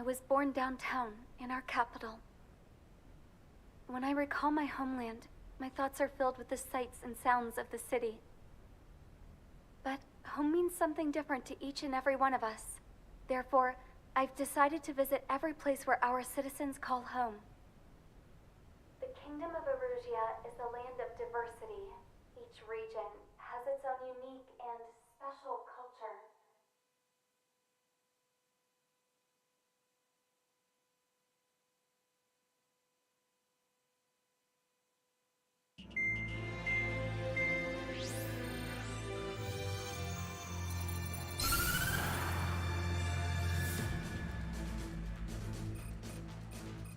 was born downtown, in our capital. When I recall my homeland, my thoughts are filled with the sights and sounds of the city. But home means something different to each and every one of us. Therefore, I've decided to visit every place where our citizens call home. The Kingdom of Arugia is a land of diversity. Each region has its own unique and special culture.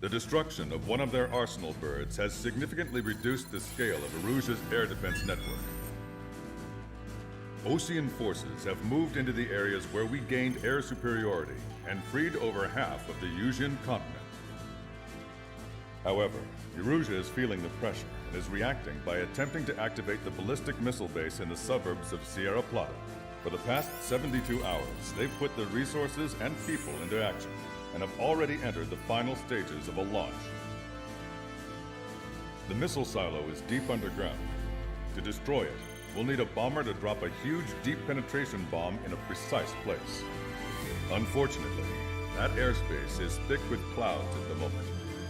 The destruction of one of their arsenal birds has significantly reduced the scale of Arugia's air defense network. Ocean forces have moved into the areas where we gained air superiority and freed over half of the Arugian continent. However, Arugia is feeling the pressure and is reacting by attempting to activate the ballistic missile base in the suburbs of Sierra Plata. For the past 72 hours, they've put their resources and people into action, and have already entered the final stages of a launch. The missile silo is deep underground. To destroy it, we'll need a bomber to drop a huge deep penetration bomb in a precise place. Unfortunately, that airspace is thick with clouds at the moment,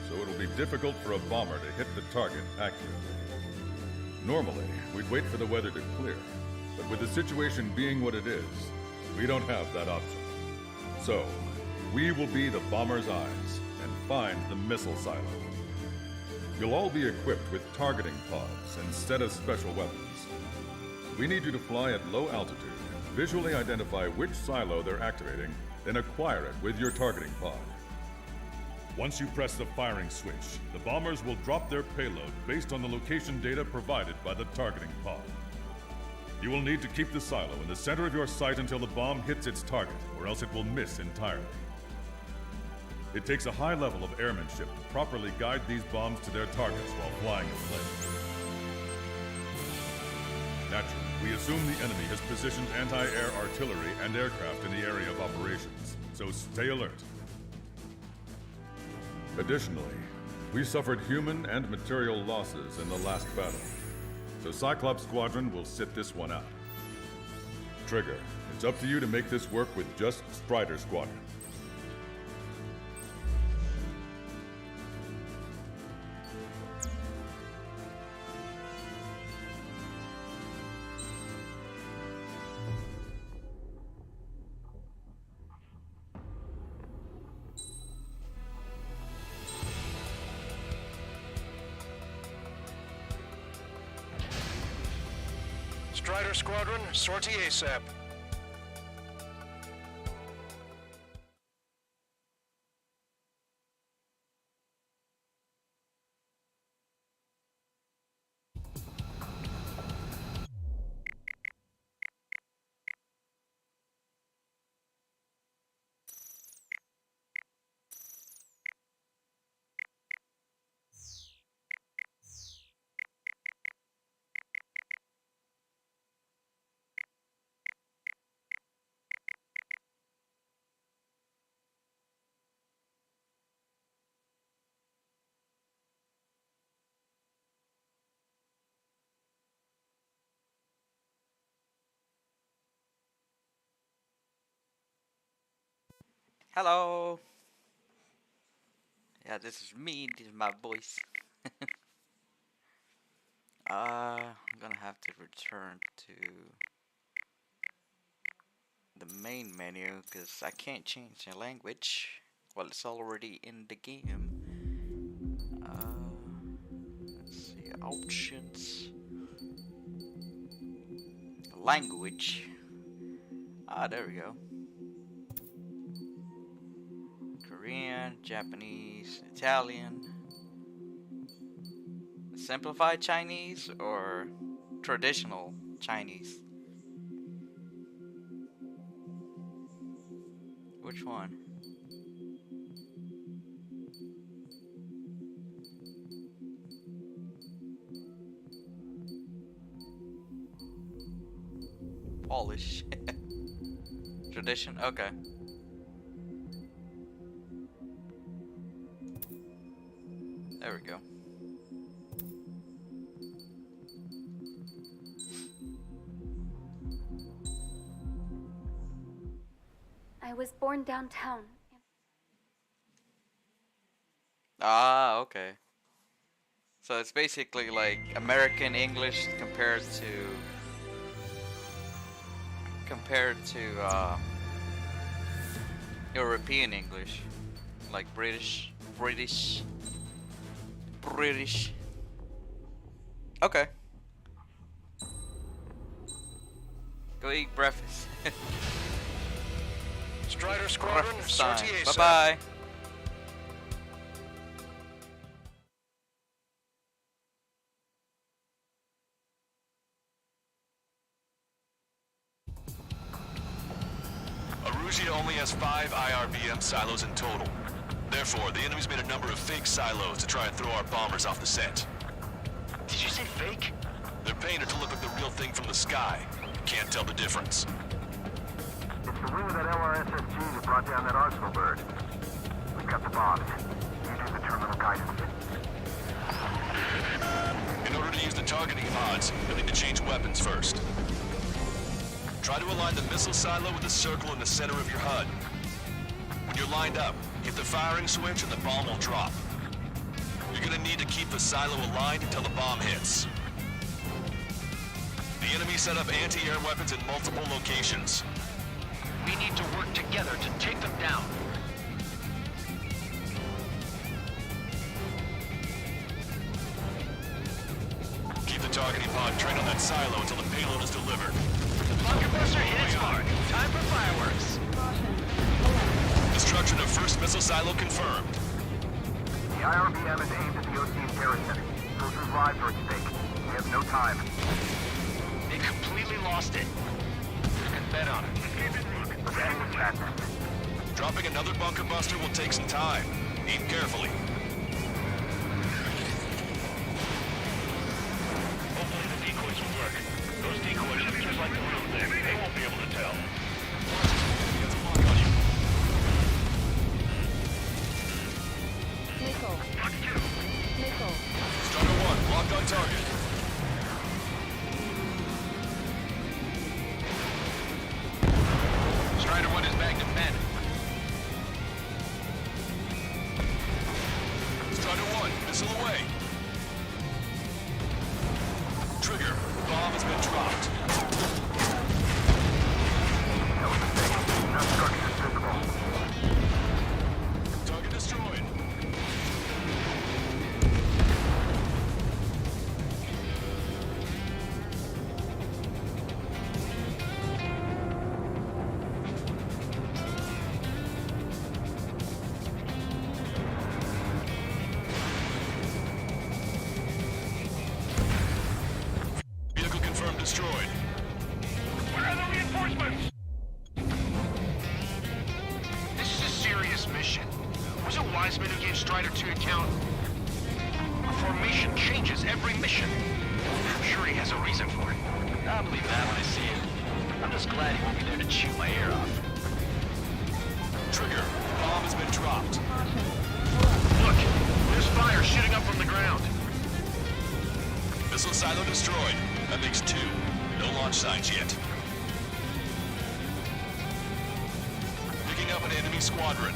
so it'll be difficult for a bomber to hit the target accurately. Normally, we'd wait for the weather to clear, but with the situation being what it is, we don't have that option. So, we will be the bomber's eyes and find the missile silo. You'll all be equipped with targeting pods instead of special weapons. We need you to fly at low altitude and visually identify which silo they're activating, then acquire it with your targeting pod. Once you press the firing switch, the bombers will drop their payload based on the location data provided by the targeting pod. You will need to keep the silo in the center of your sight until the bomb hits its target, or else it will miss entirely. It takes a high level of airmanship to properly guide these bombs to their targets while flying a plane. Naturally, we assume the enemy has positioned anti-air artillery and aircraft in the area of operations, so stay alert. Additionally, we suffered human and material losses in the last battle, so Cyclops Squadron will sit this one out. Trigger, it's up to you to make this work with just Strider Squadron. Strider Squadron, sortie ASAP. Hello. Yeah, this is me. This is my voice. I'm gonna have to return to the main menu because I can't change the language. Well, it's already in the game. Let's see, options, language. There we go. Korean, Japanese, Italian, simplified Chinese, or traditional Chinese? Which one? Polish. Tradition, okay. There we go. I was born downtown. Ah, okay. So it's basically like American English compared to European English, like British. Okay. Go eat breakfast. Strider Squadron, Breakfast time. sortie Bye ASAP. bye. Arugia only has 5 IRBM silos in total. Therefore, the enemy's made a number of fake silos to try and throw our bombers off the scent. Did you say fake? They're painted to look like the real thing from the sky. You can't tell the difference. It's the wing of that LRSSG that brought down that Arsenal bird. We've got the bombs. You do the terminal guidance. In order to use the targeting pods, you'll need to change weapons first. Try to align the missile silo with the circle in the center of your HUD. When you're lined up, hit the firing switch and the bomb will drop. You're gonna need to keep the silo aligned until the bomb hits. The enemy set up anti-air weapons in multiple locations. We need to work together to take them down. Keep the targeting pod trained on that silo until the payload is delivered. Bunker buster hit its mark. Time for fireworks. Destruction of first missile silo confirmed. The IRBM is aimed at the OC's terror center. Soldiers' lives are at stake. We have no time. They completely lost it. You can bet on it. Let's end this madness. Dropping another bunker buster will take some time. Aim carefully. Hopefully the decoys will work. Those decoys look just like the real thing. They won't be able to tell. Nickel. Nickel. Strider 1, locked on target. Strider 1 is Magnum Men. Strider 1, missile away. Trigger, bomb has been dropped. No structures visible. Target destroyed. Vehicle confirmed destroyed. Where are the reinforcements? This is a serious mission. Was it Wiseman who gave Strider 2 account? A formation changes every mission. I'm sure he has a reason for it. I'll believe that when I see it. I'm just glad he won't be there to chew my ear off. Trigger, bomb has been dropped. Look, there's fire shooting up from the ground. Missile silo destroyed. That makes 2. No launch signs yet. Picking up an enemy squadron.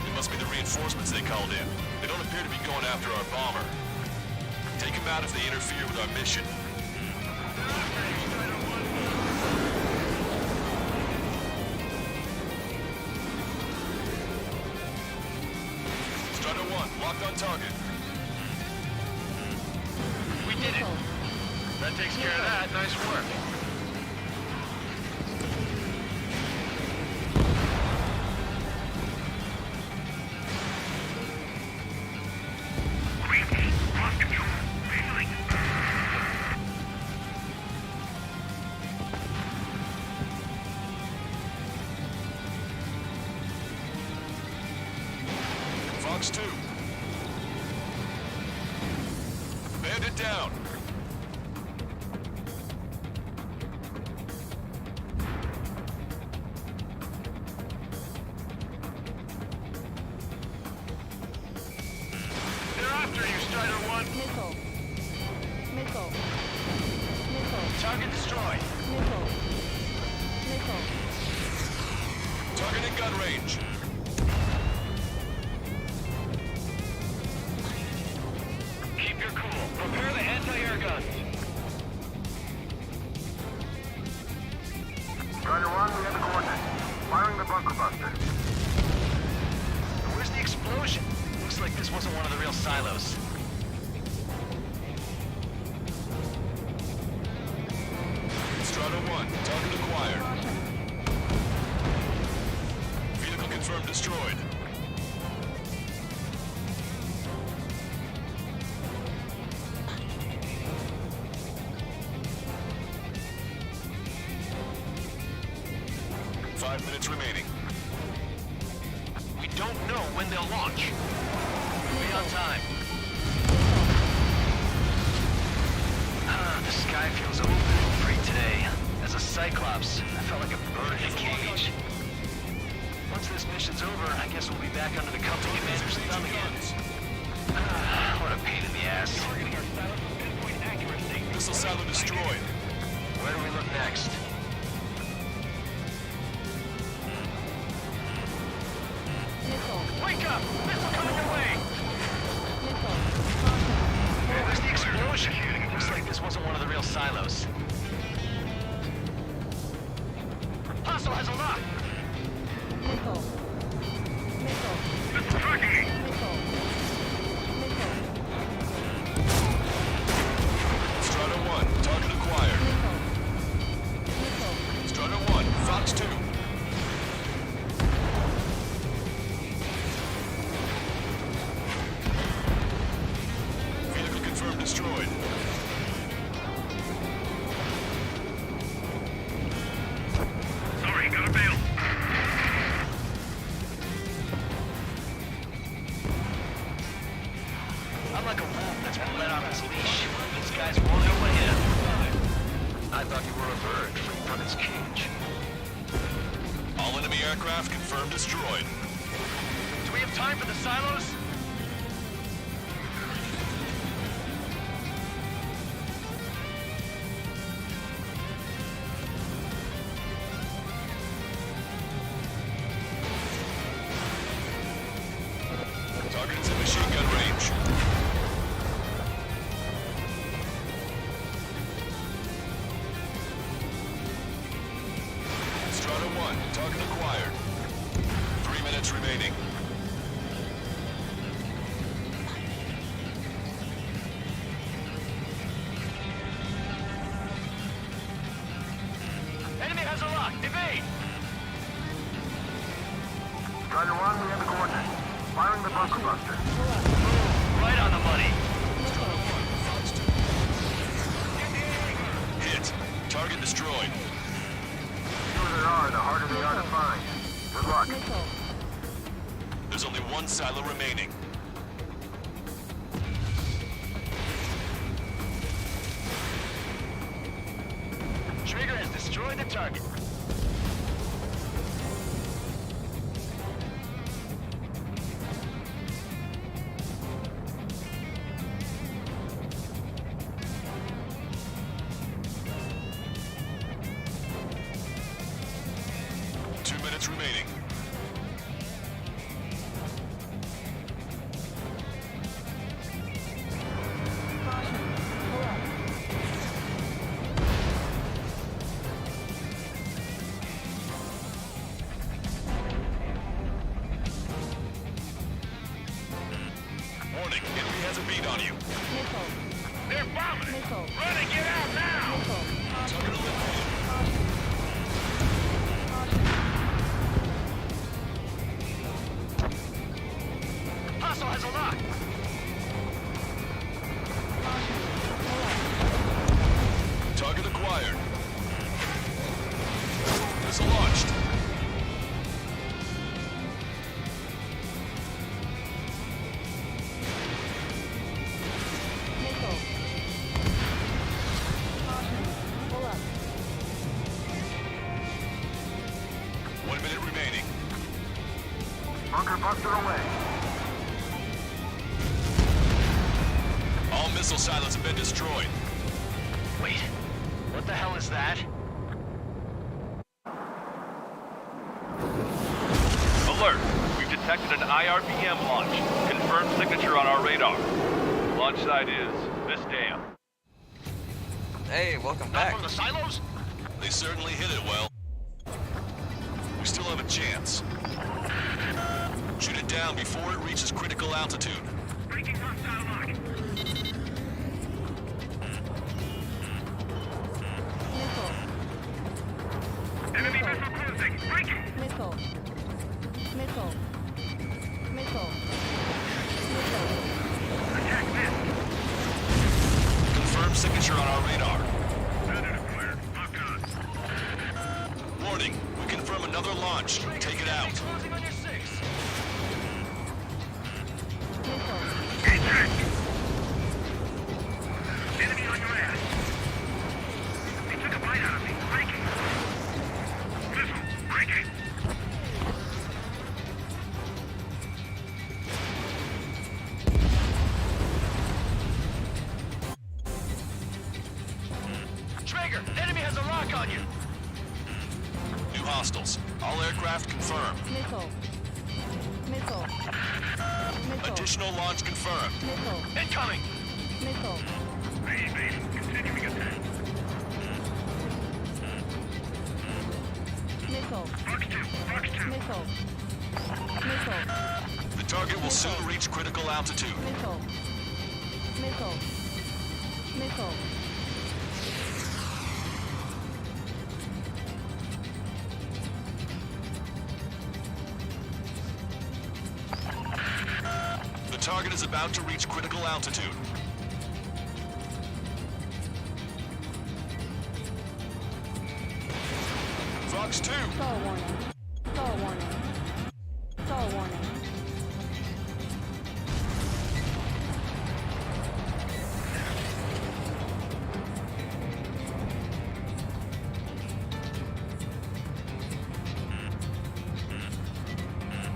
It must be the reinforcements they called in. They don't appear to be going after our bomber. Take them out if they interfere with our mission. Strider 1, locked on target. We did it. That takes care of that. Nice work. Fox 2. Bandit down. They're after you, gun range. Keep your cool. Prepare the anti-air guns. Strider 1, we have the coordinates. Firing the bunker buster. Where's the explosion? Looks like this wasn't one of the real silos. Strider 1, target acquired. Vehicle confirmed destroyed. Five minutes remaining. We don't know when they'll launch. Be on time. The sky feels open and free today. As a Cyclops, I felt like a bird in a cage. Once this mission's over, I guess we'll be back under the company commander's thumb again. What a pain in the ass. Missile silo destroyed. Where do we look next? Wake up! Missile coming your way! Where's the explosion? Looks like this wasn't one of the real silos. Hostile has a lock! Missile tracking me! Strider 1, target acquired. Strider 1, Fox 2. Vehicle confirmed destroyed. Sorry, gotta bail. I'm like a wolf that's been let off his leash. These guys won't know what hit him. I thought you were a bird free from its cage. All enemy aircraft confirmed destroyed. Do we have time for the silos? Targets in machine gun range. Strider 1, target acquired. 3 minutes remaining. Enemy has a lock! Evade! Strider 1, we have the coordinates. Firing the bunker buster. Right on the money. Strider 1, Fox 2. Hit. Target destroyed. The fewer there are, the harder they are to find. Good luck. There's only one silo remaining. Trigger has destroyed the target. Remaining. Warning, enemy has a beat on you. They're bombing! Run and get out now! Target eliminated. Hostile has a lock! Target acquired. Missile launched. One minute remaining. Bunker buster away. All missile silos have been destroyed. Wait, what the hell is that? detected an IRBM launch. Confirmed signature on our radar. Launch site is this dam. Hey, welcome Not back. from the silos? They certainly hit it well. We still have a chance. Shoot it down before it reaches critical altitude. Breaking hostile lock. Missile. Enemy missile closing. Breaking. Missile. Missile. Missile. Missile. Attack missed. Confirmed signature on our radar. Standard acquired. Locked on. Warning, we confirm another launch. Take it out. Closing on your 6. Missile. Attack. Enemy on your ass. He took a bite out of me. Breaking. Missile. Breaking. Traeger, enemy has a lock on you. New hostiles. All aircraft confirmed. Missile. Missile. Missile. Additional launch confirmed. Missile. Incoming. Missile. Base. Continuing attack. Missile. Fox 2. Fox 2. Missile. Missile. The target will soon reach critical altitude. Missile. Missile. Missile. The target is about to reach critical altitude. Fox 2. Stall warning. Stall warning. Stall warning.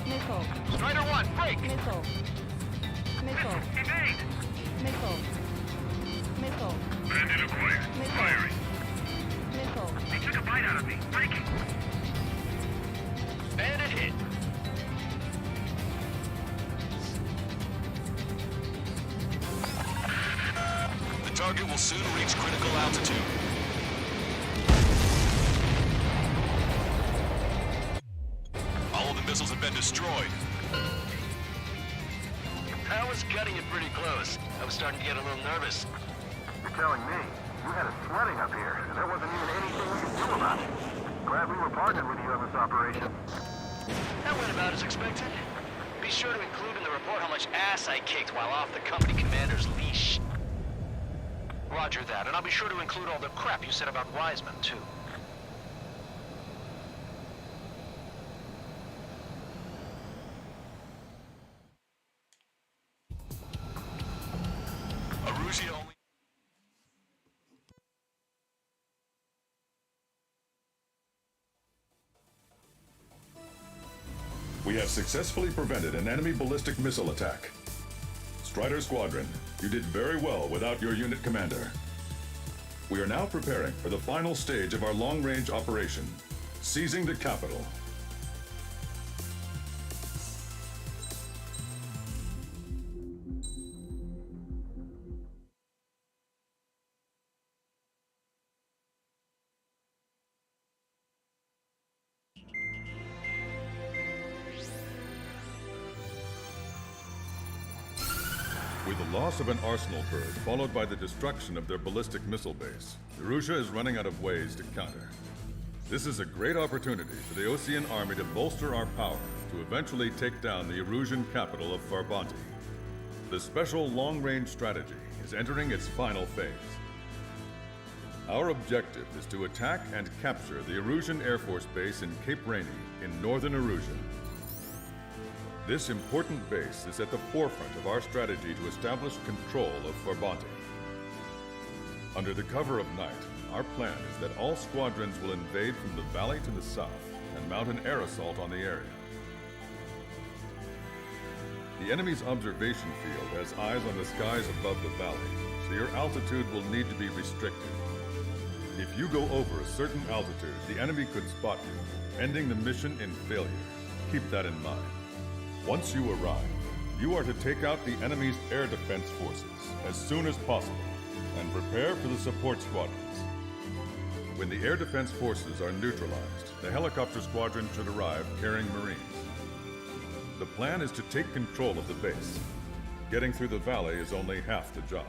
Missile. Strider 1, break. Missile. Missile. Evade. Missile. Missile. Bandit acquired. Missile. Firing. Missile. He took a bite out of me. Breaking. Bandit hit. The target will soon reach critical altitude. All of the missiles have been destroyed. I was gutting it pretty close. I was starting to get a little nervous. You're telling me you had us sweating up here, and there wasn't even anything we could do about it. Glad we were partnered with you on this operation. That went about as expected. Be sure to include in the report how much ass I kicked while off the company commander's leash. Roger that, and I'll be sure to include all the crap you said about Wiseman, too. Arugia only... We have successfully prevented an enemy ballistic missile attack. Strider Squadron, you did very well without your unit commander. We are now preparing for the final stage of our long-range operation, seizing the capital. With the loss of an arsenal bird, followed by the destruction of their ballistic missile base, Arugia is running out of ways to counter. This is a great opportunity for the Osean army to bolster our power to eventually take down the Erusian capital of Farbanti. The special long-range strategy is entering its final phase. Our objective is to attack and capture the Erusian Air Force Base in Cape Rainy in northern Arugia. This important base is at the forefront of our strategy to establish control of Farbanti. Under the cover of night, our plan is that all squadrons will invade from the valley to the south and mount an air assault on the area. The enemy's observation field has eyes on the skies above the valley, so your altitude will need to be restricted. If you go over a certain altitude, the enemy could spot you, ending the mission in failure. Keep that in mind. Once you arrive, you are to take out the enemy's air defense forces as soon as possible and prepare for the support squadrons. When the air defense forces are neutralized, the helicopter squadron should arrive carrying Marines. The plan is to take control of the base. Getting through the valley is only half the job.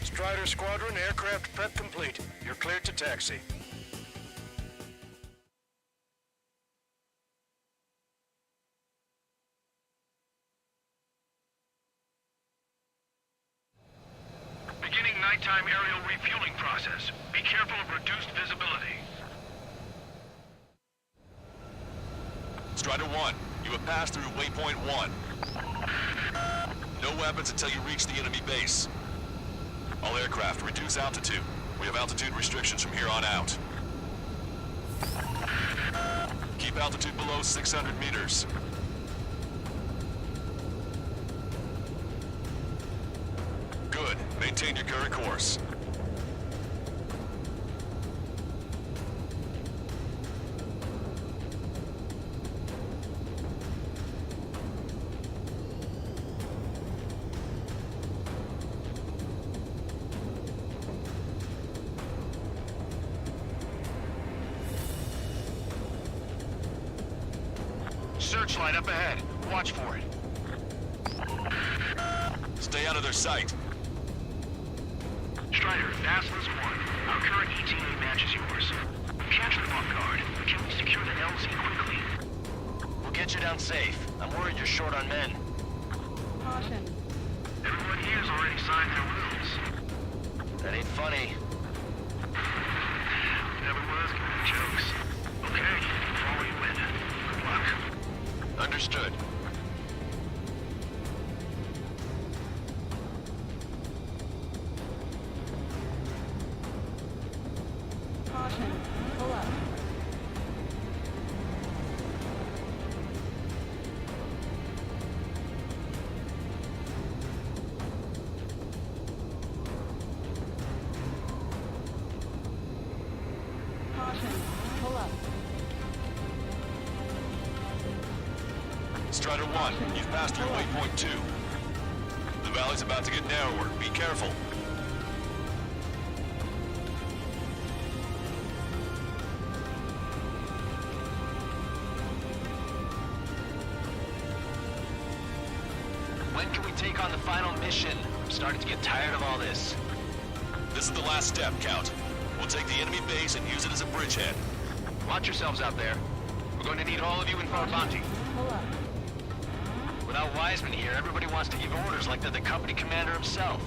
Strider Squadron, aircraft prep complete. You're cleared to taxi. Beginning nighttime aerial refueling process. Be careful of reduced visibility. Strider 1, you have passed through waypoint 1. No weapons until you reach the enemy base. All aircraft, reduce altitude. We have altitude restrictions from here on out. Keep altitude below 600 meters. Good. Maintain your current course. Searchlight up ahead. Watch for it. Stay out of their sight. Strider, Dazzler's 1. Our current ETA matches yours. Capture them off guard. Can we secure the LZ quickly? We'll get you down safe. I'm worried you're short on men. Caution. Everyone here's already signed their wills. That ain't funny. Never was good at jokes. Okay, follow you in. Good luck. Understood. Strider 1, you've passed through waypoint 2. The valley's about to get narrower. Be careful. When can we take on the final mission? I'm starting to get tired of all this. This is the last step, Count. We'll take the enemy base and use it as a bridgehead. Watch yourselves out there. We're going to need all of you in Farbanti. Pull up. Without Wiseman here, everybody wants to give orders like they're the company commander himself.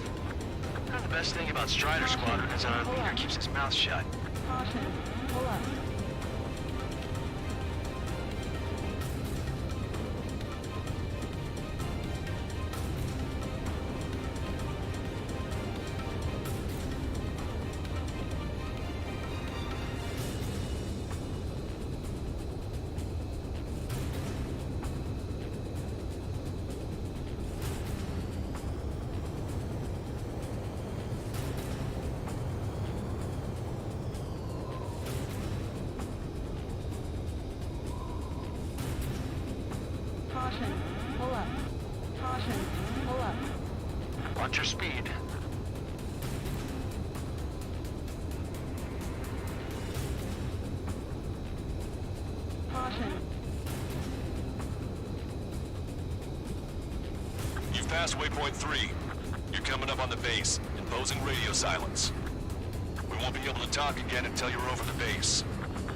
The best thing about Strider Squadron is our leader keeps his mouth shut. Caution. Pull up. Caution. Pull up. Caution. Pull up. Watch your speed. Caution. You've passed waypoint 3. You're coming up on the base, imposing radio silence. We won't be able to talk again until you're over the base.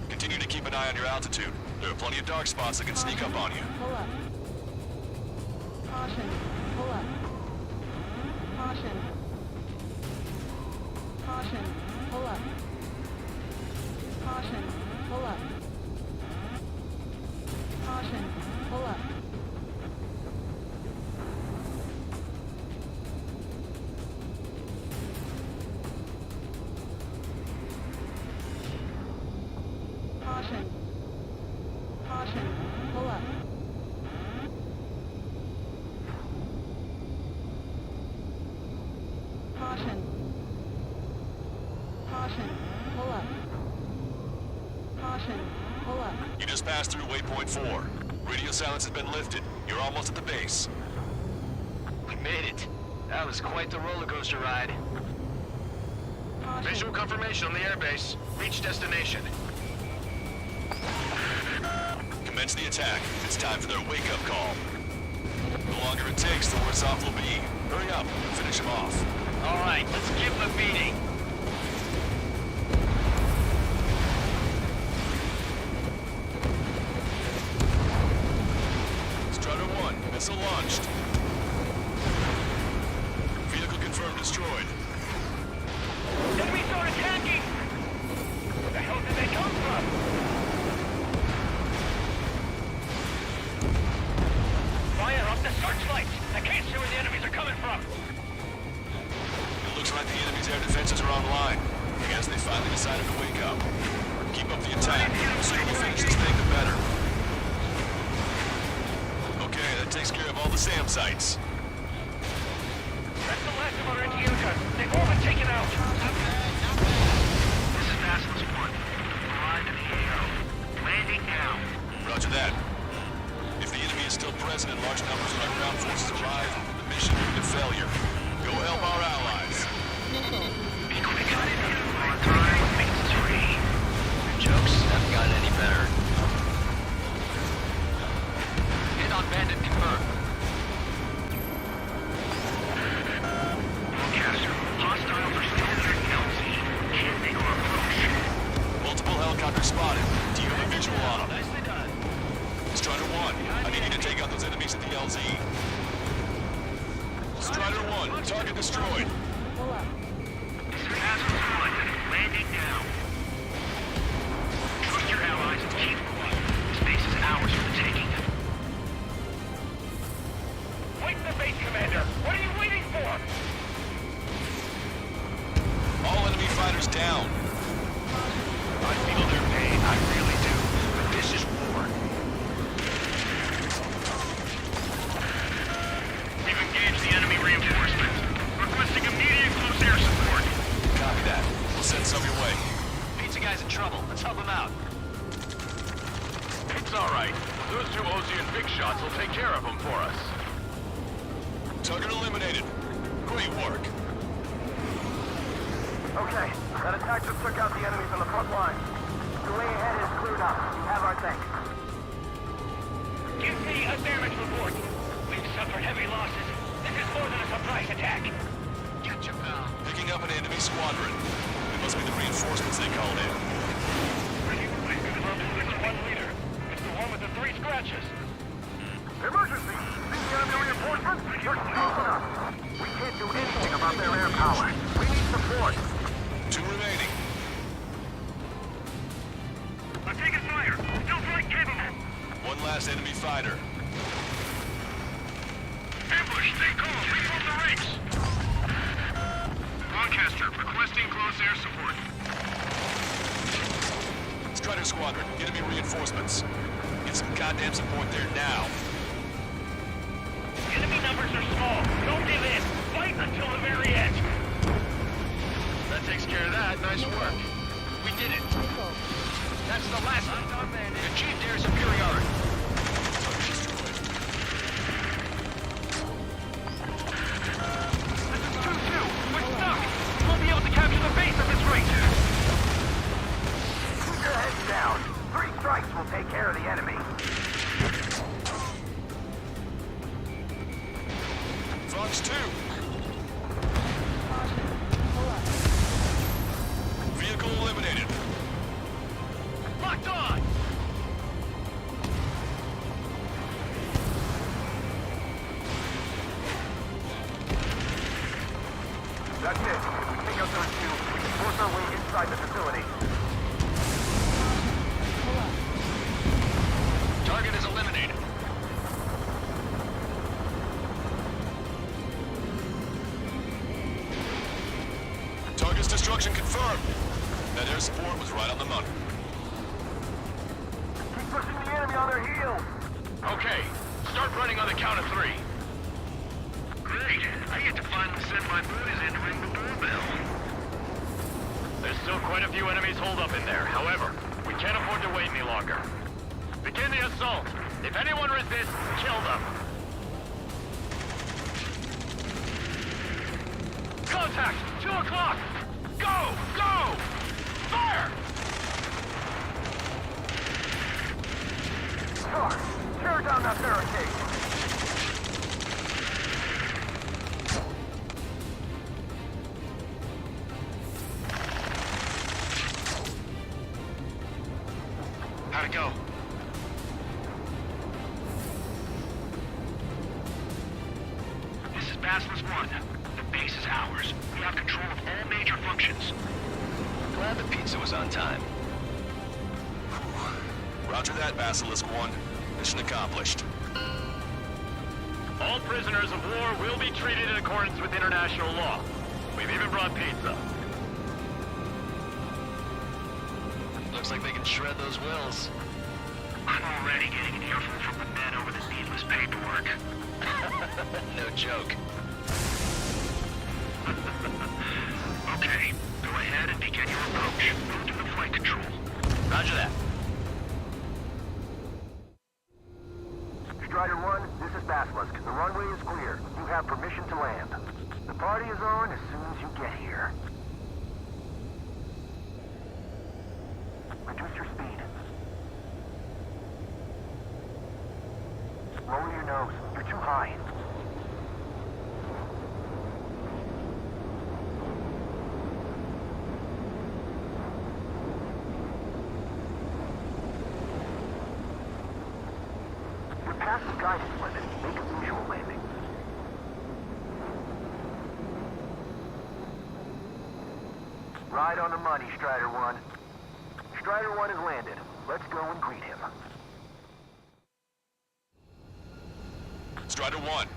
Continue to keep an eye on your altitude. There are plenty of dark spots that can sneak up on you. Pull up. Caution. Pull up. Caution. Caution. Pull up. Caution. Pull up. Caution. Pull up. Caution. Caution. Pull up. Caution. Caution. Pull up. Caution. Pull up. You just passed through waypoint 4. Radio silence has been lifted. You're almost at the base. We made it. That was quite the roller coaster ride. Caution. Visual confirmation on the airbase. Reach destination. Commence the attack. It's time for their wake-up call. The longer it takes, the worse off we'll be. Hurry up and finish them off. All right, let's give them a beating. Strider 1, missile launched. Vehicle confirmed destroyed. Enemy start attacking! Where the hell did they come from? Fire up the searchlights! I can't see where the enemies are coming from! It looks like the enemy's air defenses are online. I guess they finally decided to wake up. Keep up the attack. The sooner we finish this thing, the better. Okay, that takes care of all the SAM sites. That's the last of our Antiochas. They've all been taken out. This is Basilisk 1. Arrived in the AO. Landing now. Roger that. If the enemy is still present in large numbers when our ground forces arrive, the mission will be a failure. Go help our allies. Be quick on it. On time. Victory. Your jokes haven't gotten any better. Hit on bandit confirmed. Broadcaster. Hostile for standard LZ. Can't make our approach. Multiple helicopters spotted. Do you have a visual on them? Nicely done. Strider 1, I need you to take out those enemies at the LZ. Strider 1, target destroyed. Pull up. This is Basilisk 1. Landing now. Trust your allies and keep quiet. This base is ours for the taking. Wait the base, Commander! What are you waiting for? All enemy fighters down. I feel their pain, I really do. But this is war. We've engaged the enemy reinforcements. Requesting immediate close air support. Copy that. We'll send some your way. Pizza guy's in trouble. Let's help him out. It's all right. Those two Ocean big shots will take care of them for us. Target eliminated. Great work. Okay, that attack just took out the enemies on the front line. The way ahead is cleared up. You have our thanks. Give me a damage report. We've suffered heavy losses. This is more than a surprise attack. Gotcha, pal. Picking up an enemy squadron. It must be the reinforcements they called in. It's one leader. It's the one with the 3 scratches. Emergency! See the enemy reinforcements? You're close enough. We can't do anything about their air power. We need support. 2 remaining. I'm taking fire. Still flight capable. One last enemy fighter. Ambush, stay calm. Reform the ranks. Lancaster, requesting close air support. Strider Squadron, enemy reinforcements. Get some goddamn support there now. Enemy numbers are small. Don't give in. Fight until the very end. That takes care of that. Nice work. We did it. That's the last one. Achieved air superiority. This is 2-2. We're stuck. We won't be able to capture the base at this rate. Keep your heads down. 3 strikes will take care of the enemy. Fox 2. Vehicle eliminated. Locked on. That's it. If we take out those 2, we can force our way inside the facility. Target is eliminated. Target's destruction confirmed. That air support was right on the money. Keep pushing the enemy on their heels. Okay, start running on the count of 3. Great. I get to finally send my boys in to ring the doorbell. There's still quite a few enemies holed up in there. However, we can't afford to wait any longer. Begin the assault. If anyone resists, kill them. Contact! 2 o'clock! Go! Go! Fire! Car, tear down that barricade. How'd it go? This is Basilisk 1. The base is ours. We have control of all major functions. Glad the pizza was on time. Roger that, Basilisk 1. Mission accomplished. All prisoners of war will be treated in accordance with international law. We've even brought pizza. Looks like they can shred those wills. I'm already getting an earful from the men over the needless paperwork. No joke. Okay, go ahead and begin your approach. Move to the flight control. Roger that. Strider 1, this is Basilisk. The runway is clear. You have permission to land. The party is on as soon as you get here. Reduce your speed. Lower your nose. You're too high. You're past the guidance limit. Make a visual landing. Right on the money, Strider 1. Strider 1 has landed. Let's go and greet him. Strider 1.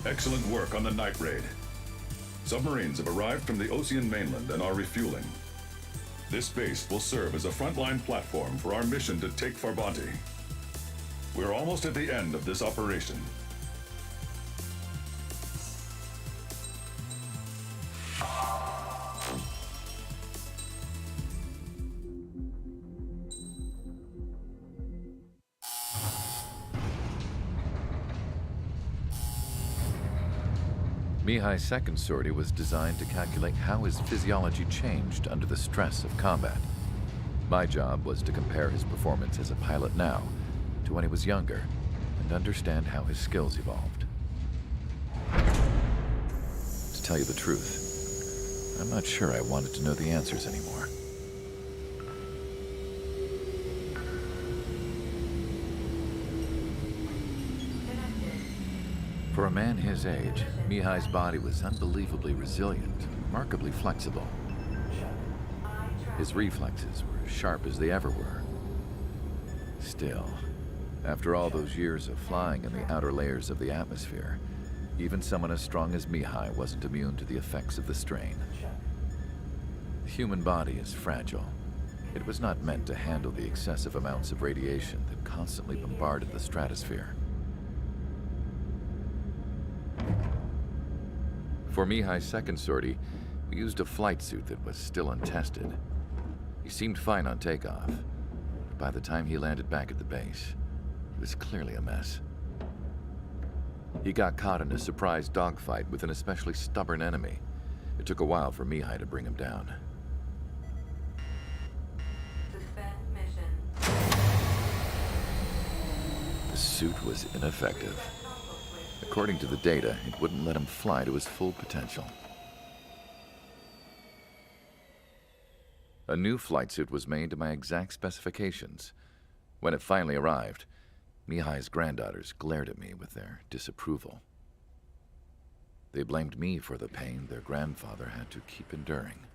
Excellent work on the night raid. Submarines have arrived from the Ocean mainland and are refueling. This base will serve as a frontline platform for our mission to take Farbanti. We're almost at the end of this operation. Mihai's second sortie was designed to calculate how his physiology changed under the stress of combat. My job was to compare his performance as a pilot now to when he was younger and understand how his skills evolved. To tell you the truth, I'm not sure I wanted to know the answers anymore. For a man his age, Mihai's body was unbelievably resilient, remarkably flexible. His reflexes were as sharp as they ever were. Still, after all those years of flying in the outer layers of the atmosphere, even someone as strong as Mihai wasn't immune to the effects of the strain. The human body is fragile. It was not meant to handle the excessive amounts of radiation that constantly bombarded the stratosphere. For Mihai's second sortie, we used a flight suit that was still untested. He seemed fine on takeoff, but by the time he landed back at the base, he was clearly a mess. He got caught in a surprise dogfight with an especially stubborn enemy. It took a while for Mihai to bring him down. Suspend mission. The suit was ineffective. According to the data, it wouldn't let him fly to his full potential. A new flight suit was made to my exact specifications. When it finally arrived, Mihai's granddaughters glared at me with their disapproval. They blamed me for the pain their grandfather had to keep enduring.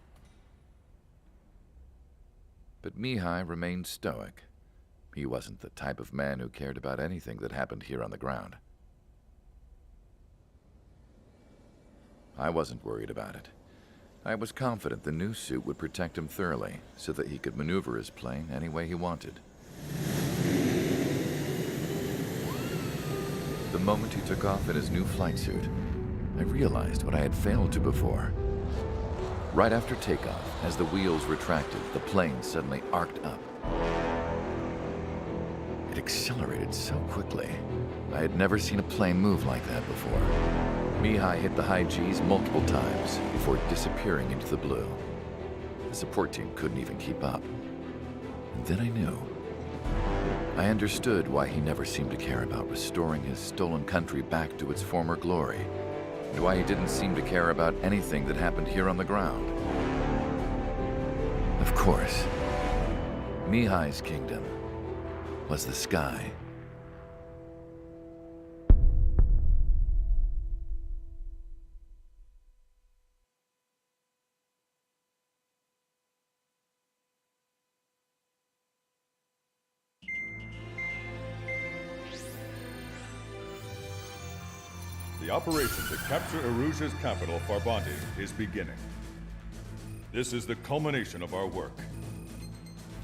But Mihai remained stoic. He wasn't the type of man who cared about anything that happened here on the ground. I wasn't worried about it. I was confident the new suit would protect him thoroughly so that he could maneuver his plane any way he wanted. The moment he took off in his new flight suit, I realized what I had failed to before. Right after takeoff, as the wheels retracted, the plane suddenly arced up. It accelerated so quickly. I had never seen a plane move like that before. Mihai hit the high G's multiple times before disappearing into the blue. The support team couldn't even keep up. And then I knew. I understood why he never seemed to care about restoring his stolen country back to its former glory, and why he didn't seem to care about anything that happened here on the ground. Of course, Mihai's kingdom was the sky. The operation to capture Arugia's capital, Farbanti, is beginning. This is the culmination of our work.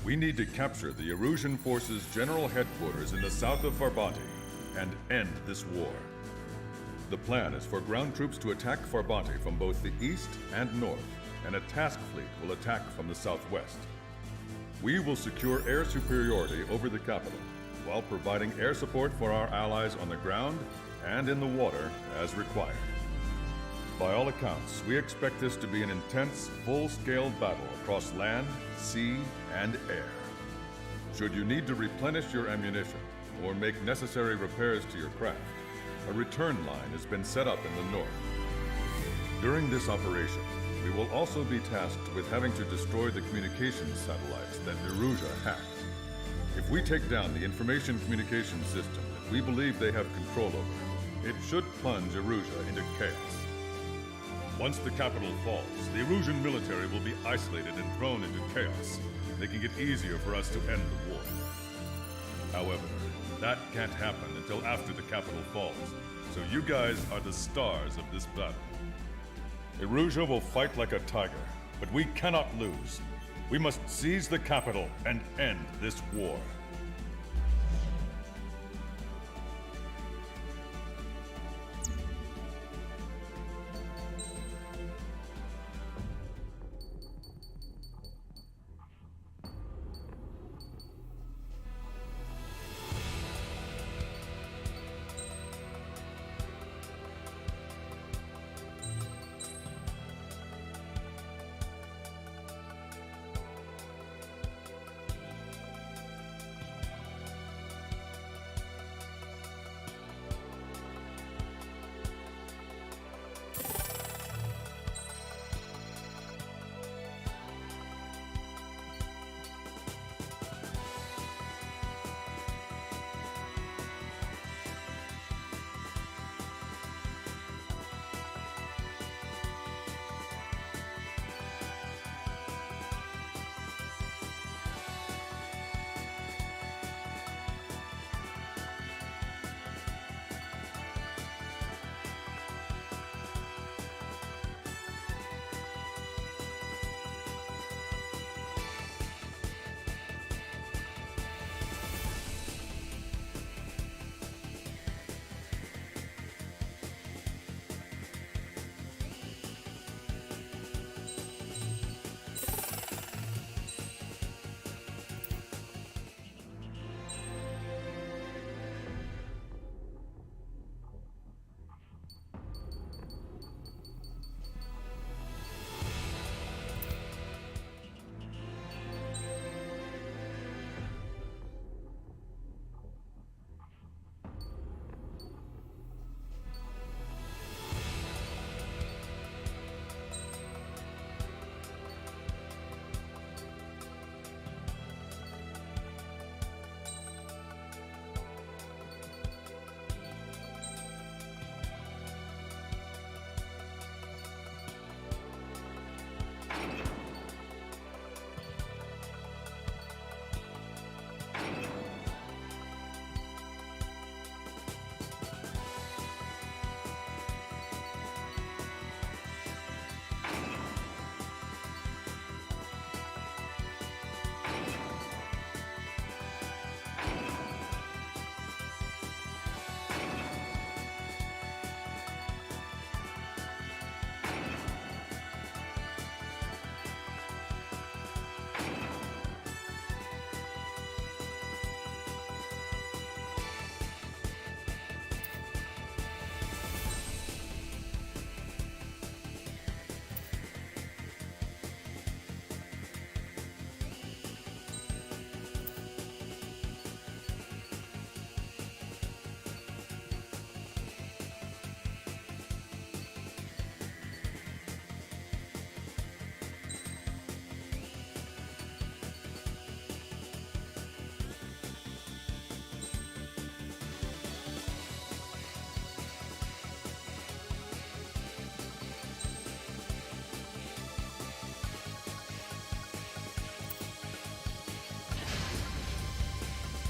We need to capture the Arugian forces' general headquarters in the south of Farbanti and end this war. The plan is for ground troops to attack Farbanti from both the east and north, and a task fleet will attack from the southwest. We will secure air superiority over the capital, while providing air support for our allies on the ground and in the water as required. By all accounts, we expect this to be an intense, full-scale battle across land, sea, and air. Should you need to replenish your ammunition or make necessary repairs to your craft, a return line has been set up in the north. During this operation, we will also be tasked with having to destroy the communications satellites that Arugia hacked. If we take down the information communication system that we believe they have control over, it should plunge Arugia into chaos. Once the capital falls, the Arugian military will be isolated and thrown into chaos, making it easier for us to end the war. However, that can't happen until after the capital falls, so you guys are the stars of this battle. Arugia will fight like a tiger, but we cannot lose. We must seize the capital and end this war.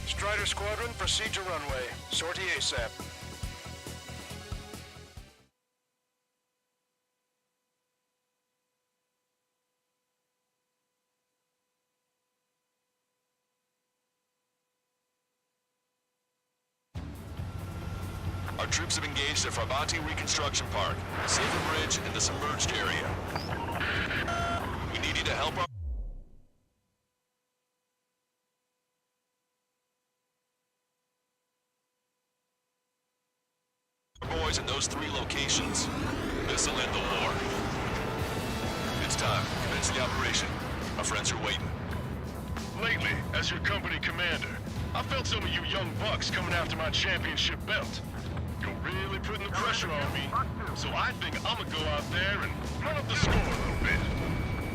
Strider Squadron, proceed to runway. Sortie ASAP. Our troops have engaged at Farbanti Reconstruction Park, Silver Bridge, and the submerged area. We need you to help our boys in those 3 locations. This'll end the war. It's time. Commence the operation. Our friends are waiting. Lately, as your company commander, I felt some of you young bucks coming after my championship belt. You're really putting the pressure on me, so I think I'm gonna go out there and run up the score a little bit.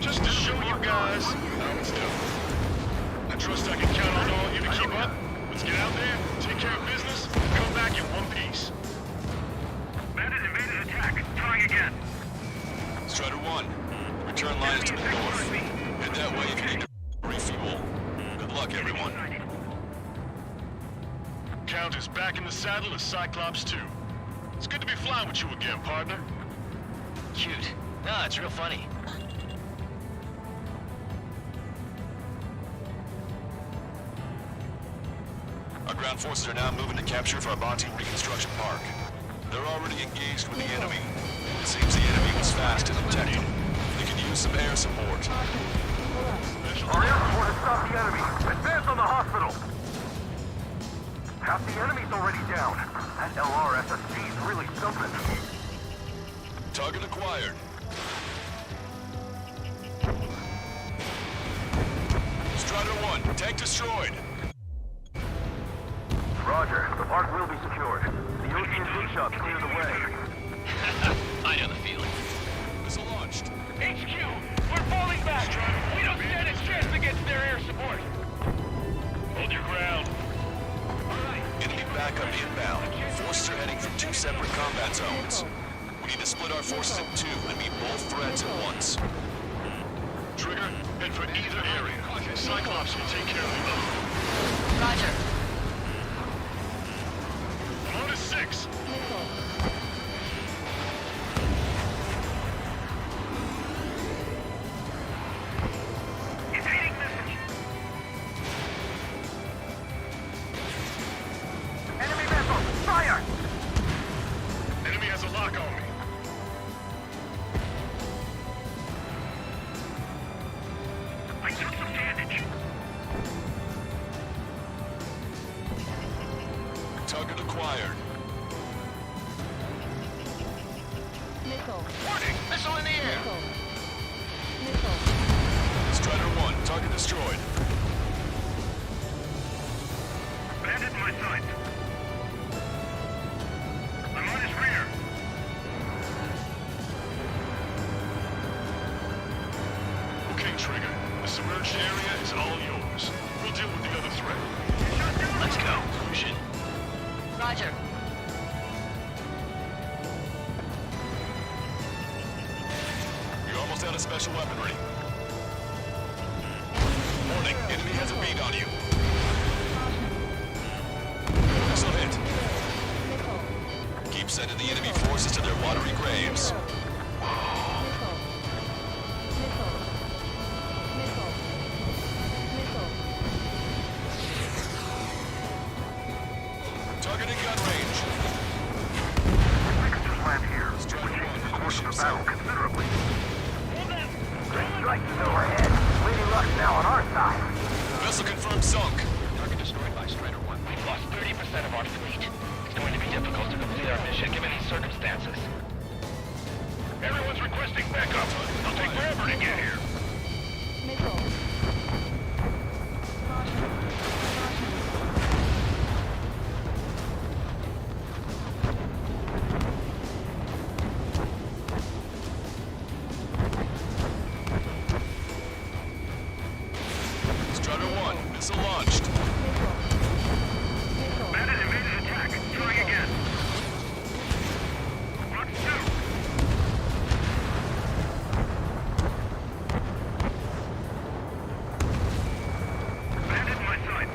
Just to show you guys how it's done. I trust I can count on all of you to keep up. Let's get out there, take care of business, and come back in one piece. Bandit invaded attack. Trying again. Strider 1, return line is to the north. Head that way if you need to refuel. Good luck, everyone. Count is back in the saddle as Cyclops 2. It's good to be flying with you again, partner. Cute. No, it's real funny. Our ground forces are now moving to capture Farbanti Reconstruction Park. They're already engaged with the enemy. It seems the enemy was fast to detect them. They could use some air support. Our air support has stopped the enemy. Advance on the hospital. Half the enemy's already down. That LRSSG's really something. Target acquired. Strider 1, tank destroyed. Roger. The park will be secured. The ocean shop's clear the way. I know the feeling. Missile launched. HQ, we're falling back. We don't stand a chance against their air support. Hold your ground. Enemy backup inbound. Forces are heading from 2 separate combat zones. We need to split our forces in 2 and meet both threats at once. Trigger, head for either area. Cyclops will take care of the other. Roger. I'm on to 6. Evading message. Enemy vessel! Fire! Enemy has a lock on me. I took some damage. Target acquired. Missile. Warning! Missile in the air! Missile. Strider 1, target destroyed. Bandit in my sight. I'm on his rear. Okay, Trigger. The submerged area is all yours. We'll deal with the other threat. Let's go. Push it. Roger. You're almost out of special weaponry. Warning, enemy has a bead on you. Missile hit. Keep sending the enemy forces to their watery graves. Targeting gun range. We could just land here. Would change the course of the battle considerably. The strike is overhead. Lady Luck's now on our side. Vessel confirmed sunk. Target destroyed by Strider 1. We've lost 30% of our fleet. It's going to be difficult to complete our mission given these circumstances. Everyone's requesting backup. It'll take forever to get here. Missile. Strider 1, missile launched. Bandit invaded attack. Trying again. Rock 2. Bandit in my sight.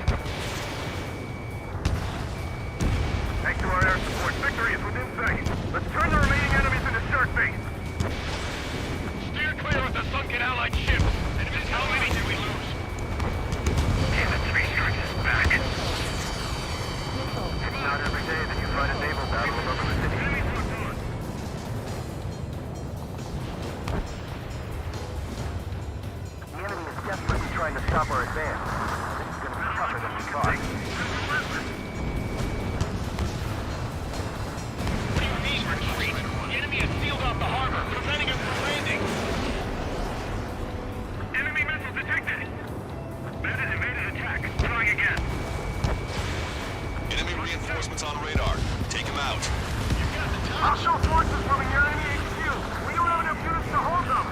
car. Please retreat. The enemy has sealed off the harbor, preventing us from landing. Enemy missile detected. Bandit evaded attack. Trying again. Enemy reinforcements on radar. Take them out. Hostile forces moving near enemy HQ. We don't have enough units to hold them.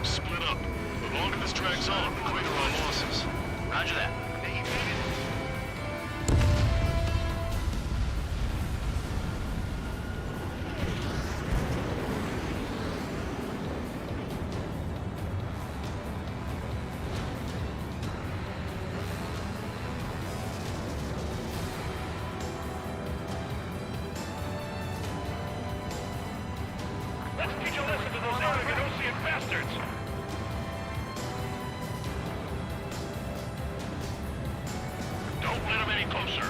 Split up. The longer this drags on, the greater our losses. Roger that. Let's teach a lesson to those Anchorhead bastards! Don't let them any closer.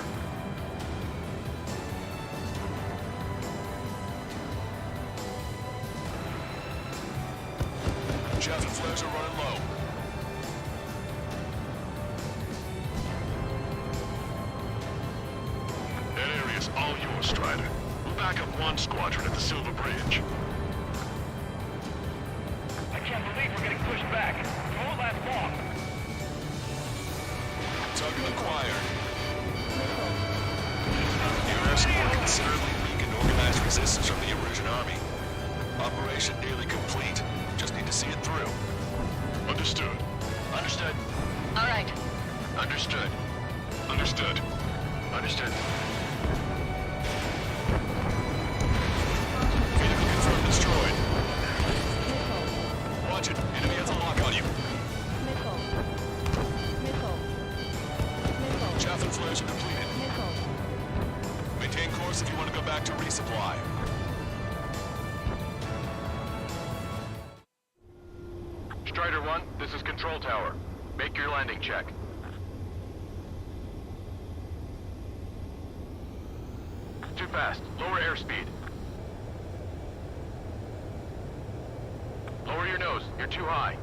Jeff and flares are running low. That area's all yours, Strider. We'll back up one squadron at the Silver Bridge. I can't believe we're getting pushed back. It won't last long. Target acquired. Your air support considerably weakened organized resistance from the Arugian army. Operation nearly complete. Just need to see it through. Understood. Understood. All right. Understood. Understood. Understood. Vehicle confirmed destroyed. Watch it. Enemy has a lock on you. Chaff and flares are completed. Maintain course if you want to go back to resupply. Strider 1, this is Control Tower. Make your landing check. Too fast. Lower airspeed. Lower your nose. You're too high.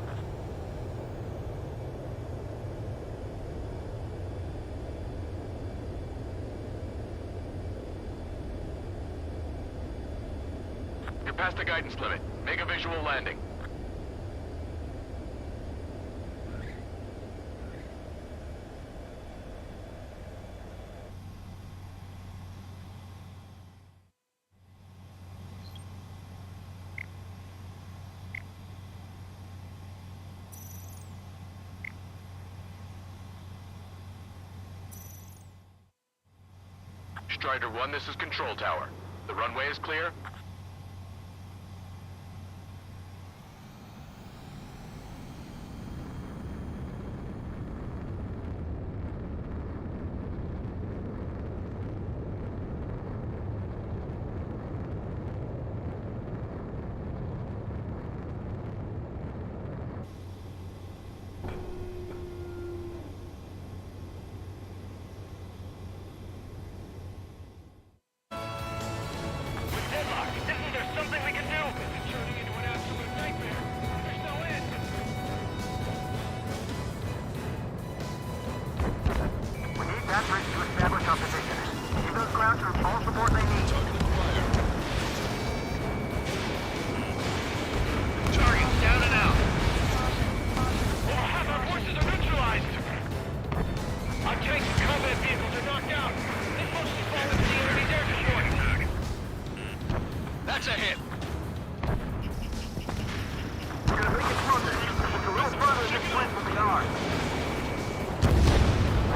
You're past the guidance limit. Make a visual landing. Strider 1, this is Control Tower. The runway is clear? That bridge to establish our position. Give those ground troops all support they need. Target's down and out. Over half our forces are neutralized. Our tanks and combat vehicles are knocked out. They mostly fall into the enemy's air support. That's a hit. We're gonna make it through this. It's a little further than this length from the yard.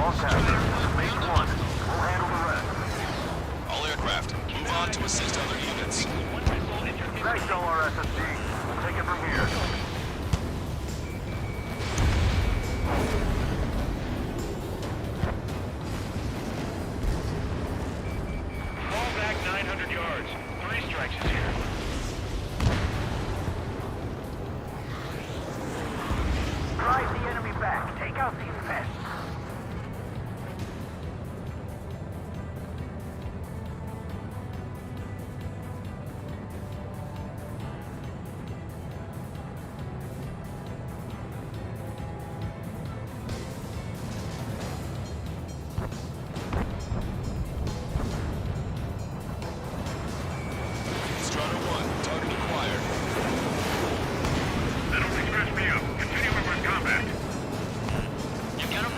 All set. This is Base 1. We'll handle the rest. All aircraft, move on to assist other units. Thanks, LRSSD. We'll take it from here. Fall back 900 yards. 3 strikes is here. Drive the enemy back. Take out these pests.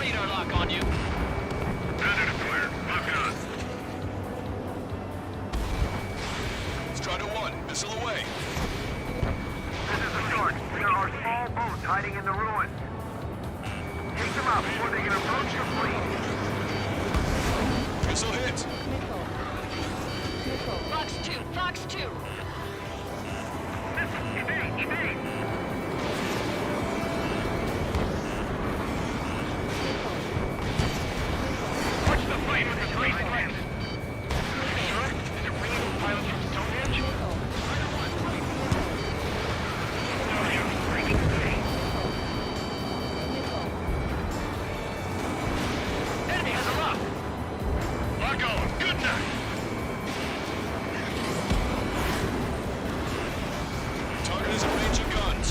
radar lock on you. Bandit is clear. Lock on. Strider 1, missile away. This is the start. There are small boats hiding in the ruins. Take them out before they can approach your fleet. Missile hit. Missile. Missile. Fox 2, Fox 2. Evade, evade. Watch the fight with the great flames. Sure? Is it bringing those pilots from Stonehenge? No, you're freaking kidding. Enemy has a lock. Lock on. Good night. Target is in range of guns.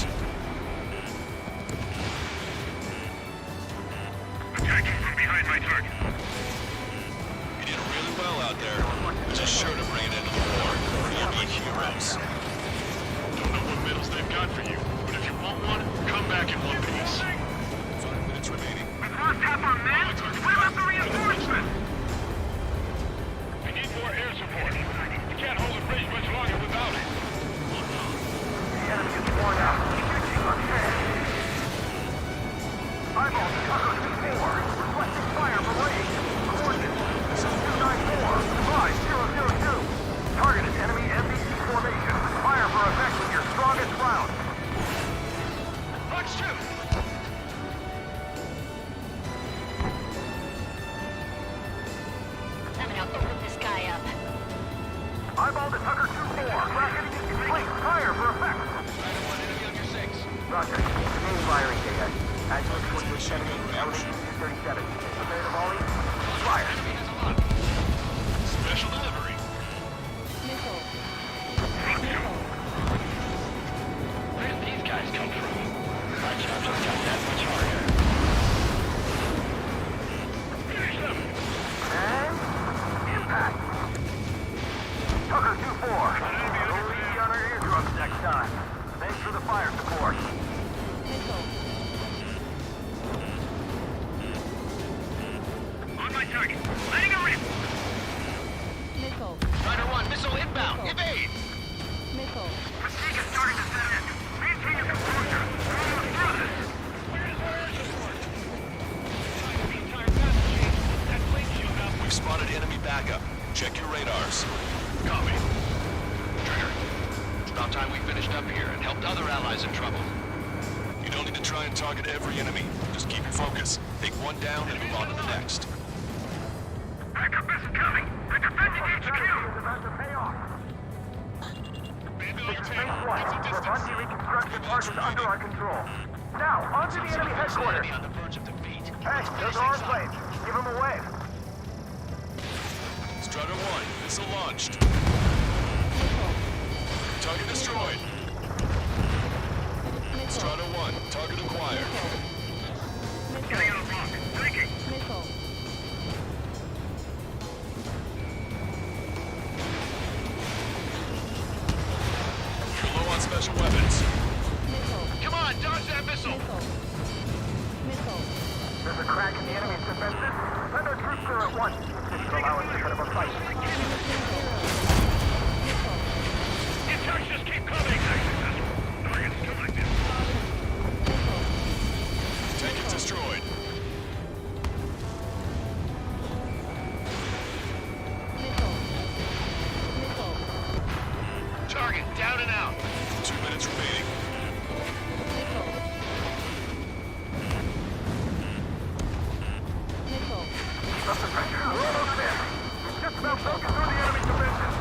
Attacking from behind my target. You did really well out there. Just sure to bring it into the war. You'll be heroes. Don't know what medals they've got for you, but if you want one, come back in one piece. 5 minutes remaining. We've lost half our men. What about the reinforcements? We need more air support. We can't hold the bridge much longer without it. The enemy is worn out. Switching on head. Eyeball Tucker 2-4. Requesting fire for raid. Coordinates 294-5002. Target is enemy MBC formation. Fire for effect with your strongest round. Fox 2. I'm gonna open this guy up. Eyeball to Tucker 2-4. Bracketing is complete. Fire for effect. Strider 1, enemy on your 6. Roger. Main firing data. Agile 2870. Elevation 237. Prepare to volley. Fire. Enemy has a lock. Special delivery. Missile. Where did these guys come from? My job just got that much harder. Finish them! And impact. Tucker 2-4. We'll leave you on our eardrums next time. Thanks for the fire support. Missile. On my target. Letting a rip. Missile. Strider 1, missile inbound. Evade! Missile. Fatigue is starting to set in. Maintain your composure. We're almost through this. Where is our air support? The entire battle chain. That plane shield up. We've spotted enemy backup. Check your radars. Copy. Trigger. It's about time we finished up here and helped other allies in trouble. You don't need to try and target every enemy. Just keep your focus. Take one down and move on to the next. Backup is coming. The defending HQ is about to pay off. Bandit on This is tail. phase 1. Get some distance. Farbanti Reconstruction Park is under our control. Now, on to the enemy headquarters. Enemy on the verge of defeat. Hey, those are our planes. Give them a wave. Strider 1, missile launched. Target destroyed. Strider 1, target acquired. Getting out of block. Breaking. Missile. You're low on special weapons. Missile. Come on, dodge that missile! Missile. Missile. There's a crack in the enemy's defenses. Send our troops there at once. This should allow us a bit of a fight. The attacks just keep coming! Target's still like this. Tank is destroyed. Target down and out. 2 minutes remaining. Keep up the pressure. We're almost there. We've just about broken through the enemy's defenses.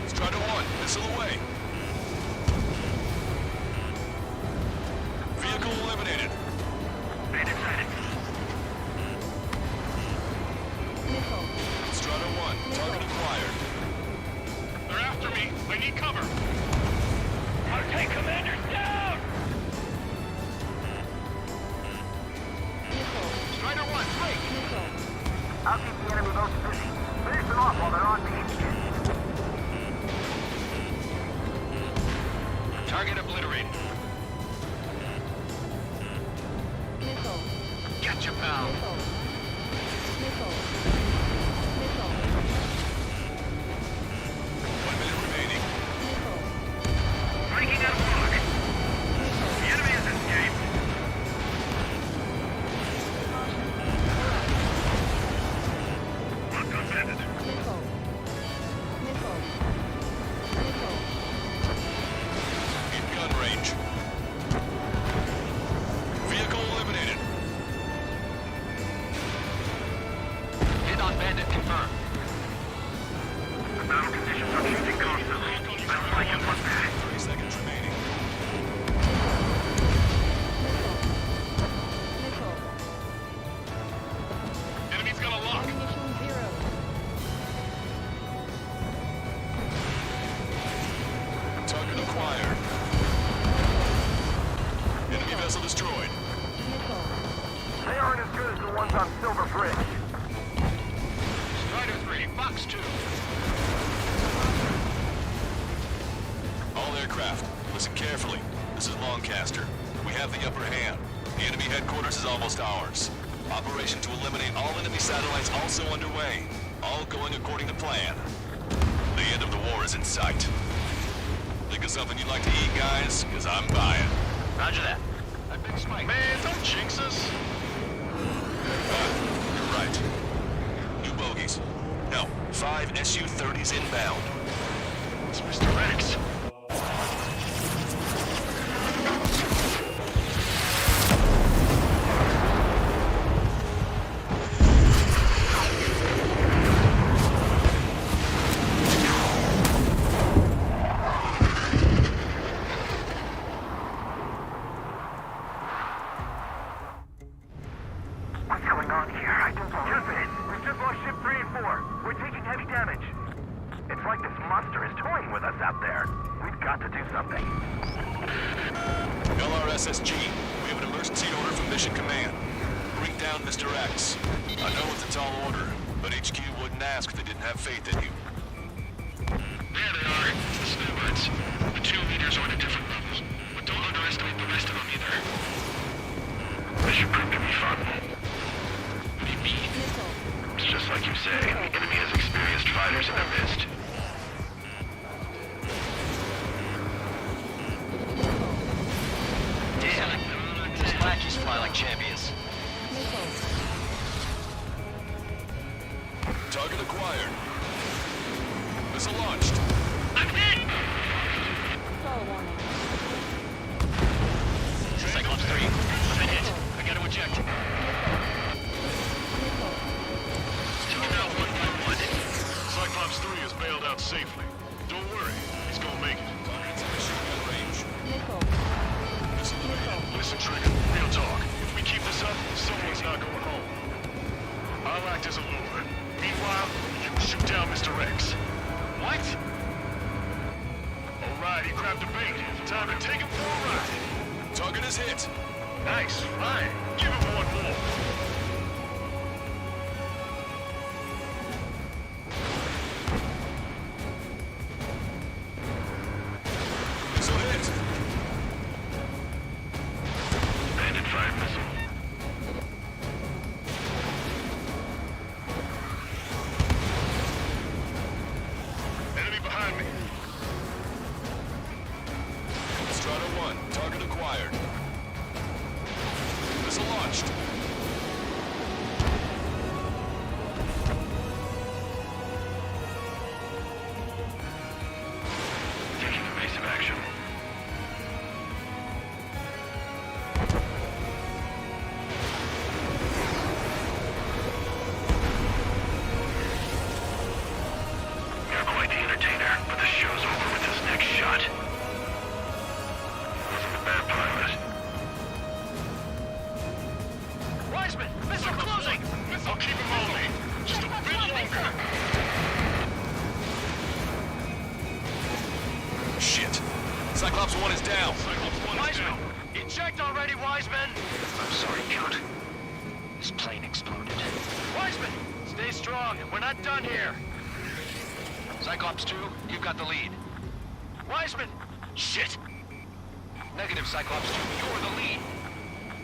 Strider 1, missile away. Vehicle eliminated. Bandit sighted. Strider 1, target acquired. They're after me. I need cover. Our tank commander's down! Strider 1, break! I'll keep the enemy boats busy. Finish them off while they're on me. Target obliterated. Gotcha, pal. Missile. 1 minute remaining. Breaking out of lock. The enemy has escaped. Locked on bandit. In gun range. Vehicle eliminated. Hit on bandit confirmed. The battle conditions are changing constantly. I don't like it one bit. 30 seconds remaining. Enemy's got a lock. Target acquired. Enemy vessel destroyed. They aren't as good as the ones on Silver Bridge. Strider 3, Fox 2. All aircraft, listen carefully. This is Lancaster. We have the upper hand. The enemy headquarters is almost ours. Operation to eliminate all enemy satellites also underway. All going according to plan. The end of the war is in sight. Think of something you'd like to eat, guys? Because I'm buying. Roger that. I've been spiked. Man, don't jinx us. You're right. New bogeys. No, 5 Su-30s inbound. It's Mr. Rex. What's going on here? I don't know. Cupid, we've just lost ship 3 and 4. We're taking heavy damage. It's like this monster is toying with us out there. We've got to do something. LRSSG, we have an emergency order from Mission Command. Bring down Mr. X. I know it's a tall order, but HQ wouldn't ask if they didn't have faith in you. There they are. The snowbirds. The 2 leaders are at a different level. But don't underestimate the rest of them either. This should prove to be fun. What do you mean? It's just like you say. The enemy has experienced fighters in their midst. Damn. These lackeys fly like champions. Target acquired. Missile launched. I'm hit! Cyclops 3, I've been hit. I gotta eject. Take him out one by one. Cyclops 3 is bailed out safely. Don't worry, he's gonna make it. Listen, Trigger, real talk. If we keep this up, someone's not going home. I'll act as a lure. Meanwhile, you shoot down Mr. X. What? All right, he grabbed a bait. Time to take him for a ride. Target is hit. Nice, fine. Give him one more. Missile hit. Bandit fired missile. Enemy behind me. Strata 1, target acquired. Missile launched. Taking evasive action. You're quite the entertainer, but the show's over with this next shot. Wasn't a bad pilot. Wiseman, missile closing! I'll keep him on me. Just a bit longer. Shit. Cyclops 1 is down. Cyclops 1 is Wiseman! down. Eject already, Wiseman! I'm sorry, Count. This plane exploded. Wiseman! Stay strong, we're not done here! Cyclops 2, you've got the lead. Wiseman! Shit! Negative, Cyclops 2, you're the lead.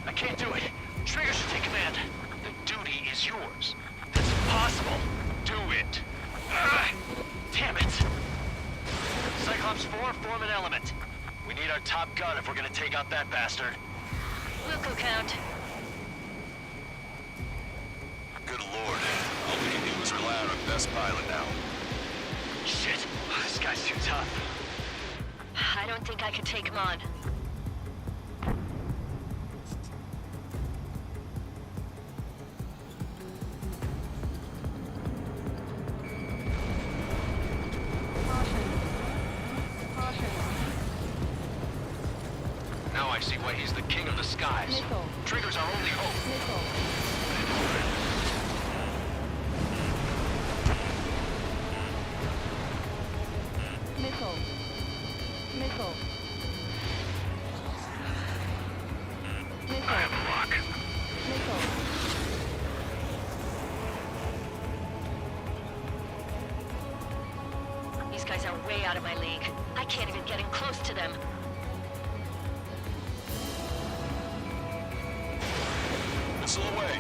I can't do it. Trigger should take command. The duty is yours. That's impossible. Do it. Damn it. Cyclops 4, form an element. We need our top gun if we're gonna take out that bastard. Wilco count. Good lord. All we can do is rely on our best pilot now. Shit. This guy's too tough. I don't think I could take him on. Now I see why he's the king of the skies. Missile. Trigger's our only hope. Missile. Missile. Missile. Missile. I have a lock. Missile. These guys are way out of my league. I can't even get in close to them. Missile away.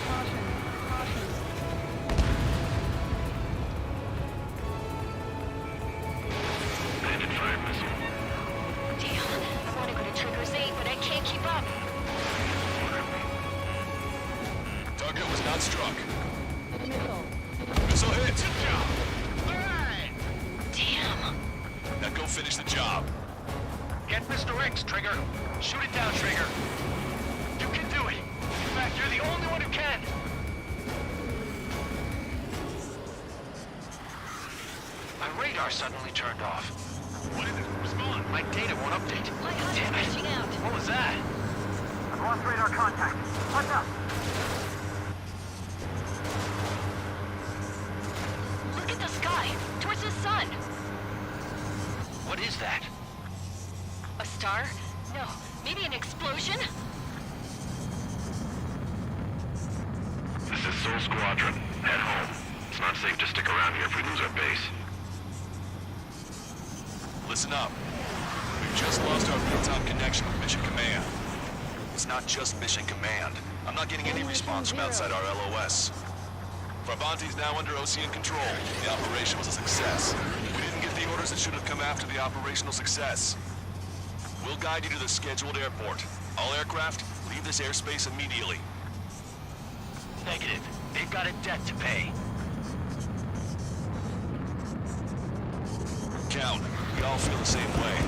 Caution. Caution. Bandit fired missile. Damn, I want to go to Trigger's 8, but I can't keep up. Target was not struck. Missile. Missile hit. Good job. All right. Damn. Now go finish the job. Get Mr. X, Trigger. Shoot it down, Trigger. You can do it. In fact, you're the only one who can. My radar suddenly turned off. What is it? Respond. My data won't update. My HUD Damn is it. glitching out. What was that? I've lost radar contact. What's up? Look at the sky, towards the sun. What is that? A star? No, maybe an explosion? This is Soul Squadron. Head home. It's not safe to stick around here if we lose our base. Listen up. We've just lost our real-time connection with Mission Command. It's not just Mission Command. I'm not getting any response from outside our LOS. Farbanti's now under OCN control. The operation was a success. We didn't get the orders that should have come after the operational success. We'll guide you to the scheduled airport. All aircraft, leave this airspace immediately. Negative. They've got a debt to pay. Count, we all feel the same way.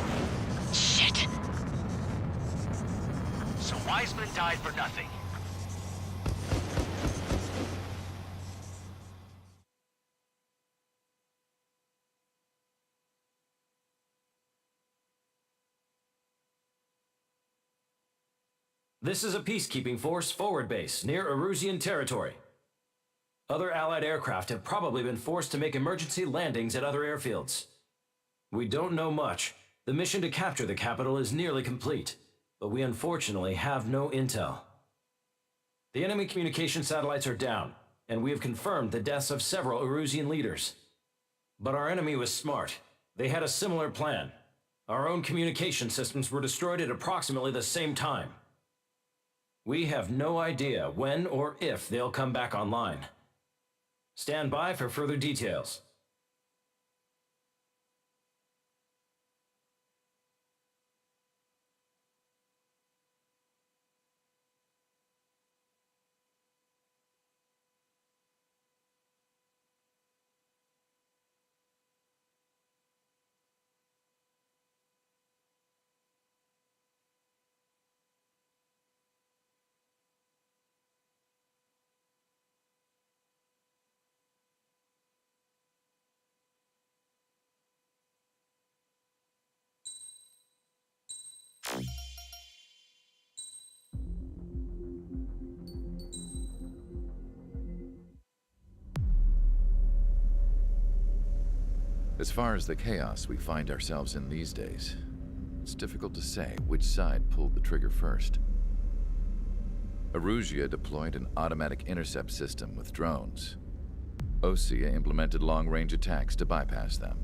Shit. So Wiseman died for nothing. This is a peacekeeping force forward base near Arugian territory. Other Allied aircraft have probably been forced to make emergency landings at other airfields. We don't know much. The mission to capture the capital is nearly complete, but we unfortunately have no intel. The enemy communication satellites are down, and we have confirmed the deaths of several Arugian leaders. But our enemy was smart. They had a similar plan. Our own communication systems were destroyed at approximately the same time. We have no idea when or if they'll come back online. Stand by for further details. As far as the chaos we find ourselves in these days, it's difficult to say which side pulled the trigger first. Arugia deployed an automatic intercept system with drones. Osea implemented long-range attacks to bypass them.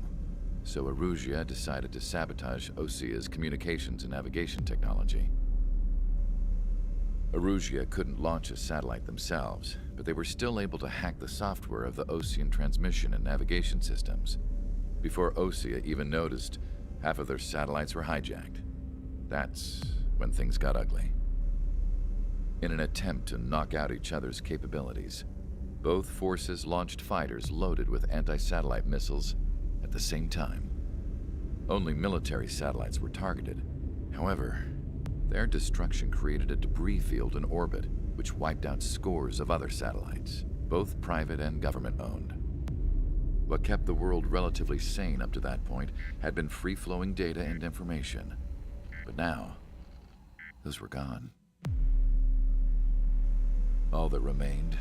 so Arugia decided to sabotage Osia's communications and navigation technology. Arugia couldn't launch a satellite themselves, but they were still able to hack the software of the Osean transmission and navigation systems. Before Osia even noticed, half of their satellites were hijacked. That's when things got ugly. In an attempt to knock out each other's capabilities, both forces launched fighters loaded with anti-satellite missiles at the same time. Only military satellites were targeted. However, their destruction created a debris field in orbit, which wiped out scores of other satellites, both private and government-owned. What kept the world relatively sane up to that point had been free-flowing data and information. But now, those were gone. All that remained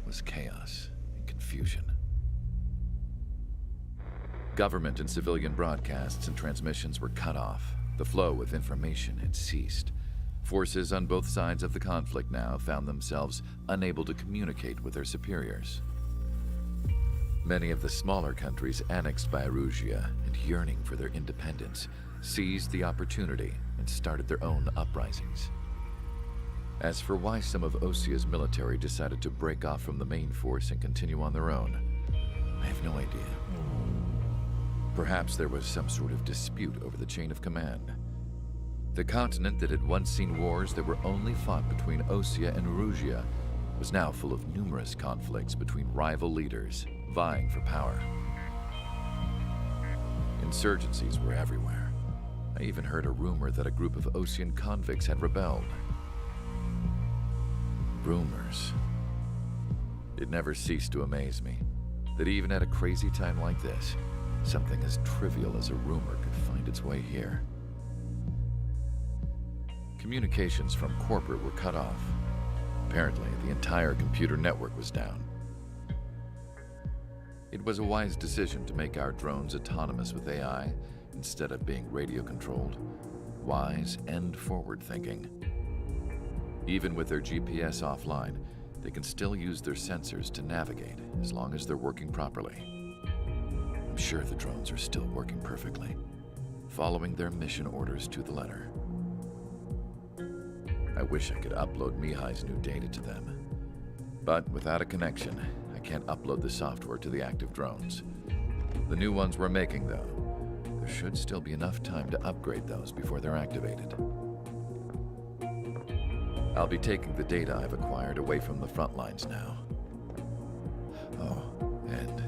was chaos and confusion. Government and civilian broadcasts and transmissions were cut off. The flow of information had ceased. Forces on both sides of the conflict now found themselves unable to communicate with their superiors. Many of the smaller countries annexed by Arugia and yearning for their independence seized the opportunity and started their own uprisings. As for why some of Osia's military decided to break off from the main force and continue on their own, I have no idea. Perhaps there was some sort of dispute over the chain of command. The continent that had once seen wars that were only fought between Osia and Arugia was now full of numerous conflicts between rival leaders vying for power. Insurgencies were everywhere. I even heard a rumor that a group of Osean convicts had rebelled. Rumors. It never ceased to amaze me that even at a crazy time like this, something as trivial as a rumor could find its way here. Communications from corporate were cut off. Apparently, the entire computer network was down. It was a wise decision to make our drones autonomous with AI instead of being radio-controlled. Wise and forward-thinking. Even with their GPS offline, they can still use their sensors to navigate as long as they're working properly. I'm sure the drones are still working perfectly, following their mission orders to the letter. I wish I could upload Mihai's new data to them. But without a connection, I can't upload the software to the active drones. The new ones we're making, though, there should still be enough time to upgrade those before they're activated. I'll be taking the data I've acquired away from the front lines now. Oh, and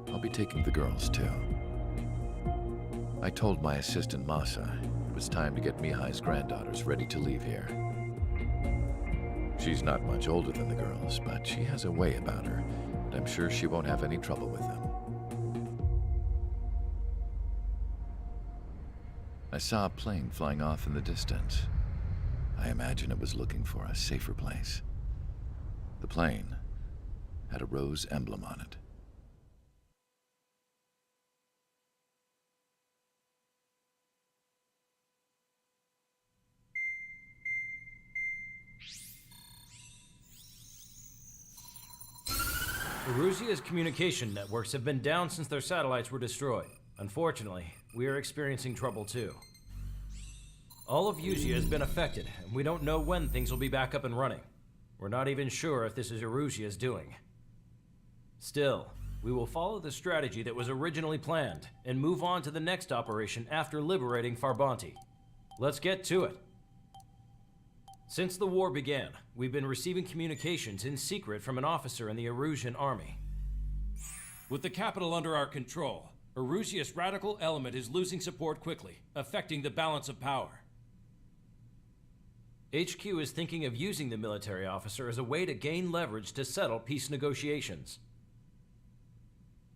I'll be taking the girls, too. I told my assistant Masa it was time to get Mihai's granddaughters ready to leave here. She's not much older than the girls, but she has a way about her, and I'm sure she won't have any trouble with them. I saw a plane flying off in the distance. I imagine it was looking for a safer place. The plane had a rose emblem on it. Arugia's communication networks have been down since their satellites were destroyed. Unfortunately, we are experiencing trouble too. All of Arugia has been affected, and we don't know when things will be back up and running. We're not even sure if this is Arugia's doing. Still, we will follow the strategy that was originally planned, and move on to the next operation after liberating Farbanti. Let's get to it. Since the war began, we've been receiving communications in secret from an officer in the Arugian army. With the capital under our control, Arugia's radical element is losing support quickly, affecting the balance of power. HQ is thinking of using the military officer as a way to gain leverage to settle peace negotiations.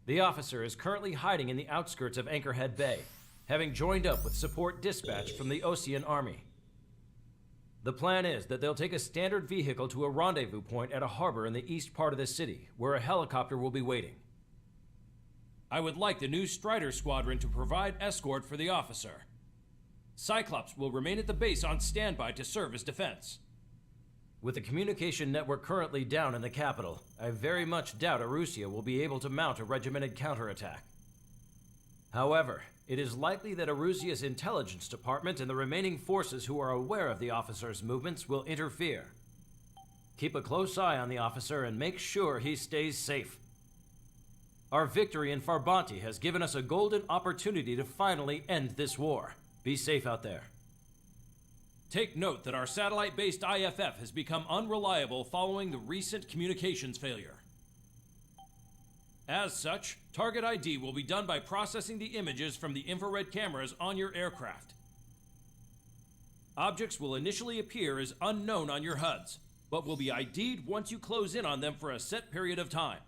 The officer is currently hiding in the outskirts of Anchorhead Bay, having joined up with support dispatch from the Osean army. The plan is that they'll take a standard vehicle to a rendezvous point at a harbor in the east part of the city, where a helicopter will be waiting. I would like the new Strider Squadron to provide escort for the officer. Cyclops will remain at the base on standby to serve as defense. With the communication network currently down in the capital, I very much doubt Arugia will be able to mount a regimented counterattack. However, it is likely that Arugia's intelligence department and the remaining forces who are aware of the officer's movements will interfere. Keep a close eye on the officer and make sure he stays safe. Our victory in Farbanti has given us a golden opportunity to finally end this war. Be safe out there. Take note that our satellite-based IFF has become unreliable following the recent communications failure. As such, target ID will be done by processing the images from the infrared cameras on your aircraft. Objects will initially appear as unknown on your HUDs, but will be ID'd once you close in on them for a set period of time.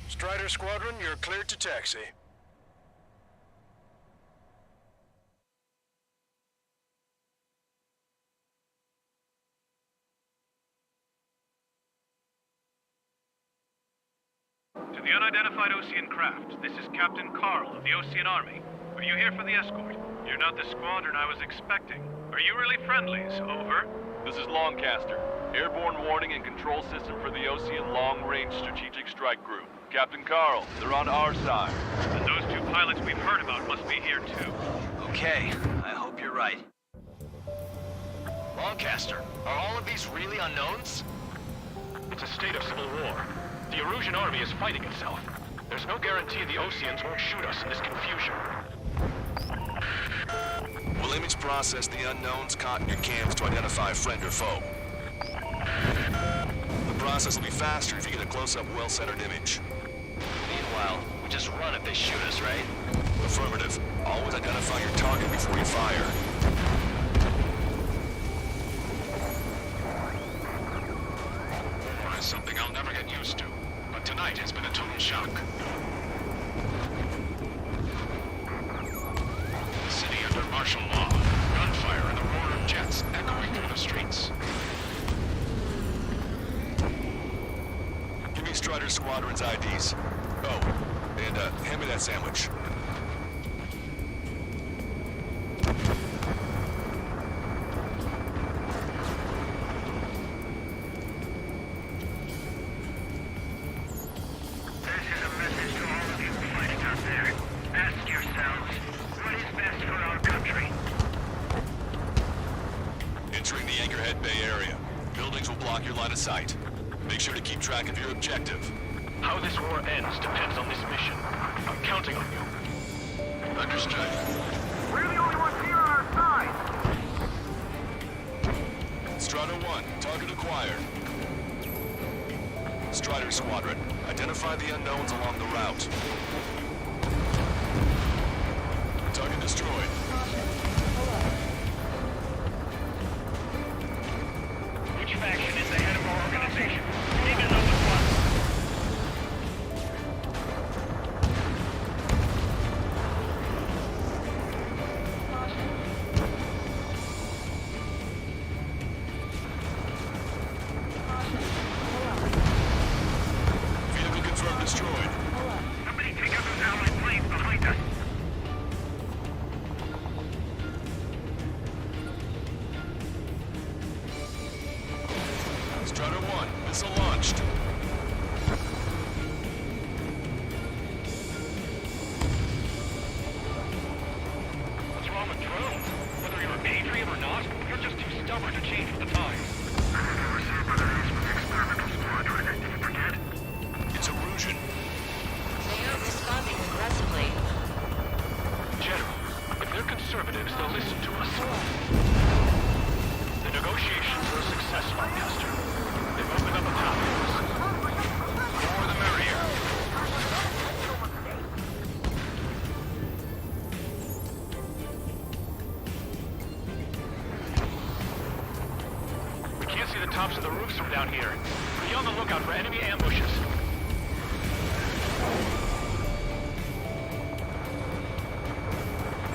Strider Squadron, you're cleared to taxi. To the unidentified Osean craft, this is Captain Carl of the Osean Army. Are you here for the escort? You're not the squadron I was expecting. Are you really friendlies? Over. This is Longcaster. Airborne warning and control system for the Osean Long-Range Strategic Strike Group. Captain Carl, they're on our side. And those two pilots we've heard about must be here too. Okay, I hope you're right. Longcaster, are all of these really unknowns? It's a state of civil war. The Arugian army is fighting itself. There's no guarantee the Oseans won't shoot us in this confusion. We'll image process the unknowns caught in your cams to identify friend or foe. The process will be faster if you get a close-up, well-centered image. Meanwhile, we just run if they shoot us, right? Affirmative. Always identify your target before you fire. War is something I'll never get used to, but tonight has been a total shock. The city under martial law, gunfire and the roar of jets echoing through the streets. Give me Strider Squadron's IDs. Oh, and hand me that sandwich. This is a message to all of you fighting out there. Ask yourselves, what is best for our country? Entering the Anchorhead Bay area. Buildings will block your line of sight. Make sure to keep track of your objective. How this war ends depends on this mission. I'm counting on you. Understood. We're the only ones here on our side. Strider 1, target acquired. Strider Squadron, identify the unknowns along the route. Target destroyed. Which faction is the head of our organization? Need to know at once. Vehicle confirmed destroyed. Somebody The negotiations were a success, Lancaster. They've opened up a path for us. The more the merrier. We can't see the tops of the roofs from down here. Be on the lookout for enemy ambushes.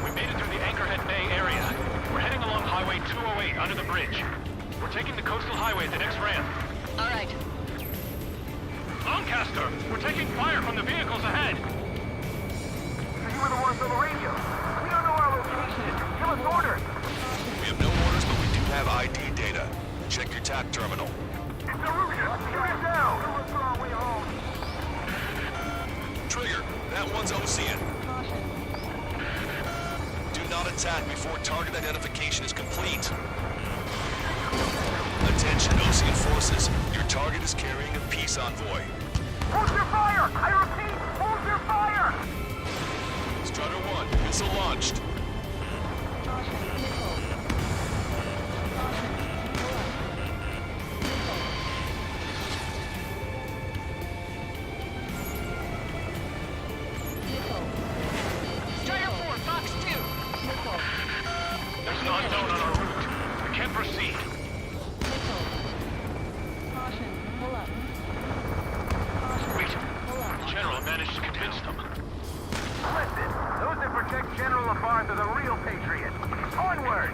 We made it through the Anchorhead Bay area. We're heading along Highway 208 under the bridge. We're taking the coastal highway at the next ramp. All right. Lancaster, we're taking fire from the vehicles ahead. So you were the ones on the radio. We don't know our location. Give us orders. We have no orders, but we do have ID data. Check your TAC terminal. It's Arugia. Shoot it down. Let's go our way home. Trigger, that one's Ocean. Do not attack before target identification is complete. Attention, Ocean forces. Your target is carrying a peace envoy. Hold your fire! I repeat, hold your fire! Strider 1, missile launched. Strider 4, Fox 2. There's an unknown on our route. We can't proceed. Wait. General managed to convince them. Listen, those that protect General Lafarge are the real patriots. Onward!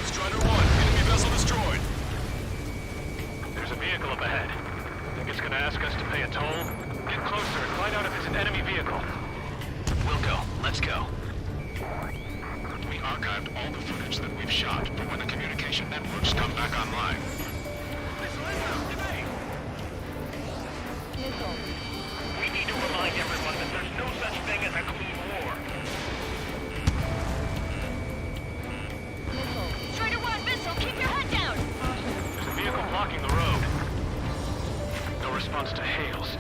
Strider 1, enemy vessel destroyed. There's a vehicle up ahead. Think it's gonna ask us to pay a toll? Get closer and find out if it's an enemy vehicle. We'll go. Let's go. We archived all the footage that we've shot for when the communication networks come back online. We need to remind everyone that there's no such thing as a clean war. Strider 1, missile, keep your head down. There's a vehicle blocking the road. No response to hails.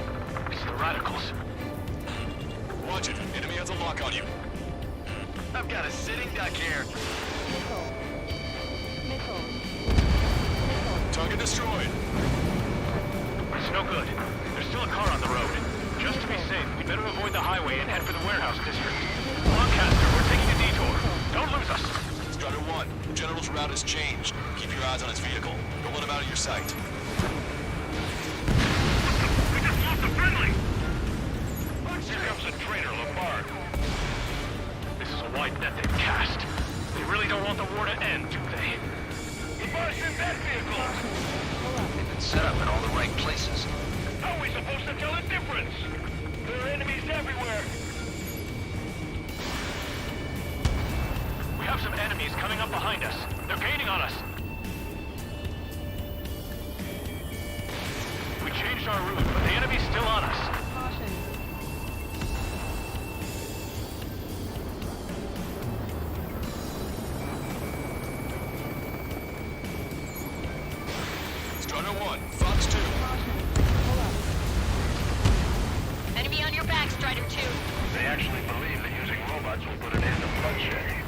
It's the radicals. Watch it. Enemy has a lock on you. I've got a sitting duck here. Target destroyed. It's no good. There's still a car on the road. Just to be safe, we'd better avoid the highway and head for the warehouse district. Lancaster, we're taking a detour. Don't lose us. Strider 1, the General's route has changed. Keep your eyes on his vehicle. Don't let him out of your sight. We just lost a friendly! Here comes a traitor, Lafarge. This is a wide net they've cast. They really don't want the war to end, do they? Lafarge in that vehicle! They've been set up in all the right places. How are we supposed to tell the difference? There are enemies everywhere. We have some enemies coming up behind us. They're gaining on us. We changed our route, but the enemy's still on us. Strider 1, Fox 2. Enemy on your back, Strider 2. They actually believe that using robots will put an end to bloodshed.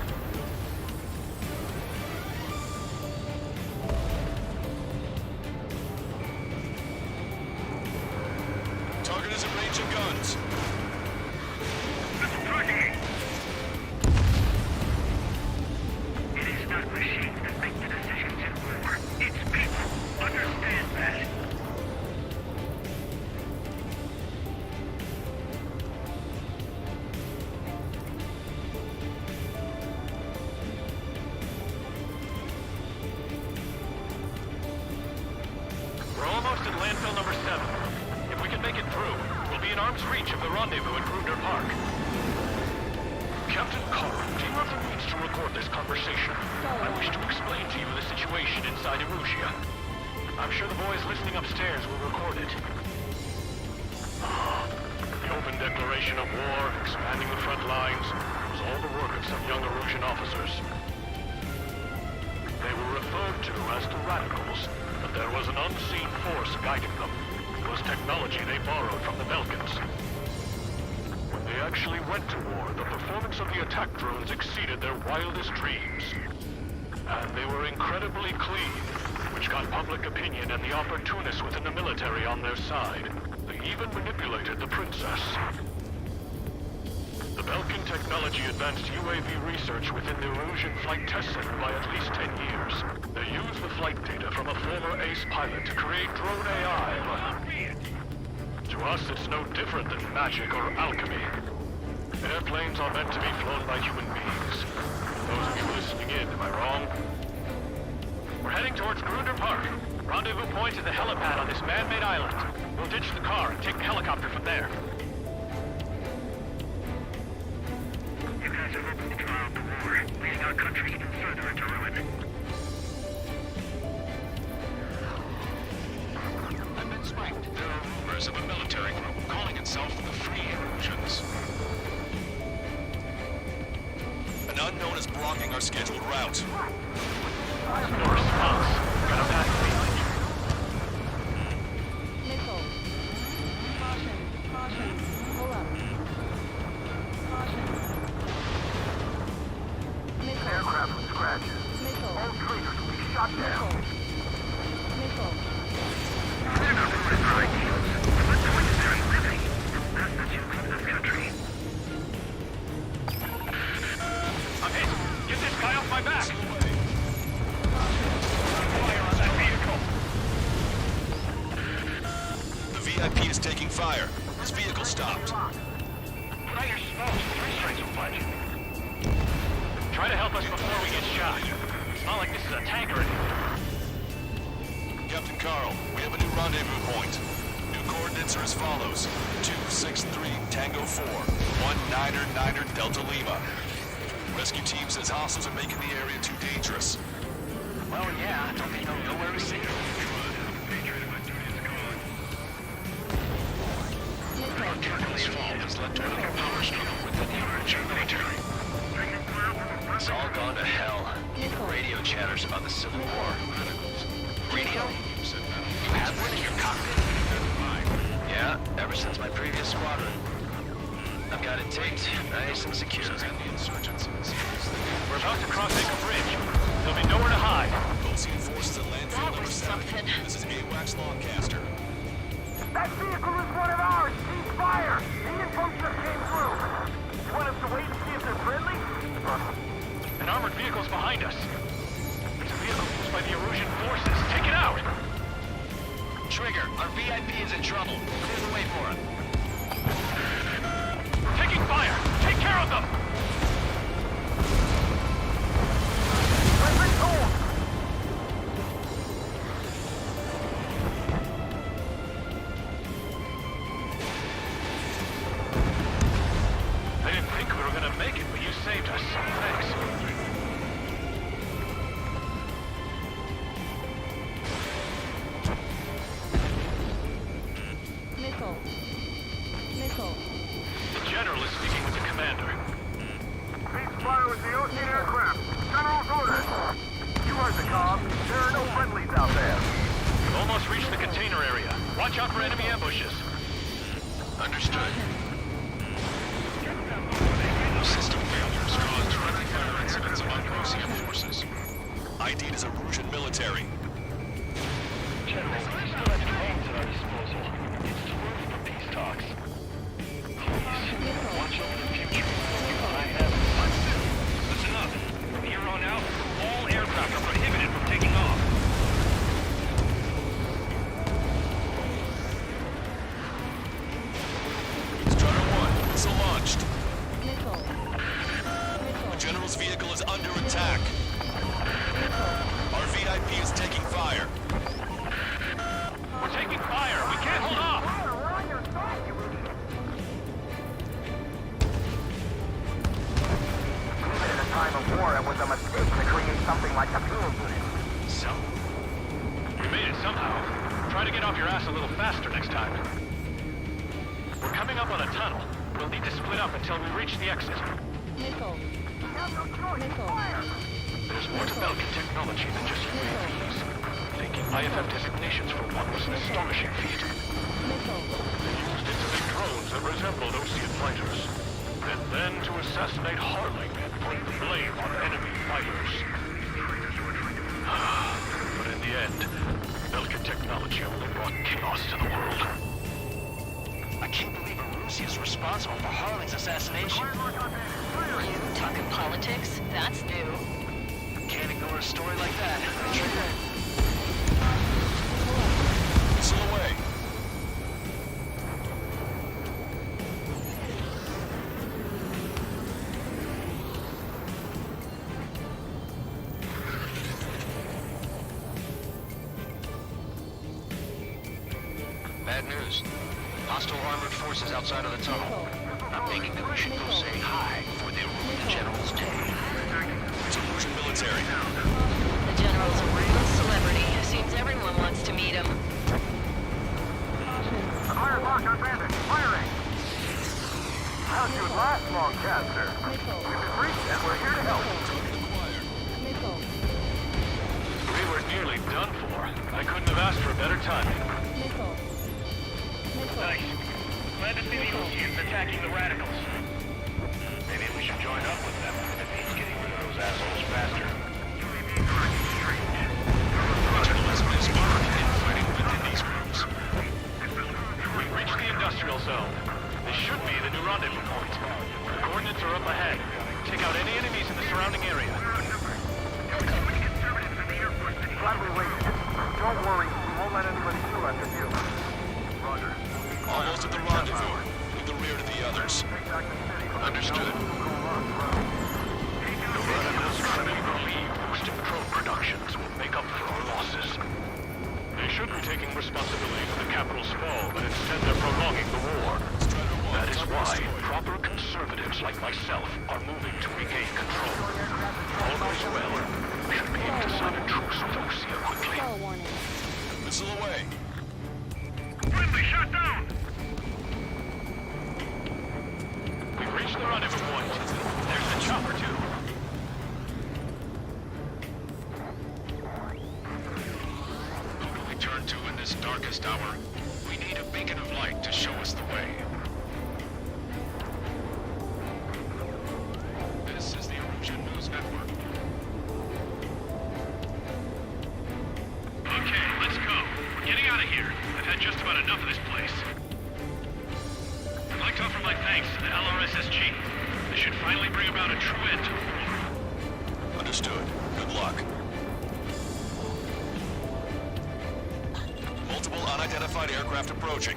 Target is in range of guns. It's tracking me! It is not machines that make the decisions in war. It's people. Understand that. We're almost at landfill number 7. If we can make it through, we'll be in arm's reach of the rendezvous at Grudner Park. Captain Carl, do you have the means to record this conversation? I wish to explain to you the situation inside Arugia. I'm sure the boys listening upstairs will record it. The open declaration of war, expanding the front lines, was all the work of some young Arugian officers. They were referred to as the Radicals, but there was an unseen force guiding them. It was technology they borrowed from the Balkans. When They actually went to war. The performance of the attack drones exceeded their wildest dreams. And they were incredibly clean, which got public opinion and the opportunists within the military on their side. They even manipulated the princess. The Belkin technology advanced UAV research within the Arugian Flight Test Center by at least 10 years. They used the flight data from a former ace pilot to create drone AI, but to us it's no different than magic or alchemy. Airplanes are meant to be flown by human beings. Those of you listening in, am I wrong? We're heading towards Grunder Park. Rendezvous point is the helipad on this man-made island. We'll ditch the car and take the helicopter from there. You guys are hoping to draw out the war, leading our country even further into ruin. I've been spiked. There are rumors of a military group calling itself the Free Arugians. An unknown is blocking our scheduled route. No response. Got a bad feeling. Missile. Caution. Caution. Pull up. Caution. Missile. Aircraft with scratches. Missile. All traitors will be shot down. Missile. They're not ruined for ideals, but the point is they're living. That's the joke of this country. I'm hit! Get this guy off my back! The VIP is taking fire. His vehicle stopped. Put out your smokes. 3 strikes will find you. Try to help us before we get shot. It's not like this is a tank or anything. Captain Carl, we have a new rendezvous point. New coordinates are as follows. 263 Tango 4, 1999 Delta Lima. Rescue team says hostiles are making the area too dangerous. Well, yeah, don't they know nowhere is safe? This fall has led to another power struggle within the Arugian military. It's all gone to hell. Radio chatters about the Civil War. Radio? You have one in your cockpit? Yeah, ever since my previous squadron. I've got it taped, nice and secure. We're about to cross Anchor Bridge. There'll be nowhere to hide. Ocean forces at landfill number 7. This is AWACS Lancaster. That vehicle is one of ours! Cease fire! The info just came through! You want us to wait and see if they're friendly? An armored vehicle's behind us. It's a vehicle used by the Arugian forces. Take it out! Trigger, our VIP is in trouble. Clear the way for him. Taking fire! Take care of them! Weapons hold! I didn't think we were gonna make it, but you saved us. Thanks. Missile. Missile. The General is speaking with the commander. Cease fire with the Ocean aircraft! General's orders! You heard the comm. There are no friendlies out there. We've almost reached the container area. Watch out for enemy ambushes. Understood. System failures caused friendly fire incidents among Ocean forces. ID'd as Arugian military. General, we still have drones at our disposal. It's too early for peace talks. Please, watch over the future. You and I have fun. Listen up. From here on out, all aircraft are prohibited from taking off. Strider 1, missile launched. Missile. The General's vehicle is under attack. Our VIP is taking fire. We're taking fire. We can't hold off. We're on your side, you idiot! Even in a time of war, it was a mistake to create something like the Penal unit. So? We made it somehow. Try to get off your ass a little faster next time. We're coming up on a tunnel. We'll need to split up until we reach the exit. Missile. Missile! There's more to Belkin technology than just UAVs. Thinking IFF designations for one was an astonishing feat. Missile. They used intercept drones that resembled Ocean fighters. responsible for Harling's assassination. You talking politics? That's new. Can't ignore a story like that. Missile away. Bad news. Hostile armored forces outside of the tunnel. I'm thinking that we should go say hi before they ruin the General's day. It's Illusion military. The General's a real celebrity. Seems everyone wants to meet him. Fire lock on bandit. Firing! How'd you last, Longcaster? We've been briefed and we're here to help. We were nearly done for. I couldn't have asked for better timing. Nice. Glad to see the Oceans attacking the radicals. Maybe we should join up with them. It means getting rid of those assholes faster. Regionalism is marked in fighting within these groups. We've reached the industrial zone. This should be the new rendezvous point. The coordinates are up ahead. Take out any enemies in the surrounding area. Glad we waited. Don't worry, we won't let anybody through after you. Roger. Almost at the rendezvous. Leave the rear to the others. Understood. The radicals firmly believe boosting drone productions will make up for our losses. They should be taking responsibility for the capital's fall, but instead they're prolonging the war. That is why proper conservatives like myself are moving to regain control. All goes well. We should be able to sign a truce with Osia quickly. Missile away. Friendly, shot down! We've reached the rendezvous point. There's the chopper, too. Who do we turn to in this darkest hour? We need a beacon of light to show us the way. This is the Arugia News Network. Okay, let's go. We're getting out of here. I've had just about enough of this place. I'd like to offer my thanks to the LRSSG. This should finally bring about a true end to the war. Understood. Good luck. Multiple unidentified aircraft approaching.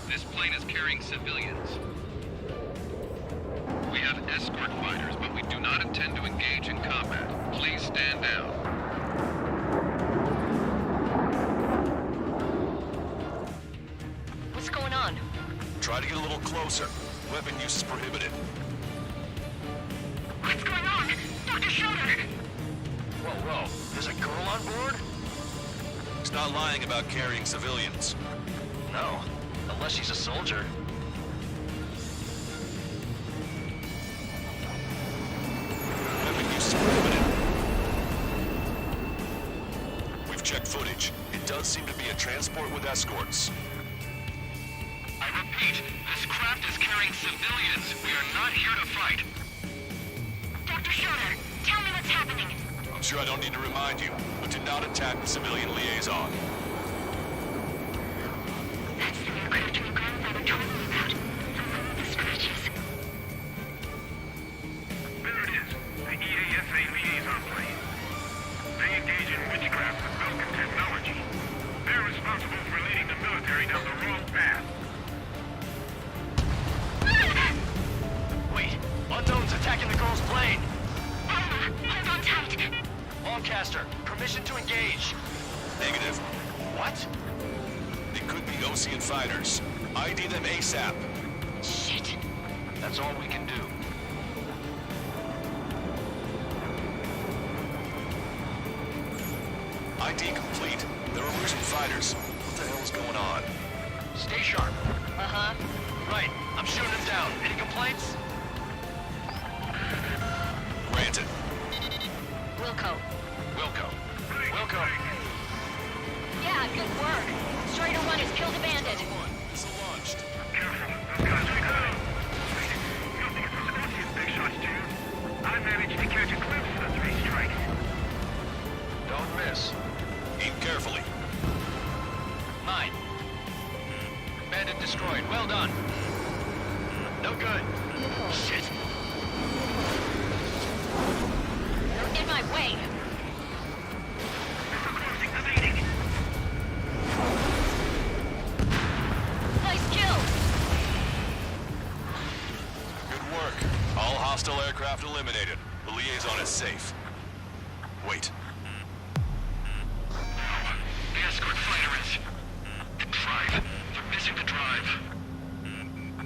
This plane is carrying civilians. We have escort fighters, but we do not intend to engage in combat. Please stand down. What's going on? Try to get a little closer. Weapon use is prohibited. What's going on? Dr. Schroeder! Whoa. There's a girl on board? He's not lying about carrying civilians. No. Unless she's a soldier. Weapon use is prohibited. We've checked footage. It does seem to be a transport with escorts. I repeat, this craft is carrying civilians. We are not here to fight. Dr. Schroeder, tell me what's happening. I'm sure I don't need to remind you, but do not attack the civilian liaison. That's the aircraft your grandfather told me about. The scratches. There it is. The EASA liaison plane. They engage in witchcraft with Vulcan technology. They're responsible for leading the military down the wrong path. Wait. Unknown's attacking the girl's plane. Hold on tight. Longcaster, permission to engage. Negative. What? They could be Ocean fighters. ID them ASAP. Shit. That's all we can do. ID complete. They're Arugian fighters. What the hell is going on? Stay sharp. Uh-huh. Right. I'm shooting him down. Any complaints? Granted. Wilco. Wilco. Yeah, good work. Strider 1 has killed a bandit. Missile launched. Careful. Those guys are good. You don't think it's the Ocean big shots, do you? I managed to catch a glimpse of the 3 strikes. Don't miss. Aim carefully. Mine. detected and destroyed. Well done. No good. Shit. You're in my way. Nice kill. Good work. All hostile aircraft eliminated. The liaison is safe. Wait. The escort fighter is... The drive. They're missing the drive.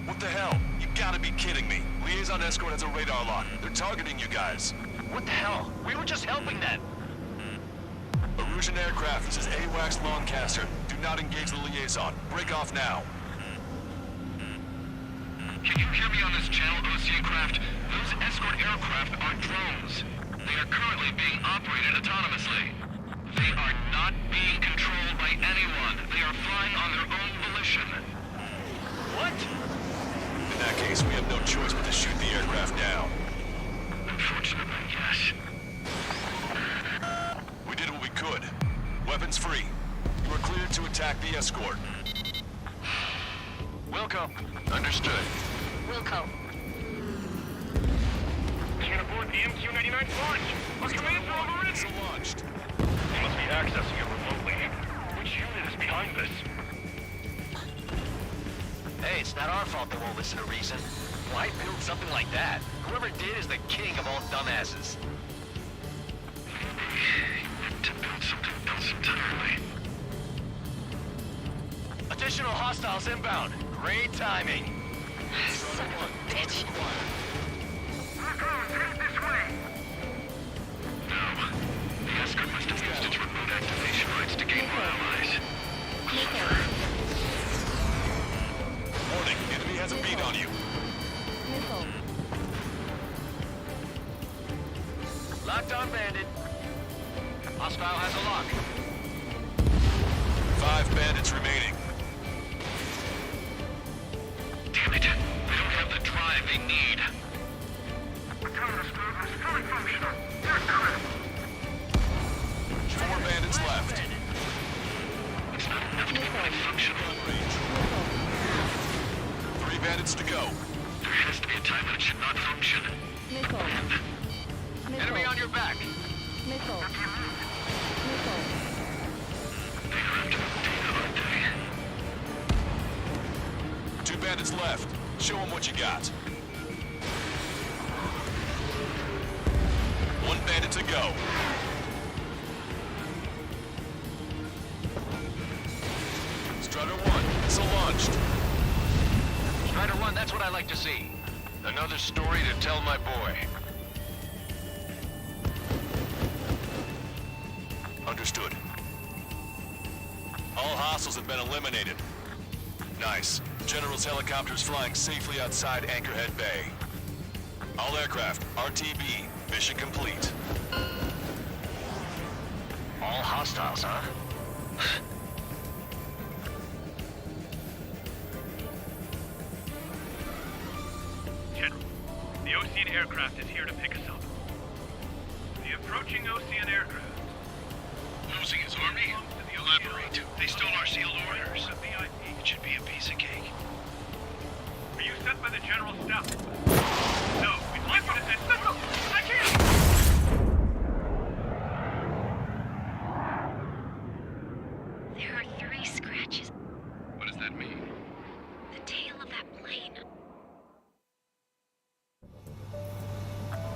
What the hell? You gotta be kidding me. Liaison escort has a radar lock. They're targeting you guys. What the hell? We were just helping them. Arugian aircraft, this is AWACS Longcaster. Do not engage the liaison. Break off now. Can you hear me on this channel, Ocean Craft? Those escort aircraft are drones. They are currently being operated autonomously. They are not being controlled by anyone. They are flying on their own volition. What? In that case, we have no choice but to shoot the aircraft down. Unfortunately, yes. We did what we could. Weapons free. You are cleared to attack the escort. Wilco. Understood. Wilco. Can't abort the MQ-99 launch. Our commands are overridden. It's launched. They must be accessing it remotely. Which unit is behind this? Hey, it's not our fault they won't listen to reason. Why build something like that? Whoever did is the king of all dumbasses. To build something else entirely. Additional hostiles inbound. Great timing. Son of a bitch. No. The escort must have used its remote activation rights to gain more allies. Warning, enemy has a beat on you. Locked on bandit. Hostile has a lock. 5 bandits remaining. Damn it. They don't have the drive they need. Autonomous mode is fully functional. You're incredible. 4 bandits left. It's not enough to be fully functional. 3 bandits to go. There has to be a time when it should not function. Enemy on your back. They are after the data, aren't they? 2 bandits left. Show them what you got. 1 bandit to go. Strutter 1, missile launched. Strider 1, that's what I like to see. Another story to tell my boy. Understood. All hostiles have been eliminated. Nice. General's helicopters flying safely outside Anchorhead Bay. All aircraft, RTB, mission complete. All hostiles, huh? General, the Ocean aircraft is here to pick us up. The approaching Ocean aircraft. Losing his army? Elaborate. They stole our sealed orders. It should be a piece of cake. Are you sent by the General Staff? No, we'd like you to send... No, I can't! There are 3 scratches. What does that mean? The tail of that plane.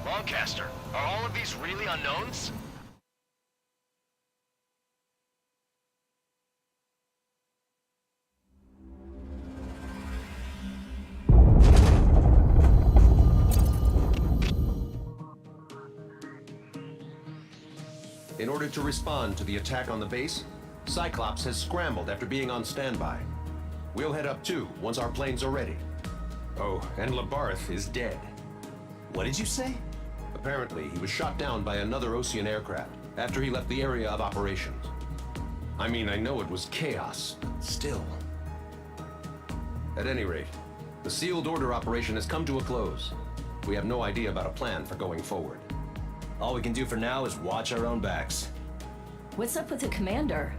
Longcaster, are all of these really unknowns? In order to respond to the attack on the base, Cyclops has scrambled after being on standby. We'll head up too, once our planes are ready. Oh, and Labarth is dead. What did you say? Apparently, he was shot down by another Ocean aircraft after he left the area of operations. I mean, I know it was chaos, but still. At any rate, the sealed order operation has come to a close. We have no idea about a plan for going forward. All we can do for now is watch our own backs. What's up with the commander?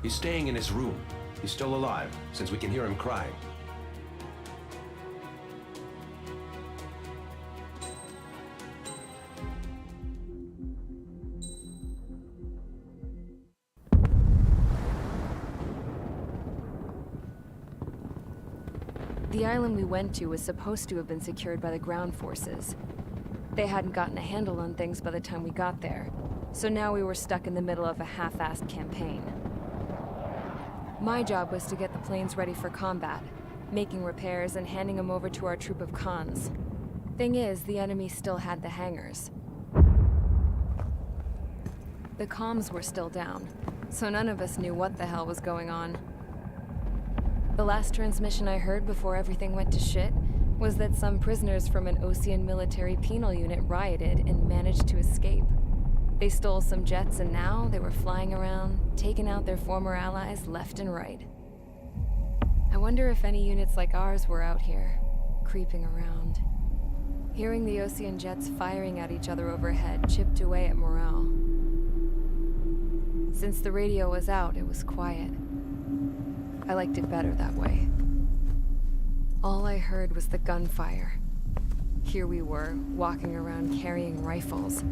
He's staying in his room. He's still alive, since we can hear him crying. The island we went to was supposed to have been secured by the ground forces. They hadn't gotten a handle on things by the time we got there, so now we were stuck in the middle of a half-assed campaign. My job was to get the planes ready for combat, making repairs and handing them over to our troop of cons. Thing is, the enemy still had the hangars. The comms were still down, so none of us knew what the hell was going on. The last transmission I heard before everything went to shit was that some prisoners from an Osean military penal unit rioted and managed to escape. They stole some jets and now they were flying around, taking out their former allies left and right. I wonder if any units like ours were out here, creeping around. Hearing the Osean jets firing at each other overhead chipped away at morale. Since the radio was out, it was quiet. I liked it better that way. All I heard was the gunfire. Here we were, walking around carrying rifles.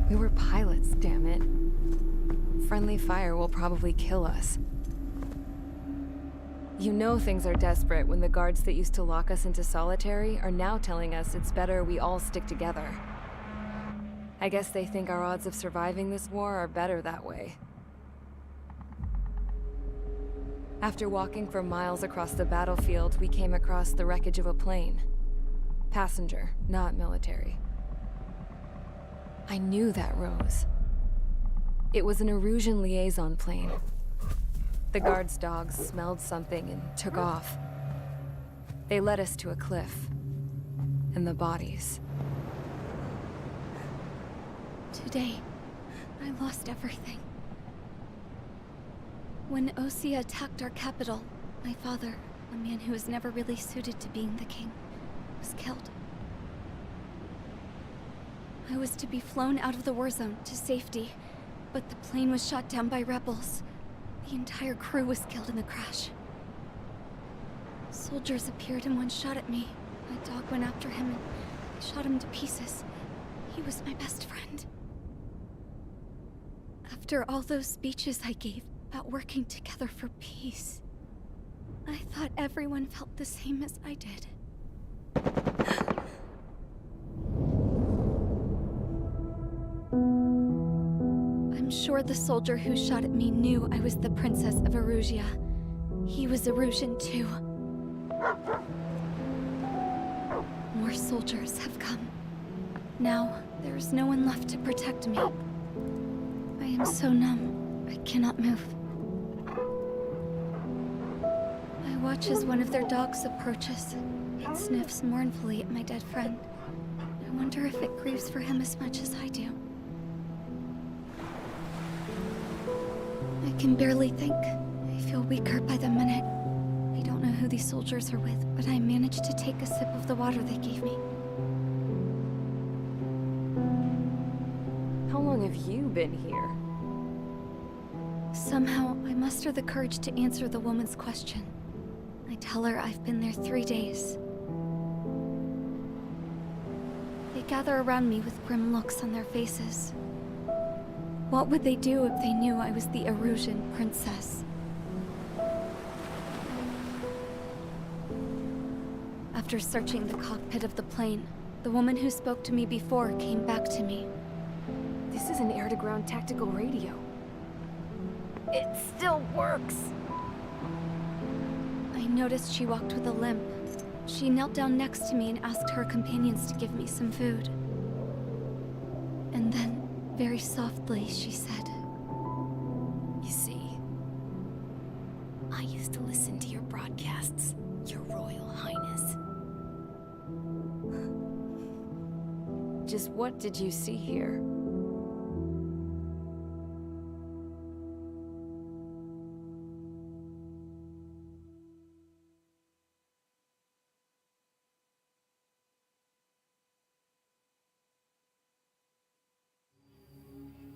We were pilots, damn it. Friendly fire will probably kill us. You know things are desperate when the guards that used to lock us into solitary are now telling us it's better we all stick together. I guess they think our odds of surviving this war are better that way. After walking for miles across the battlefield, we came across the wreckage of a plane. Passenger, not military. I knew that rose. It was an Arugian liaison plane. The guard's dogs smelled something and took off. They led us to a cliff. And the bodies. Today, I lost everything. When Osea attacked our capital, my father, a man who was never really suited to being the king, was killed. I was to be flown out of the war zone to safety, but the plane was shot down by rebels. The entire crew was killed in the crash. Soldiers appeared and one shot at me. My dog went after him and shot him to pieces. He was my best friend. After all those speeches I gave about working together for peace, I thought everyone felt the same as I did. I'm sure the soldier who shot at me knew I was the Princess of Arugia. He was Arugian too. More soldiers have come. Now, there is no one left to protect me. I am so numb, I cannot move. I watch as one of their dogs approaches. It sniffs mournfully at my dead friend. I wonder if it grieves for him as much as I do. I can barely think. I feel weaker by the minute. I don't know who these soldiers are with, but I managed to take a sip of the water they gave me. How long have you been here? Somehow, I muster the courage to answer the woman's question. I tell her I've been there 3 days. They gather around me with grim looks on their faces. What would they do if they knew I was the Arugian princess? After searching the cockpit of the plane, the woman who spoke to me before came back to me. This is an air-to-ground tactical radio. It still works! I noticed she walked with a limp. She knelt down next to me and asked her companions to give me some food. And then, very softly, she said, You see, I used to listen to your broadcasts, Your Royal Highness. Just what did you see here?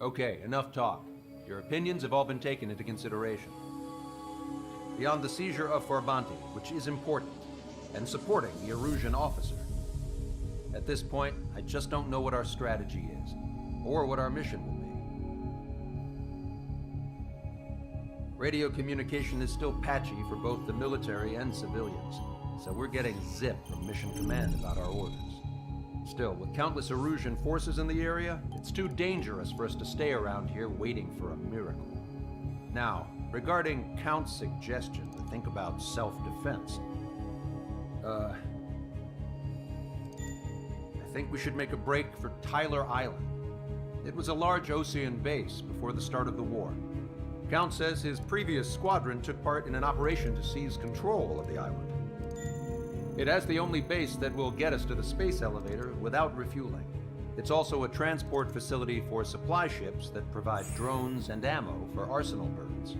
Okay, enough talk. Your opinions have all been taken into consideration. beyond the seizure of Farbanti, which is important, and supporting the Arugian officer. At this point, I just don't know what our strategy is, or what our mission will be. Radio communication is still patchy for both the military and civilians, so we're getting zip from Mission Command about our orders. Still, with countless Arugian forces in the area, it's too dangerous for us to stay around here waiting for a miracle. Now, regarding Count's suggestion to think about self-defense, I think we should make a break for Tyler Island. It was a large Osean base before the start of the war. Count says his previous squadron took part in an operation to seize control of the island. It has the only base that will get us to the space elevator without refueling. It's also a transport facility for supply ships that provide drones and ammo for arsenal birds.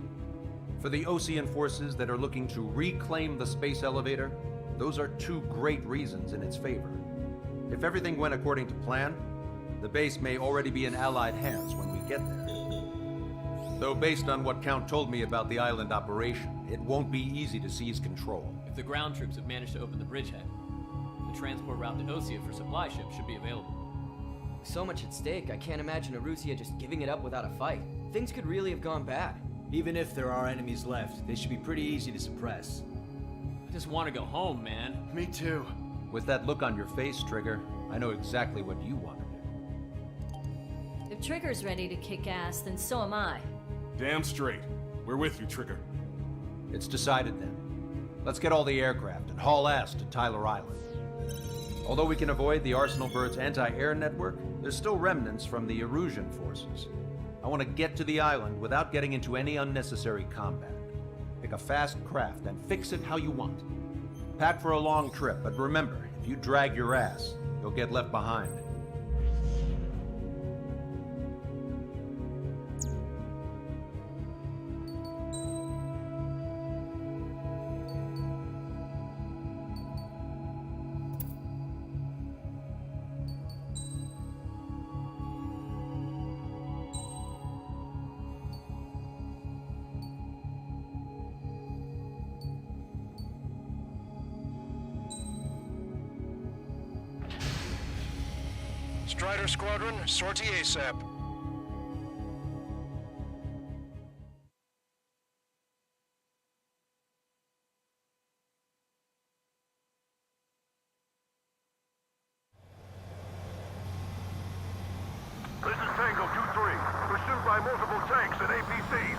For the Osean forces that are looking to reclaim the space elevator, those are two great reasons in its favor. If everything went according to plan, the base may already be in Allied hands when we get there. Though based on what Count told me about the island operation, it won't be easy to seize control. If the ground troops have managed to open the bridgehead, the transport route to Osea for supply ships should be available. With so much at stake, I can't imagine Arugia just giving it up without a fight. Things could really have gone bad. Even if there are enemies left, they should be pretty easy to suppress. I just want to go home, man. Me too. With that look on your face, Trigger, I know exactly what you want to do. If Trigger's ready to kick ass, then so am I. Damn straight. We're with you, Trigger. It's decided then. Let's get all the aircraft and haul ass to Tyler Island. Although we can avoid the Arsenal Bird's anti-air network, there's still remnants from the Arugian forces. I want to get to the island without getting into any unnecessary combat. Pick a fast craft and fix it how you want. Pack for a long trip, but remember, if you drag your ass, you'll get left behind. Strider Squadron, sortie ASAP. This is Tango 2-3, pursued by multiple tanks and APCs.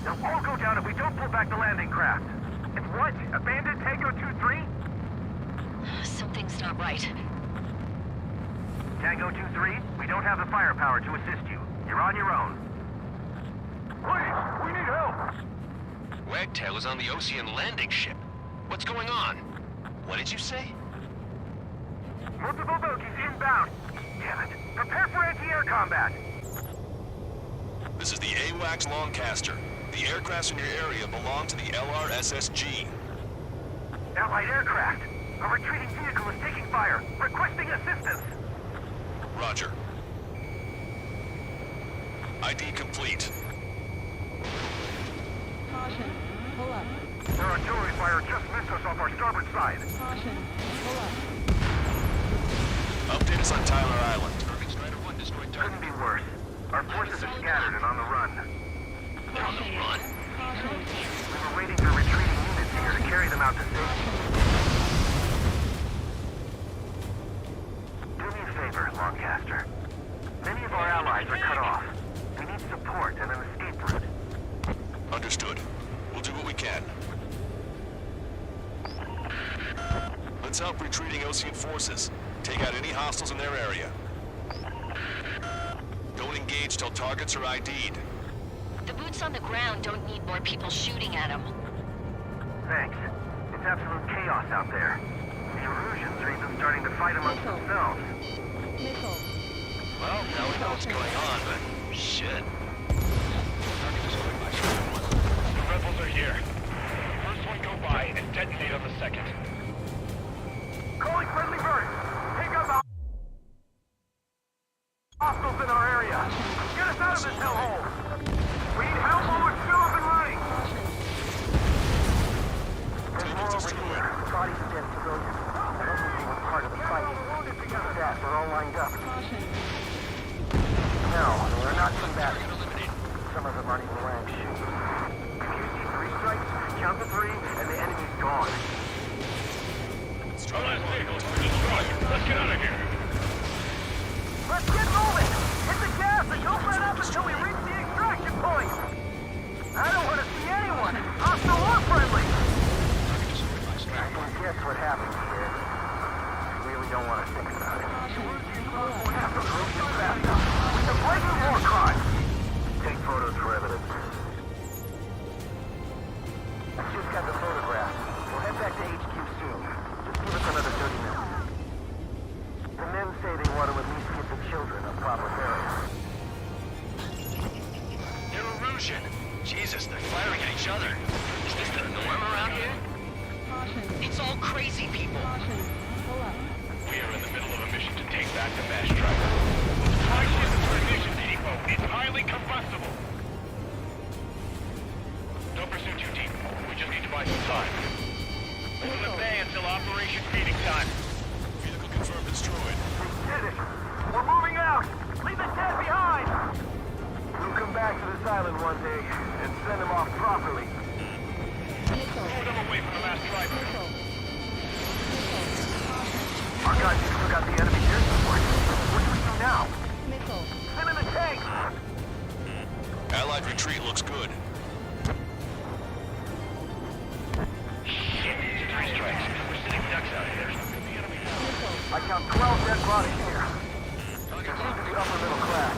They'll all go down if we don't pull back the landing craft. It's what? Abandoned Tango 2-3? Something's not right. Tango 2-3, we don't have the firepower to assist you. You're on your own. Please, we need help! Wagtail is on the Osean landing ship. What's going on? What did you say? Multiple bogies inbound. Damn it. Prepare for anti-air combat. This is the AWACS Longcaster. The aircrafts in your area belong to the LRSSG. Allied aircraft. A retreating vehicle is taking fire. Requesting assistance. Roger. ID complete. Caution. Pull up. Their artillery fire just missed us off our starboard side. Caution. Pull up. Update us on Tyler Island. Couldn't be worse. Our forces are scattered and on the run. On the run? We were waiting for retreating units here to carry them out to safety. Do me a favor, Longcaster. Many of our allies are cut off. We need support and an escape route. Understood. We'll do what we can. Let's help retreating Osean forces. Take out any hostiles in their area. Don't engage till targets are ID'd. The boots on the ground don't need more people shooting at them. Thanks. It's absolute chaos out there. The Arugians are even starting to fight amongst themselves. Missile. Well, now we know what's going on, but shit. The rebels are here. First one go by and detonate on the second. Calling friendly birds! Take out the hostiles in our area! Get us out of this hellhole! We need help while we're still up and running! to 3, and the enemy's gone. Our last vehicle's been destroyed. Let's get out of here. Let's get moving! Hit the gas and don't let up until we reach the extraction point! I don't want to see anyone, hostile or friendly! Guess what happened here? I really don't want to think about it. We have to move too fast. It's a blatant war crime! Take photos for evidence. I just got the photograph. We'll head back to HQ soon. Just give us another 30 minutes. The men say they want to at least get the children a proper burial. They're Arugian. Jesus, they're firing at each other. Is this the norm around here? It's all crazy people. We are in the middle of a mission to take back the mass strider. The supply ship to our mission depot is highly combustible. Don't pursue too deep. We just need to buy some time. Hold the bay until operation feeding time. Vehicle confirmed destroyed. Did it! We're moving out! Leave the dead behind! We'll come back to this island one day and send them off properly. Move them away from the mass strider. Our guys have still got the enemy here support. What do we do now? Send in the tanks! Allied retreat looks good. Shit, 3 strikes. We're sitting ducks out here. I count 12 dead bodies here. They seem to be upper middle class.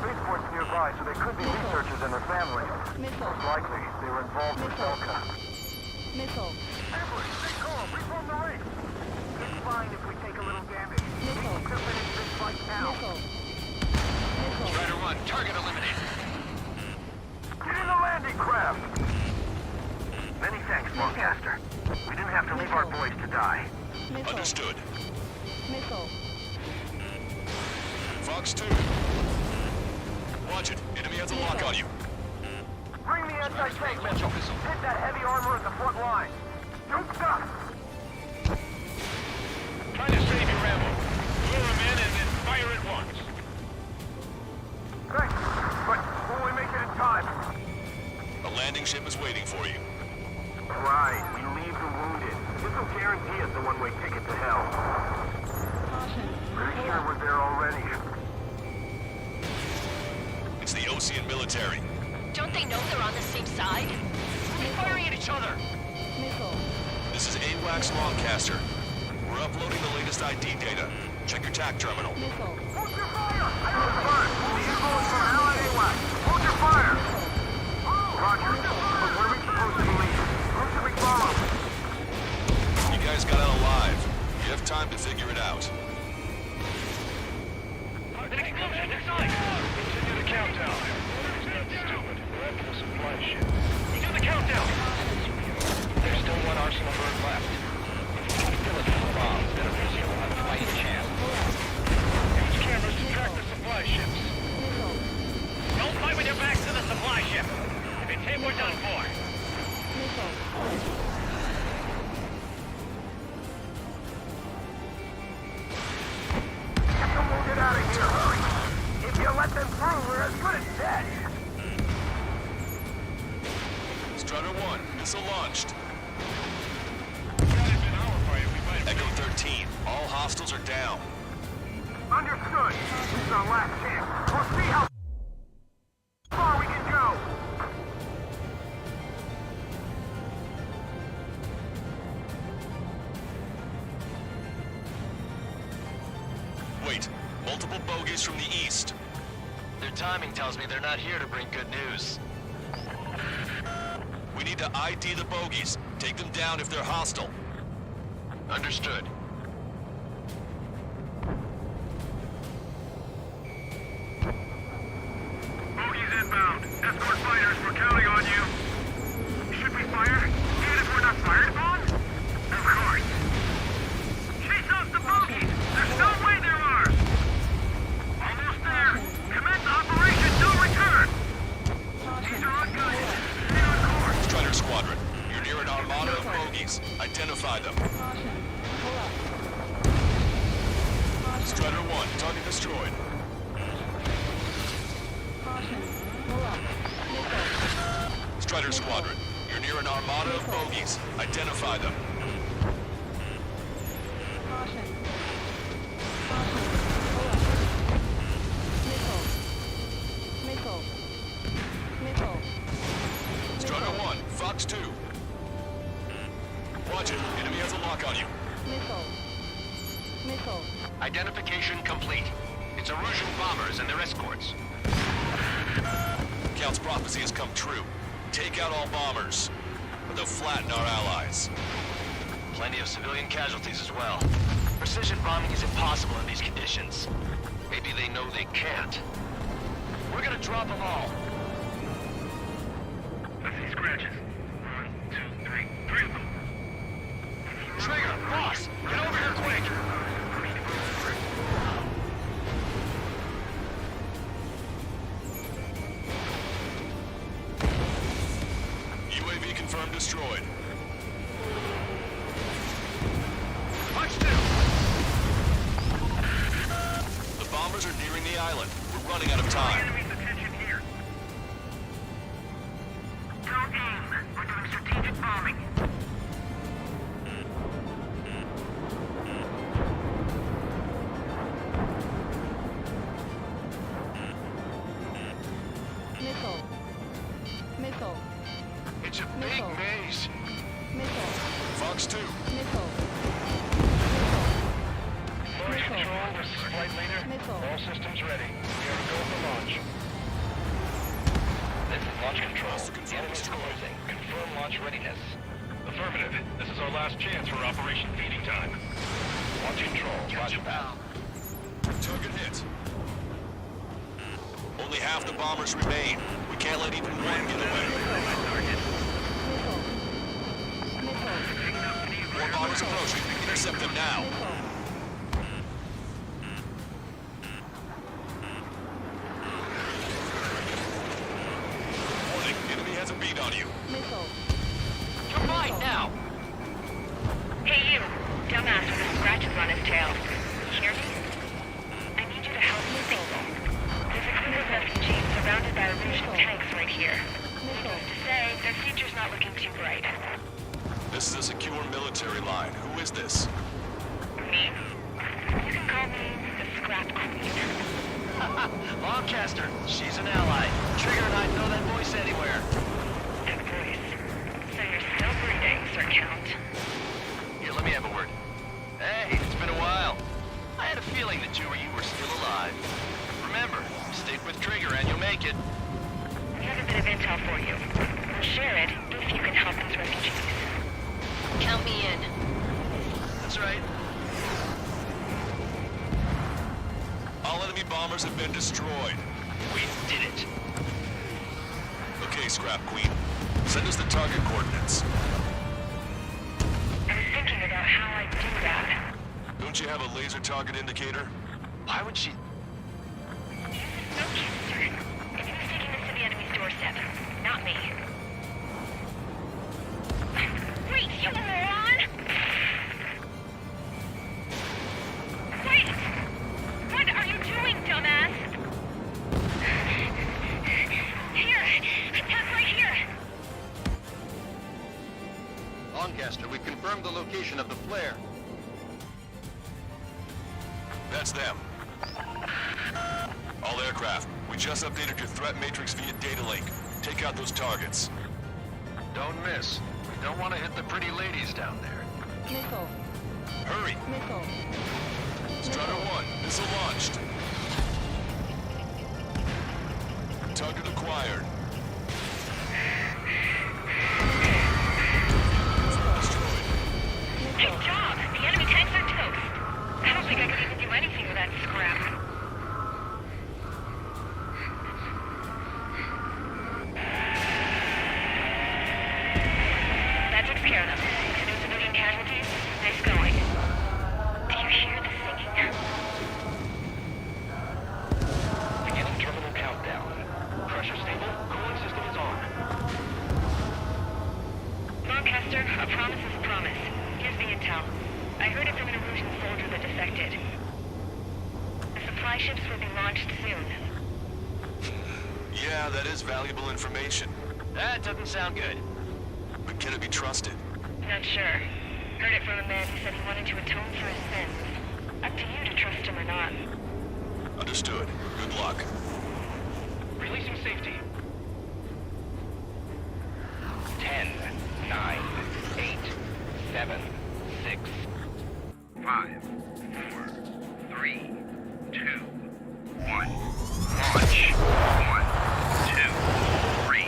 Spaceport's nearby, so they could be researchers and their families. Most likely, they were involved with Elka. Ambush, stay calm, reform the ring. It's fine if we take a little damage. We need to finish this fight now. Strider 1, target eliminated. Get in the landing craft! Many thanks, Longcaster. We didn't have to leave our boys to die. Understood. Fox 2. Watch it. Enemy has a lock on you. Bring the anti-tank missile. Hit that heavy armor at the front line. Don't stop! Try to save your ammo. Lure them in and then fire at once. Thanks, but will we make it in time? A landing ship is waiting for you. Right, we leave the wounded. This will guarantee us a one-way ticket to hell. Pretty sure we're there already. It's the Ocean military. Don't they know they're on the same side? They're firing at each other. This is AWACS Longcaster. We're uploading the latest ID data. Check your TAC terminal. Hold your fire! I don't fire! The info is from Allied AWACS. Hold your fire! Roger. But where are we supposed to believe? Who should we follow? You guys got out alive. You have time to figure it out. An explosion inside! Continue the countdown. Stupid. We're after the supply ship. We do the countdown! There's still one arsenal bird left. If we can kill it from the bombs, then Arugia will have a fighting chance. Use cameras to track the supply ships. Don't fight with your backs to the supply ship. If it's hit, we're done for. Get the wounded out of here, hurry! If you let them through, we're as good as dead! Strider 1, missile launched. Had it been our fight, we might have... Echo 13, all hostiles are down. Understood. This is our last chance. We'll see how far we can go. Wait, multiple bogies from the east. Their timing tells me they're not here to bring good news. We need to ID the bogies. Take them down if they're hostile. Understood. Bogies inbound. Escort fighters, we're counting on you. Should we fire? Even if we're not fired upon? Of course. Chase off the bogies! There's no way they're ours! Almost there. Commence operation, no return! These are our guys. Stay on course. Strider Squadron, you're near an armada of bogies. Identify them. Strider 1, target destroyed. Strider Squadron, You're near an armada of bogies. Identify them. Caution. Caution. Pull up. Missile. Missile. Strider 1, Fox 2. Watch it. Enemy has a lock on you. Missile. Identification complete. It's Arugian bombers and their escorts. Count's prophecy has come true. Take out all bombers, or they'll flatten our allies. Plenty of civilian casualties as well. Precision bombing is impossible in these conditions. Maybe they know they can't. We're gonna drop them all. I see scratches. 1, 2, 3. 3 of them. Trigger, boss, get over here quick! UAV confirmed destroyed. Punch 2! The bombers are nearing the island. We're running out of time. Enemy's attention here. Don't aim. We're doing strategic bombing. Missile. It's a big maze. Missile. Fox 2. Missile. Launch control, this is flight leader. Missile. All systems ready. We are go for launch. This is launch control. The enemy is closing. Confirm launch readiness. Affirmative. This is our last chance for Operation Feeding Time. Launch control. Roger that. Target hit. Only half the bombers remain. We can't let even one get away. More bombers approaching. Intercept them now. Warning, enemy has a beat on you. You're mine now! Hey, you. Dumbass with the scratches on his tail. You hear me? I need you to help me think. There's a group of refugees surrounded by Arugian tanks right here. Needless to say, their future's not looking too bright. This is a secure military line. Who is this? Me? You can call me the Scrap Queen. Lancaster, she's an ally. Trigger and I'd know that voice anywhere. That voice. So you're still breathing, Sir Count. Here, let me have a word. Hey, it's been a while. I had a feeling the two of you were still alive. Remember, stick with Trigger and you'll make it. We have a bit of intel for you. We'll share it if you can help these refugees. Count me in. That's right. All enemy bombers have been destroyed. We did it. Okay, Scrap Queen. Send us the target coordinates. I was thinking about how I'd do that. Don't you have a laser target indicator? Why would she... Use the snowcaster. It was taking us to the enemy's doorstep, not me. Wait, you moron! Wait! What are you doing, dumbass? Here! Attack right here! Lancaster, we've confirmed the location of the flare. That's them. All aircraft, we just updated your threat matrix via data link. Take out those targets. Don't miss. We don't want to hit the pretty ladies down there. Missile. Hurry! Missile. Strider 1, missile launched. Target acquired. Good job! The enemy tanks are toast. I don't think I could even do anything with that scrap. That takes care of them. No civilian casualties. Nice going. Do you hear the singing? Beginning terminal countdown. Pressure stable. Cooling system is on. Lancaster, a promise is a promise. Here's the intel. I heard it from an Arugian soldier that defected. The supply ships will be launched soon. Yeah, that is valuable information. That doesn't sound good. Can it be trusted? Not sure. Heard it from a man who said he wanted to atone for his sins. Up to you to trust him or not. Understood. Good luck. Releasing safety. 10, 9, 8, 7, 6, 5, 4, 3, 2, 1. Launch. 1, 2, 3.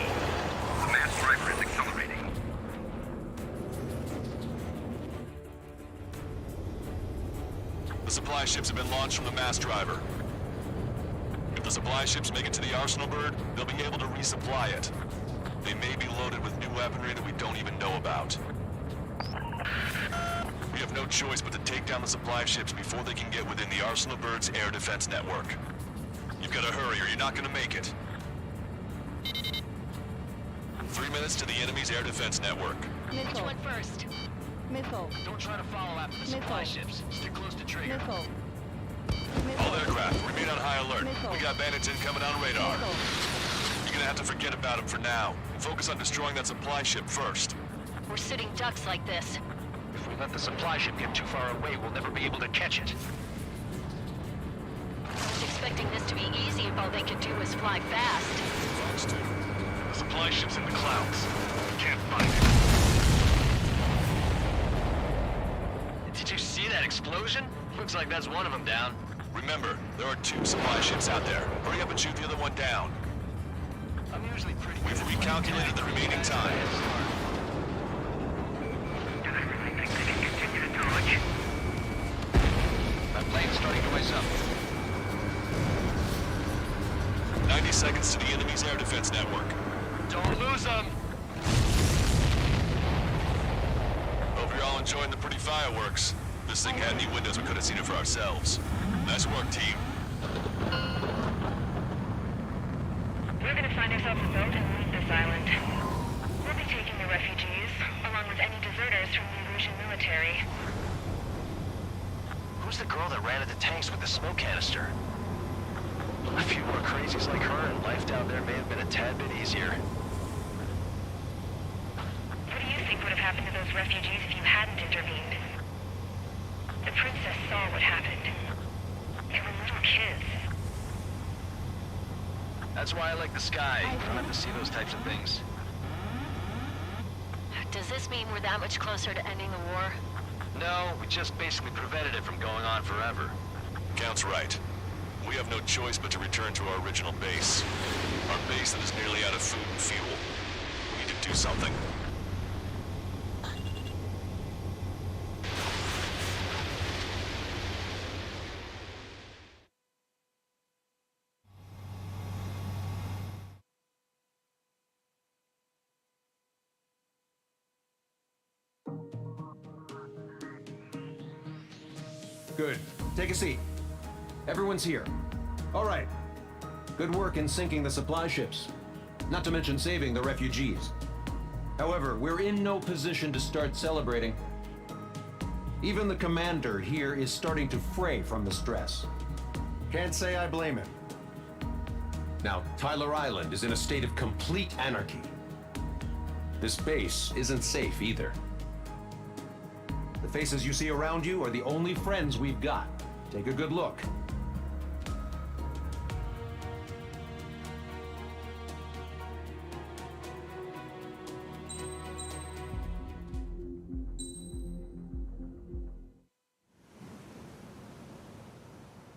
The mass driver is accelerating. The supply ships have been launched from the mass driver. If the supply ships make it to the Arsenal bird, they'll be able to resupply it. They may be loaded with new weaponry that we don't even know about. We have no choice but to take down the supply ships before they can get within the Arsenal bird's air defense network. You've got to hurry or you're not going to make it. 3 minutes to the enemy's air defense network. Missile. Which one first? Missile. Don't try to follow after the supply ships. Stick close to trigger. Missile. All aircraft, remain on high alert. We got bandits incoming on radar. You're gonna have to forget about them for now. Focus on destroying that supply ship first. We're sitting ducks like this. If we let the supply ship get too far away, we'll never be able to catch it. Expecting this to be easy if all they can do is fly fast. The supply ship's in the clouds. Can't find it. Did you see that explosion? Looks like that's one of them down. Remember, there are 2 supply ships out there. Hurry up and shoot the other one down. I'm usually pretty We've recalculated the remaining time. Do they really think they can continue to dodge? That plane's starting to rise up. 90 seconds to the enemy's air defense network. Don't lose them! Hope you're all enjoying the pretty fireworks. This thing had any windows, we could have seen it for ourselves. Nice work, team. We're gonna find ourselves a boat and leave this island. We'll be taking the refugees, along with any deserters from the Arugian military. Who's the girl that ran at the tanks with the smoke canister? A few more crazies like her and life down there may have been a tad bit easier. What do you think would have happened to those refugees if you hadn't intervened? The princess saw what happened. They were little kids. That's why I like the sky. You don't have to see those types of things. Does this mean we're that much closer to ending the war? No, we just basically prevented it from going on forever. Count's right. We have no choice but to return to our original base. Our base that is nearly out of food and fuel. We need to do something. Good. Take a seat. Everyone's here. All right. Good work in sinking the supply ships. Not to mention saving the refugees. However, we're in no position to start celebrating. Even the commander here is starting to fray from the stress. Can't say I blame him. Now, Tyler Island is in a state of complete anarchy. This base isn't safe either. The faces you see around you are the only friends we've got. Take a good look.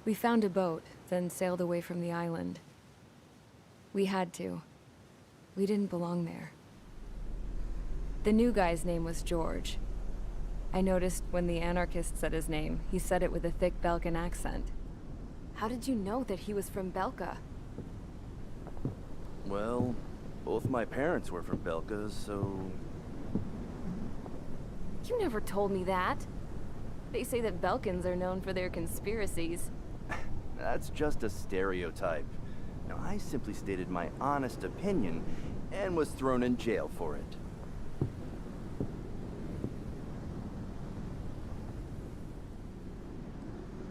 We found a boat, then sailed away from the island. We had to. We didn't belong there. The new guy's name was George. I noticed when the anarchist said his name, he said it with a thick Belkan accent. How did you know that he was from Belka? Well, both my parents were from Belka, so... You never told me that. They say that Belkans are known for their conspiracies. That's just a stereotype. Now, I simply stated my honest opinion and was thrown in jail for it.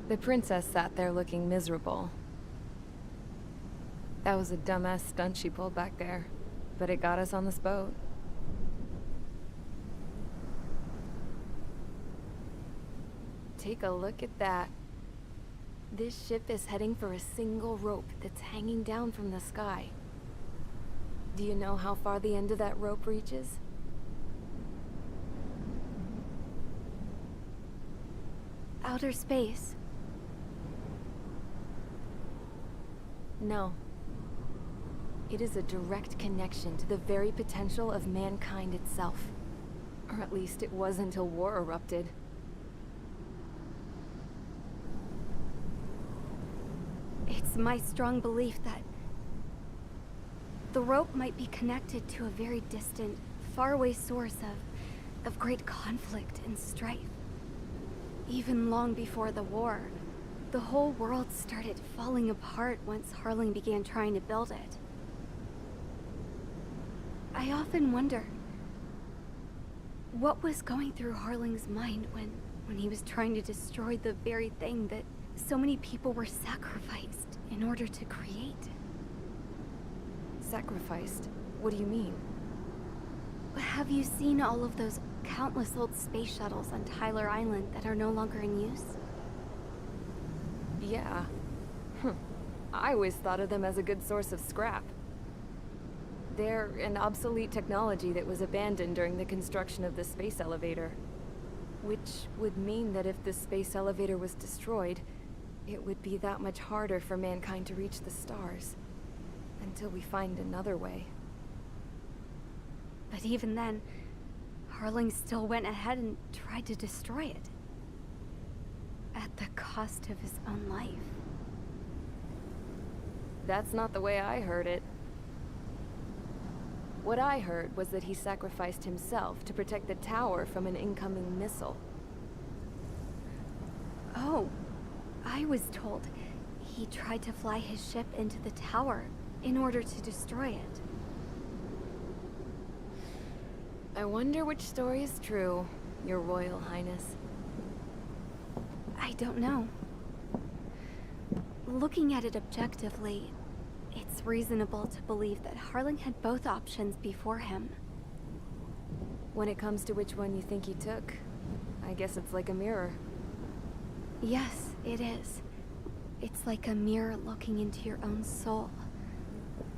The princess sat there looking miserable. That was a dumbass stunt she pulled back there, but it got us on this boat. Take a look at that. This ship is heading for a single rope that's hanging down from the sky. Do you know how far the end of that rope reaches? Outer space. No. It is a direct connection to the very potential of mankind itself. Or at least it was until war erupted. It's my strong belief that the rope might be connected to a very distant, faraway source of great conflict and strife. Even long before the war, the whole world started falling apart once Harling began trying to build it. I often wonder what was going through Harling's mind when he was trying to destroy the very thing that so many people were sacrificed in order to create. Sacrificed? What do you mean? Have you seen all of those countless old space shuttles on Tyler Island that are no longer in use? Yeah. I always thought of them as a good source of scrap. They're an obsolete technology that was abandoned during the construction of the space elevator. Which would mean that if the space elevator was destroyed, it would be that much harder for mankind to reach the stars. Until we find another way. But even then, Harling still went ahead and tried to destroy it. At the cost of his own life. That's not the way I heard it. What I heard was that he sacrificed himself to protect the tower from an incoming missile. Oh, I was told he tried to fly his ship into the tower in order to destroy it. I wonder which story is true, Your Royal Highness. I don't know. Looking at it objectively, it's reasonable to believe that Harling had both options before him. When it comes to which one you think he took, I guess it's like a mirror. Yes, it is. It's like a mirror looking into your own soul,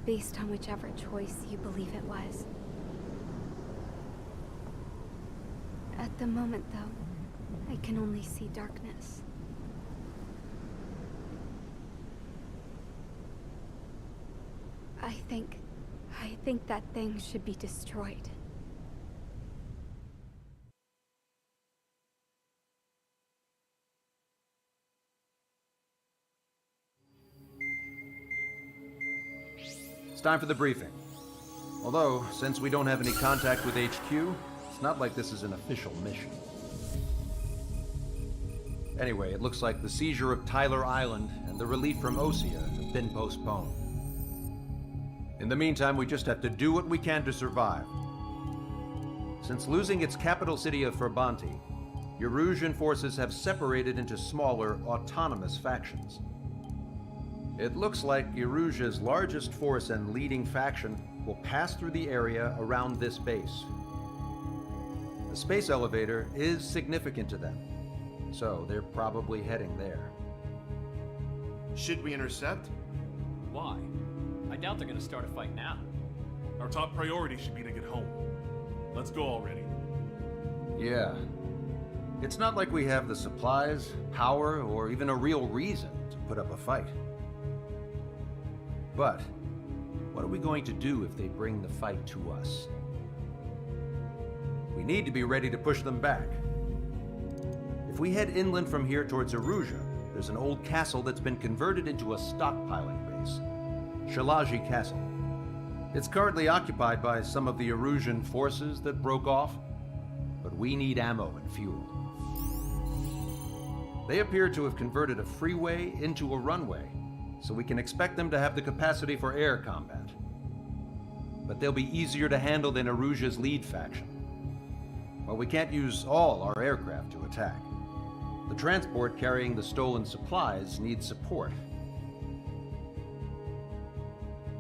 based on whichever choice you believe it was. At the moment, though, I can only see darkness. I think that thing should be destroyed. It's time for the briefing. Although, since we don't have any contact with HQ, it's not like this is an official mission. Anyway, it looks like the seizure of Tyler Island and the relief from Osea have been postponed. In the meantime, we just have to do what we can to survive. Since losing its capital city of Farbanti, Erusian forces have separated into smaller, autonomous factions. It looks like Erusia's largest force and leading faction will pass through the area around this base. The space elevator is significant to them, so they're probably heading there. Should we intercept? Why? I doubt they're gonna start a fight now. Our top priority should be to get home. Let's go already. Yeah. It's not like we have the supplies, power, or even a real reason to put up a fight. But, what are we going to do if they bring the fight to us? We need to be ready to push them back. If we head inland from here towards Arugia, there's an old castle that's been converted into a stockpiling base. Shalaji Castle. It's currently occupied by some of the Erusian forces that broke off, but we need ammo and fuel. They appear to have converted a freeway into a runway, so we can expect them to have the capacity for air combat. But they'll be easier to handle than Arugia's lead faction. While we can't use all our aircraft to attack, the transport carrying the stolen supplies needs support.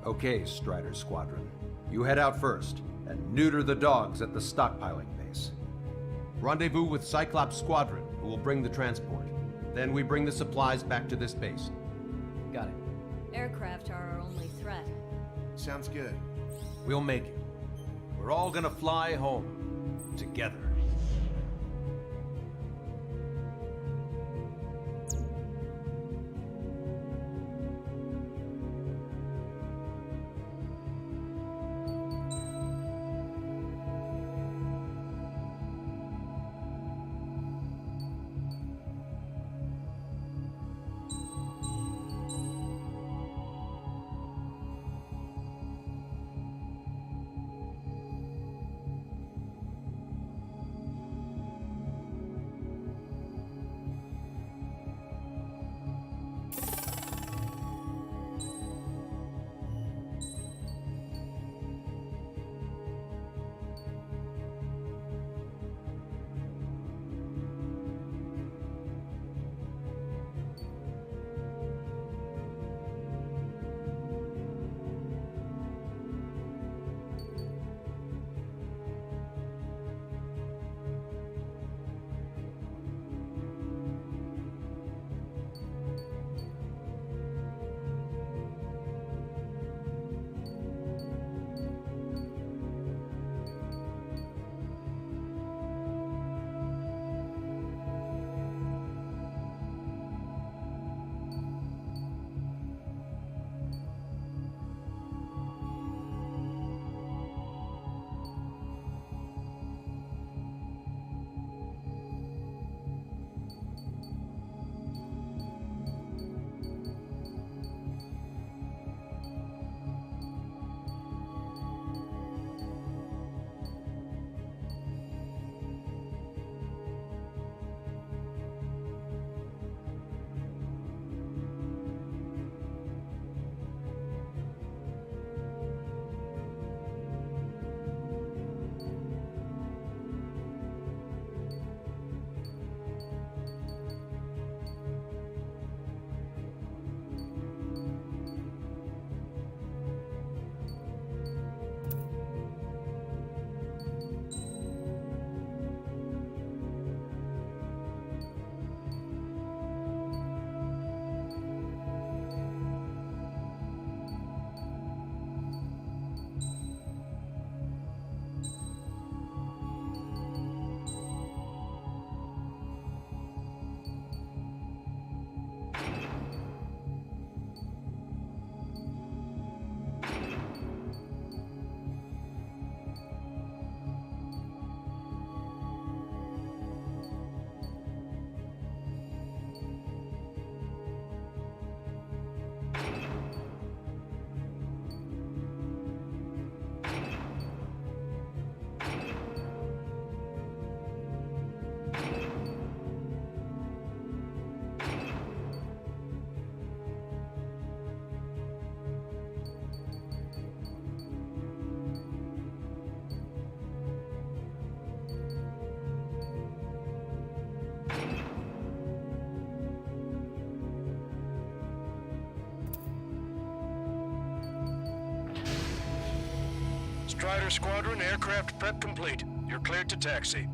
Okay, Strider Squadron. You head out first, and neuter the dogs at the stockpiling base. Rendezvous with Cyclops Squadron who will bring the transport. Then we bring the supplies back to this base. Got it. Aircraft are our only threat. Sounds good. We'll make it. We're all gonna fly home. Together. Strider Squadron, aircraft prep complete. You're cleared to taxi.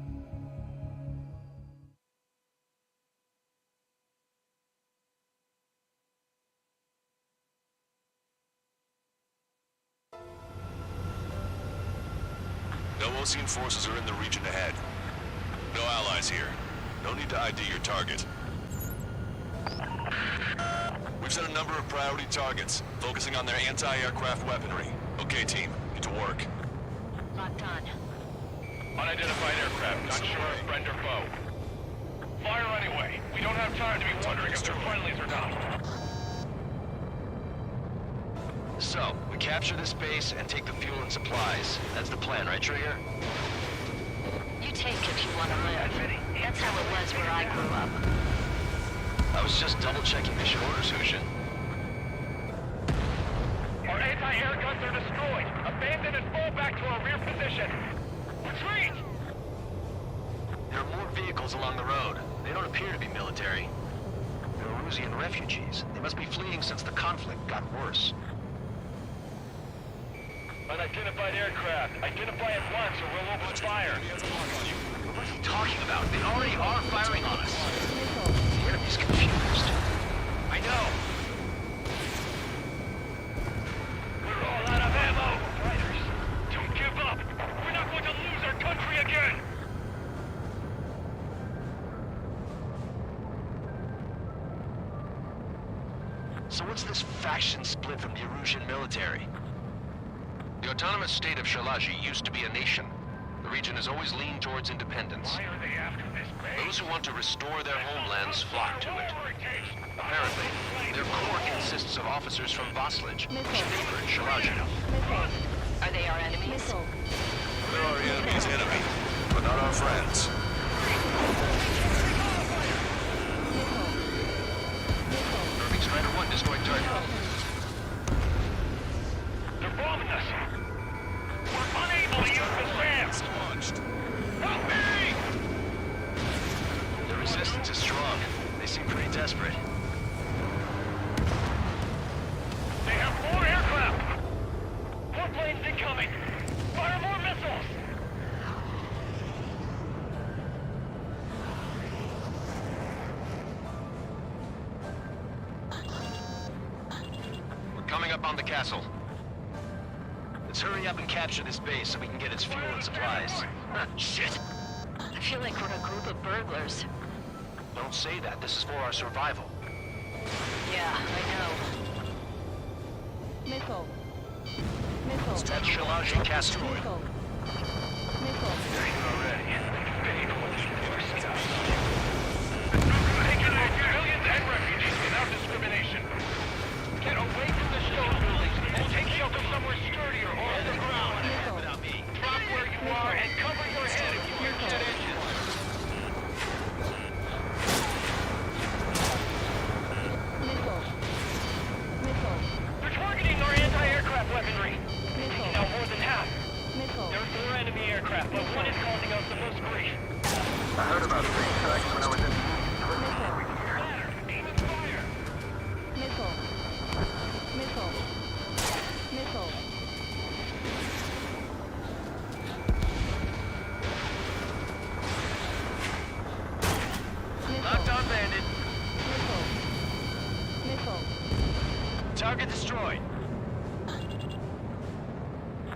No Ocean forces are in the region ahead. No allies here. No need to ID your target. We've set a number of priority targets, focusing on their anti-aircraft weaponry. Okay, team, get to work. Locked on. Unidentified aircraft, not sure if friend or foe. Fire anyway. We don't have time to be wondering if they're friendlies or not. So, we capture this base and take the fuel and supplies. That's the plan, right, Trigger? You take if you want to live. That's how it was where I grew up. I was just double-checking mission orders, Hushin. Our anti-air guns are destroyed. Abandon and fall back to our rear position. Retreat! There are more vehicles along the road. They don't appear to be military. They're Arugian refugees. They must be fleeing since the conflict got worse. Unidentified aircraft. Identify at once or we'll open fire. What's he talking talking about? They already are firing on us. The enemy's confused. I know. We're all out of ammo! Fighters, don't give up! We're not going to lose our country again! So what's this faction split from the Arugian military? The autonomous state of Shalaji used to be a nation. The region has always leaned towards independence. Why are they after this base? Those who want to restore their homelands flock to it. Apparently, their core consists of officers from Vaslij, which favored Shalaji. Are they our enemies? They're our enemy's enemy, but not our friends. Irving Strider 1 destroyed target. They're bombing us! We're unable to use the ramps! Launched. Help me! The resistance is strong. They seem pretty desperate. They have more aircraft! More planes incoming! Fire more missiles! We're coming up on the castle. Let's hurry up and capture this base so we can get its fuel and supplies. Shit! I feel like we're a group of burglars. Don't say that. This is for our survival. Yeah, I know. Missile. Missile. That's Shalaji Castle. Missile. Missile. They're here already. Big ones forced us. Taking out civilians and refugees without discrimination. Get away from the stone buildings and take shelter somewhere sturdier or on the ground. Without me. Drop where you are and cover your head if you hear jet engines. Missile. Missile. They're targeting our anti-aircraft weaponry. Missile. Now more than half. Missile. There are 4 enemy aircraft, but one is causing us the most grief. I heard about these strikes when I was in the Missile. Ladder, aim and fire. Missile. Missile. Missile. Locked on bandit. Missile. Missile. Target destroyed.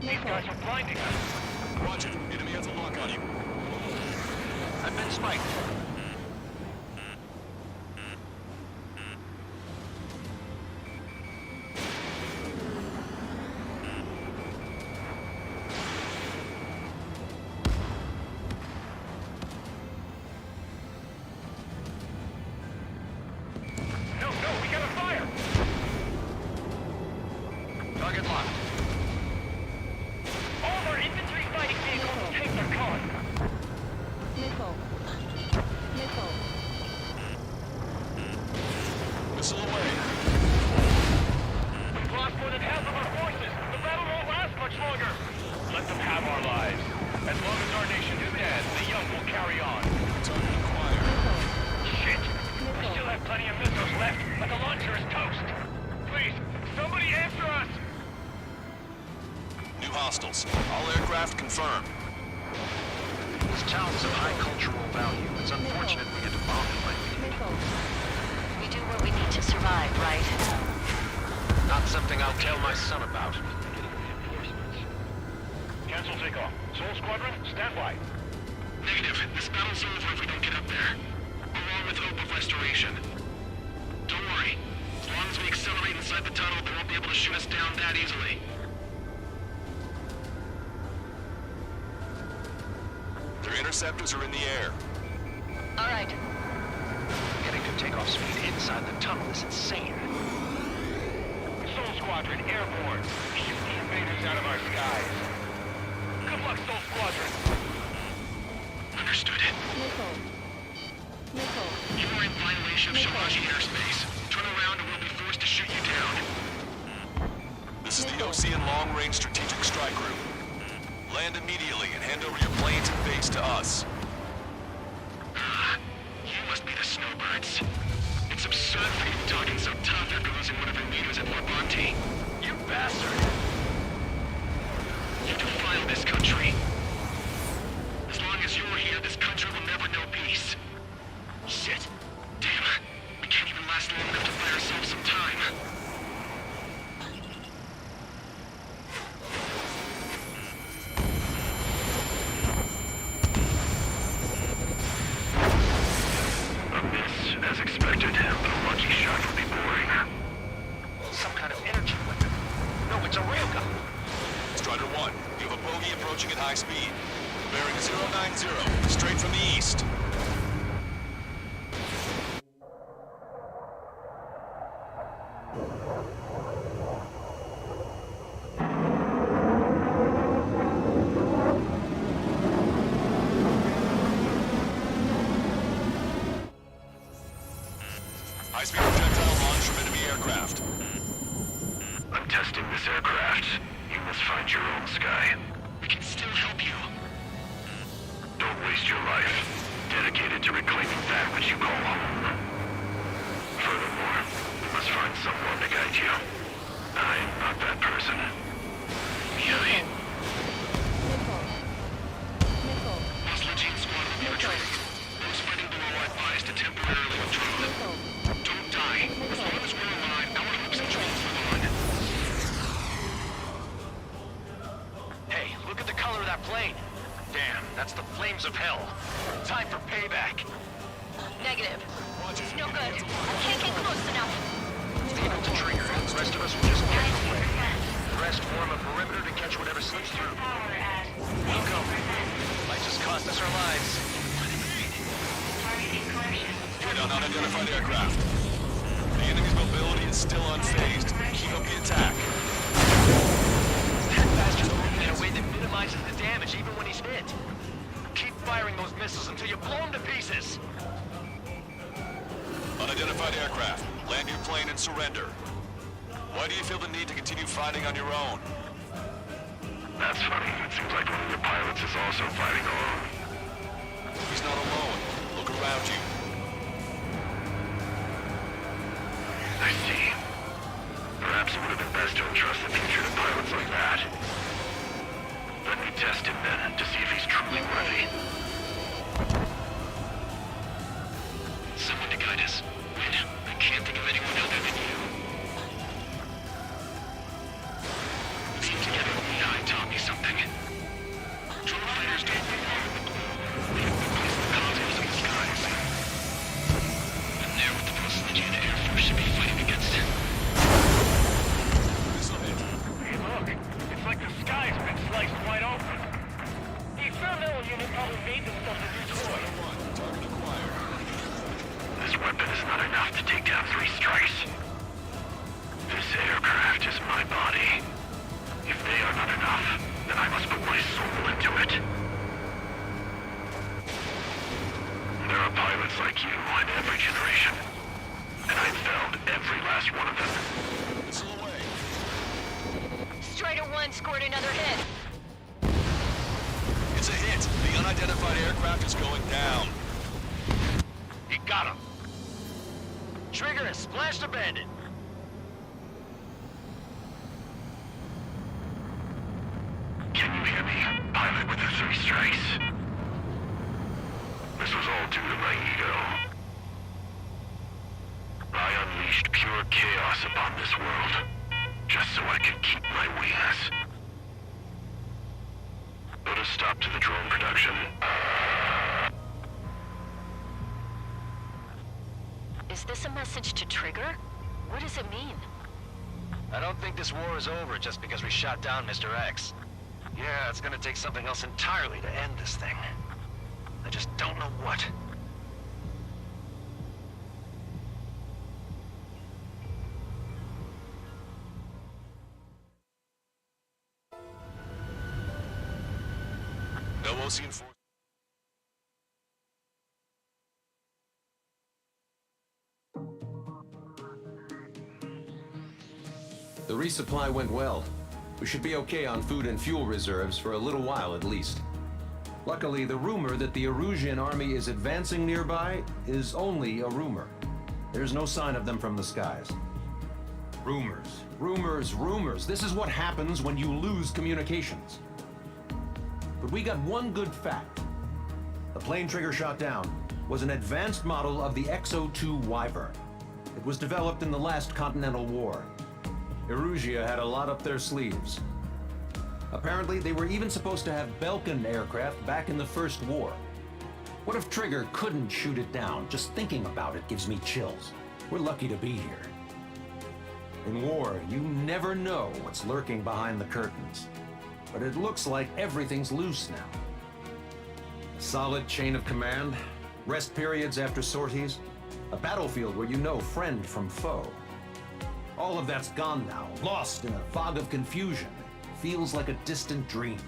These guys are blinding us. Roger. Enemy has a lock on you. I've been spiked. No, we gotta fire! Target locked. All of our infantry fighting vehicles and tanks are gone. Missile. Missile. Missile away. We've lost more than half of our forces. The battle won't last much longer. Let them have our lives. As long as our nation stands, the young will carry on. Target acquired. Shit! We still have plenty of missiles left, but the launcher is toast. Please, somebody answer us! New hostiles. All aircraft confirmed. This town is of high cultural value. It's unfortunate we had to bomb it like we did. Missile. We do what we need to survive, right? Not something I'll tell my son about. Cancel takeoff. Soul Squadron, stand by. Negative. This battle's over if we don't get up there. Along with hope of restoration. Don't worry. As long as we accelerate inside the tunnel, they won't be able to shoot us down that easily. Their interceptors are in the air. All right. Getting to takeoff speed inside the tunnel is insane. Soul Squadron, airborne. Shoot the invaders out of our skies. Good luck, Soul Squadron. Understood. Missile. Missile. You are in violation of Shalaji airspace. Turn around or we'll be forced to shoot you down. This is the Ocean Long Range Strategic Strike Group. Land immediately and hand over your planes and base to us. You must be the snowbirds. It's absurd for you talking so tough after losing one of your leaders at Farbanti. You bastard! You defile this country. As long as you're here, this country will never 090, straight from the east. High-speed projectile launch from enemy aircraft. I'm testing this aircraft. You must find your own sky. We can still help you. Don't waste your life. Dedicated to reclaiming that which you call home. Furthermore, you must find someone to guide you. I am not that person. Mihai. Hostile team squad will be retreating. Those fighting below are advised to temporarily withdraw. Don't die. As long as we're alive, our hopes and dreams live on. Hey, look at the color of that plane. Damn, that's the flames of hell. Time for payback. Negative. It's no good. I can't get close enough. Stay up to trigger. The rest of us will just get away. The rest form a perimeter to catch whatever slips through. We'll go. Might just cost us our lives. Hit on unidentified aircraft. The enemy's mobility is still unfazed. Keep up the attack. That bastard's moving in a way that minimizes the damage even when he's hit. Keep firing those missiles until you blow them to pieces. Unidentified aircraft. Land your plane and surrender. Why do you feel the need to continue fighting on your own? That's funny. It seems like one of your pilots is also fighting alone. He's not alone. Look around you. I see. Perhaps it would have been best to entrust the future to pilots like that. Let me test him then, to see if he's truly worthy. Someone to guide us. Wait, I can't think of anyone other than you. Being together with Mihai taught me something. Drone fighters don't belong in the blue. They have replaced the cosmos in the skies. And they're what the Post-Legion Air Force should be fighting against. Hey, look. It's like the sky's been sliced wide open. The experimental unit probably made themselves a new toy. This weapon is not enough to take down 3 strikes. This aircraft is my body. If they are not enough, then I must put my soul into it. There are pilots like you in every generation. And I've felled every last one of them. Missile away. Strider 1 scored another hit. It's a hit. The unidentified aircraft is going down. You got him. Trigger has splashed a bandit. Can you hear me, pilot with the 3 strikes? This was all due to my ego. I unleashed pure chaos upon this world, just so I could keep my wings. Put a stop to the drone production. Is this a message to Trigger? What does it mean? I don't think this war is over just because we shot down Mr. X. Yeah, it's gonna take something else entirely to end this thing. I just don't know what. No Ocean Force. The resupply went well. We should be okay on food and fuel reserves for a little while at least. Luckily, the rumor that the Arugian army is advancing nearby is only a rumor. There's no sign of them from the skies. Rumors, rumors, rumors. This is what happens when you lose communications. But we got one good fact. The plane Trigger shot down was an advanced model of the X-02 Wyvern. It was developed in the last Continental War. Arugia had a lot up their sleeves. Apparently, they were even supposed to have Belkin aircraft back in the First War. What if Trigger couldn't shoot it down? Just thinking about it gives me chills. We're lucky to be here. In war, you never know what's lurking behind the curtains. But it looks like everything's loose now. Solid chain of command, rest periods after sorties, a battlefield where you know friend from foe. All of that's gone now, lost in a fog of confusion. Feels like a distant dream.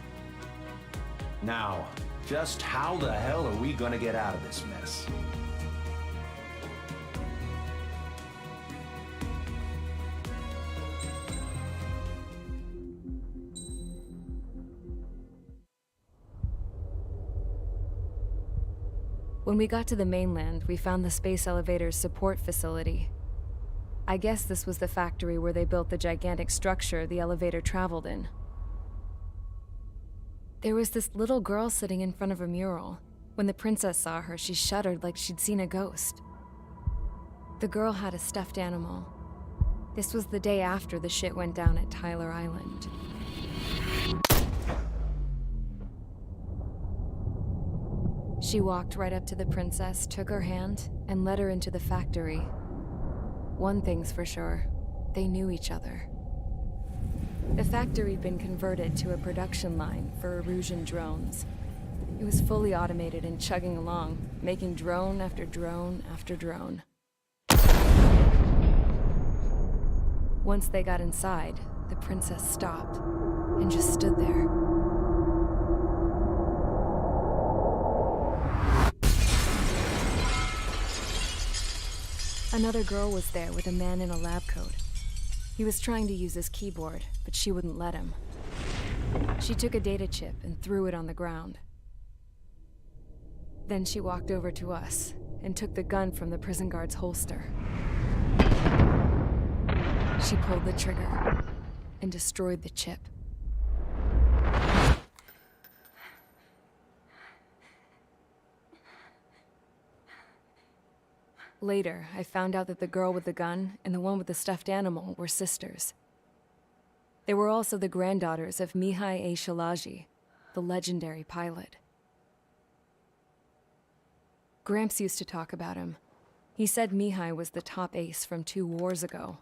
Now, just how the hell are we gonna get out of this mess? When we got to the mainland, we found the space elevator's support facility. I guess this was the factory where they built the gigantic structure the elevator traveled in. There was this little girl sitting in front of a mural. When the princess saw her, she shuddered like she'd seen a ghost. The girl had a stuffed animal. This was the day after the shit went down at Tyler Island. She walked right up to the princess, took her hand, and led her into the factory. One thing's for sure, they knew each other. The factory'd been converted to a production line for Arugian drones. It was fully automated and chugging along, making drone after drone after drone. Once they got inside, the princess stopped and just stood there. Another girl was there with a man in a lab coat. He was trying to use his keyboard, but she wouldn't let him. She took a data chip and threw it on the ground. Then she walked over to us and took the gun from the prison guard's holster. She pulled the trigger and destroyed the chip. Later, I found out that the girl with the gun and the one with the stuffed animal were sisters. They were also the granddaughters of Mihai A. Shalaji, the legendary pilot. Gramps used to talk about him. He said Mihai was the top ace from 2 wars ago.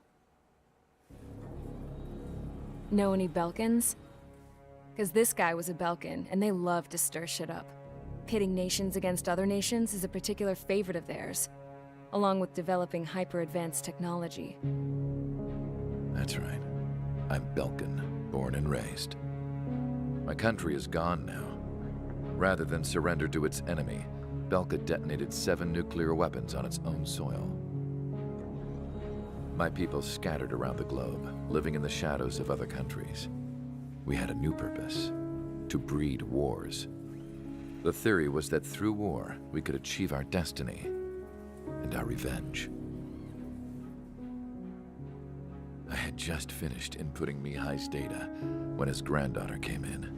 Know any Belkans? Because this guy was a Belkan, and they love to stir shit up. Pitting nations against other nations is a particular favorite of theirs, along with developing hyper-advanced technology. That's right. I'm Belkan, born and raised. My country is gone now. Rather than surrender to its enemy, Belka detonated 7 nuclear weapons on its own soil. My people scattered around the globe, living in the shadows of other countries. We had a new purpose: to breed wars. The theory was that through war, we could achieve our destiny and our revenge. I had just finished inputting Mihai's data when his granddaughter came in.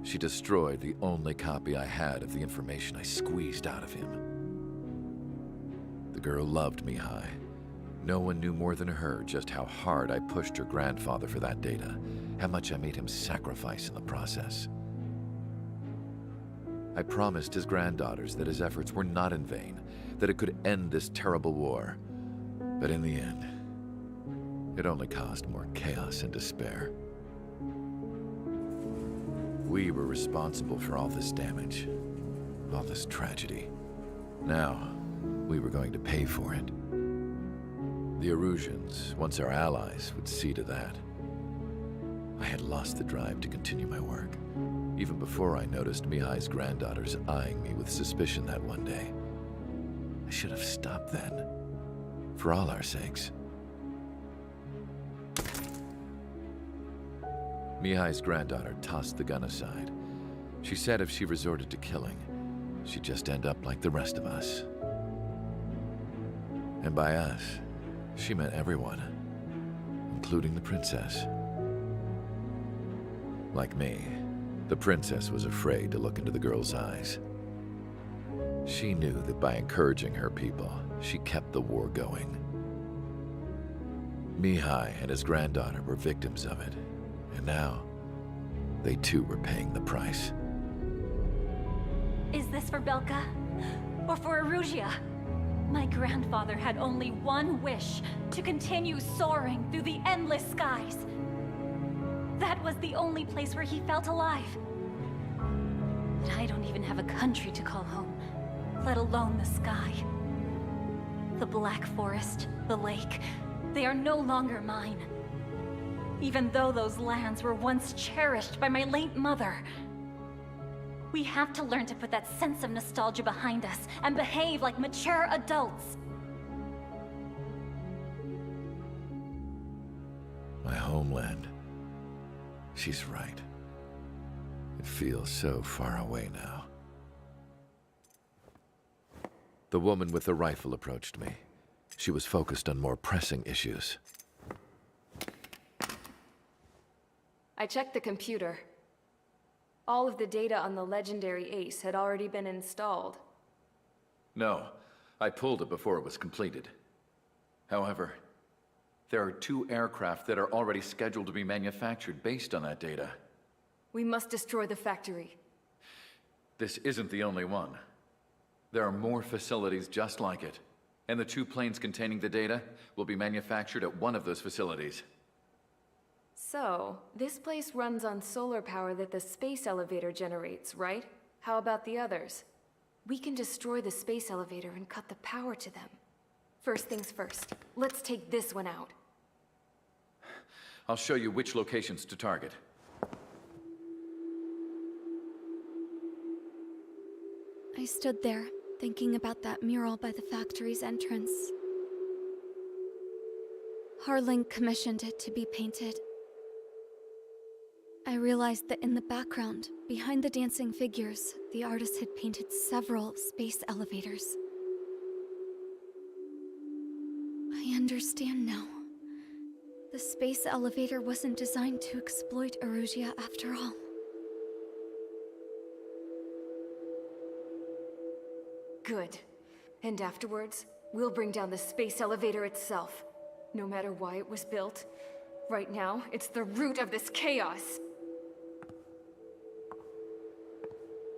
She destroyed the only copy I had of the information I squeezed out of him. The girl loved Mihai. No one knew more than her just how hard I pushed her grandfather for that data, how much I made him sacrifice in the process. I promised his granddaughters that his efforts were not in vain, that it could end this terrible war. But in the end, it only caused more chaos and despair. We were responsible for all this damage, all this tragedy. Now, we were going to pay for it. The Arugians, once our allies, would see to that. I had lost the drive to continue my work, even before I noticed Mihai's granddaughters eyeing me with suspicion that one day. I should have stopped then, for all our sakes. Mihai's granddaughter tossed the gun aside. She said if she resorted to killing, she'd just end up like the rest of us. And by us, she meant everyone, including the princess. Like me, the princess was afraid to look into the girl's eyes. She knew that by encouraging her people, she kept the war going. Mihai and his granddaughter were victims of it, and now, they too were paying the price. Is this for Belka? Or for Arugia? My grandfather had only one wish: to continue soaring through the endless skies. That was the only place where he felt alive. that I don't even have a country to call home, let alone the sky. The Black Forest, the lake, they are no longer mine. Even though those lands were once cherished by my late mother. We have to learn to put that sense of nostalgia behind us and behave like mature adults. My homeland. She's right. It feels so far away now. The woman with the rifle approached me. She was focused on more pressing issues. I checked the computer. All of the data on the legendary Ace had already been installed. No, I pulled it before it was completed. However, there are 2 aircraft that are already scheduled to be manufactured based on that data. We must destroy the factory. This isn't the only one. There are more facilities just like it, and the 2 planes containing the data will be manufactured at one of those facilities. So, this place runs on solar power that the space elevator generates, right? How about the others? We can destroy the space elevator and cut the power to them. First things first, let's take this one out. I'll show you which locations to target. I stood there, thinking about that mural by the factory's entrance. Harling commissioned it to be painted. I realized that in the background, behind the dancing figures, the artist had painted several space elevators. I understand now. The space elevator wasn't designed to exploit Arugia after all. Good. And afterwards, we'll bring down the space elevator itself. No matter why it was built, right now, it's the root of this chaos.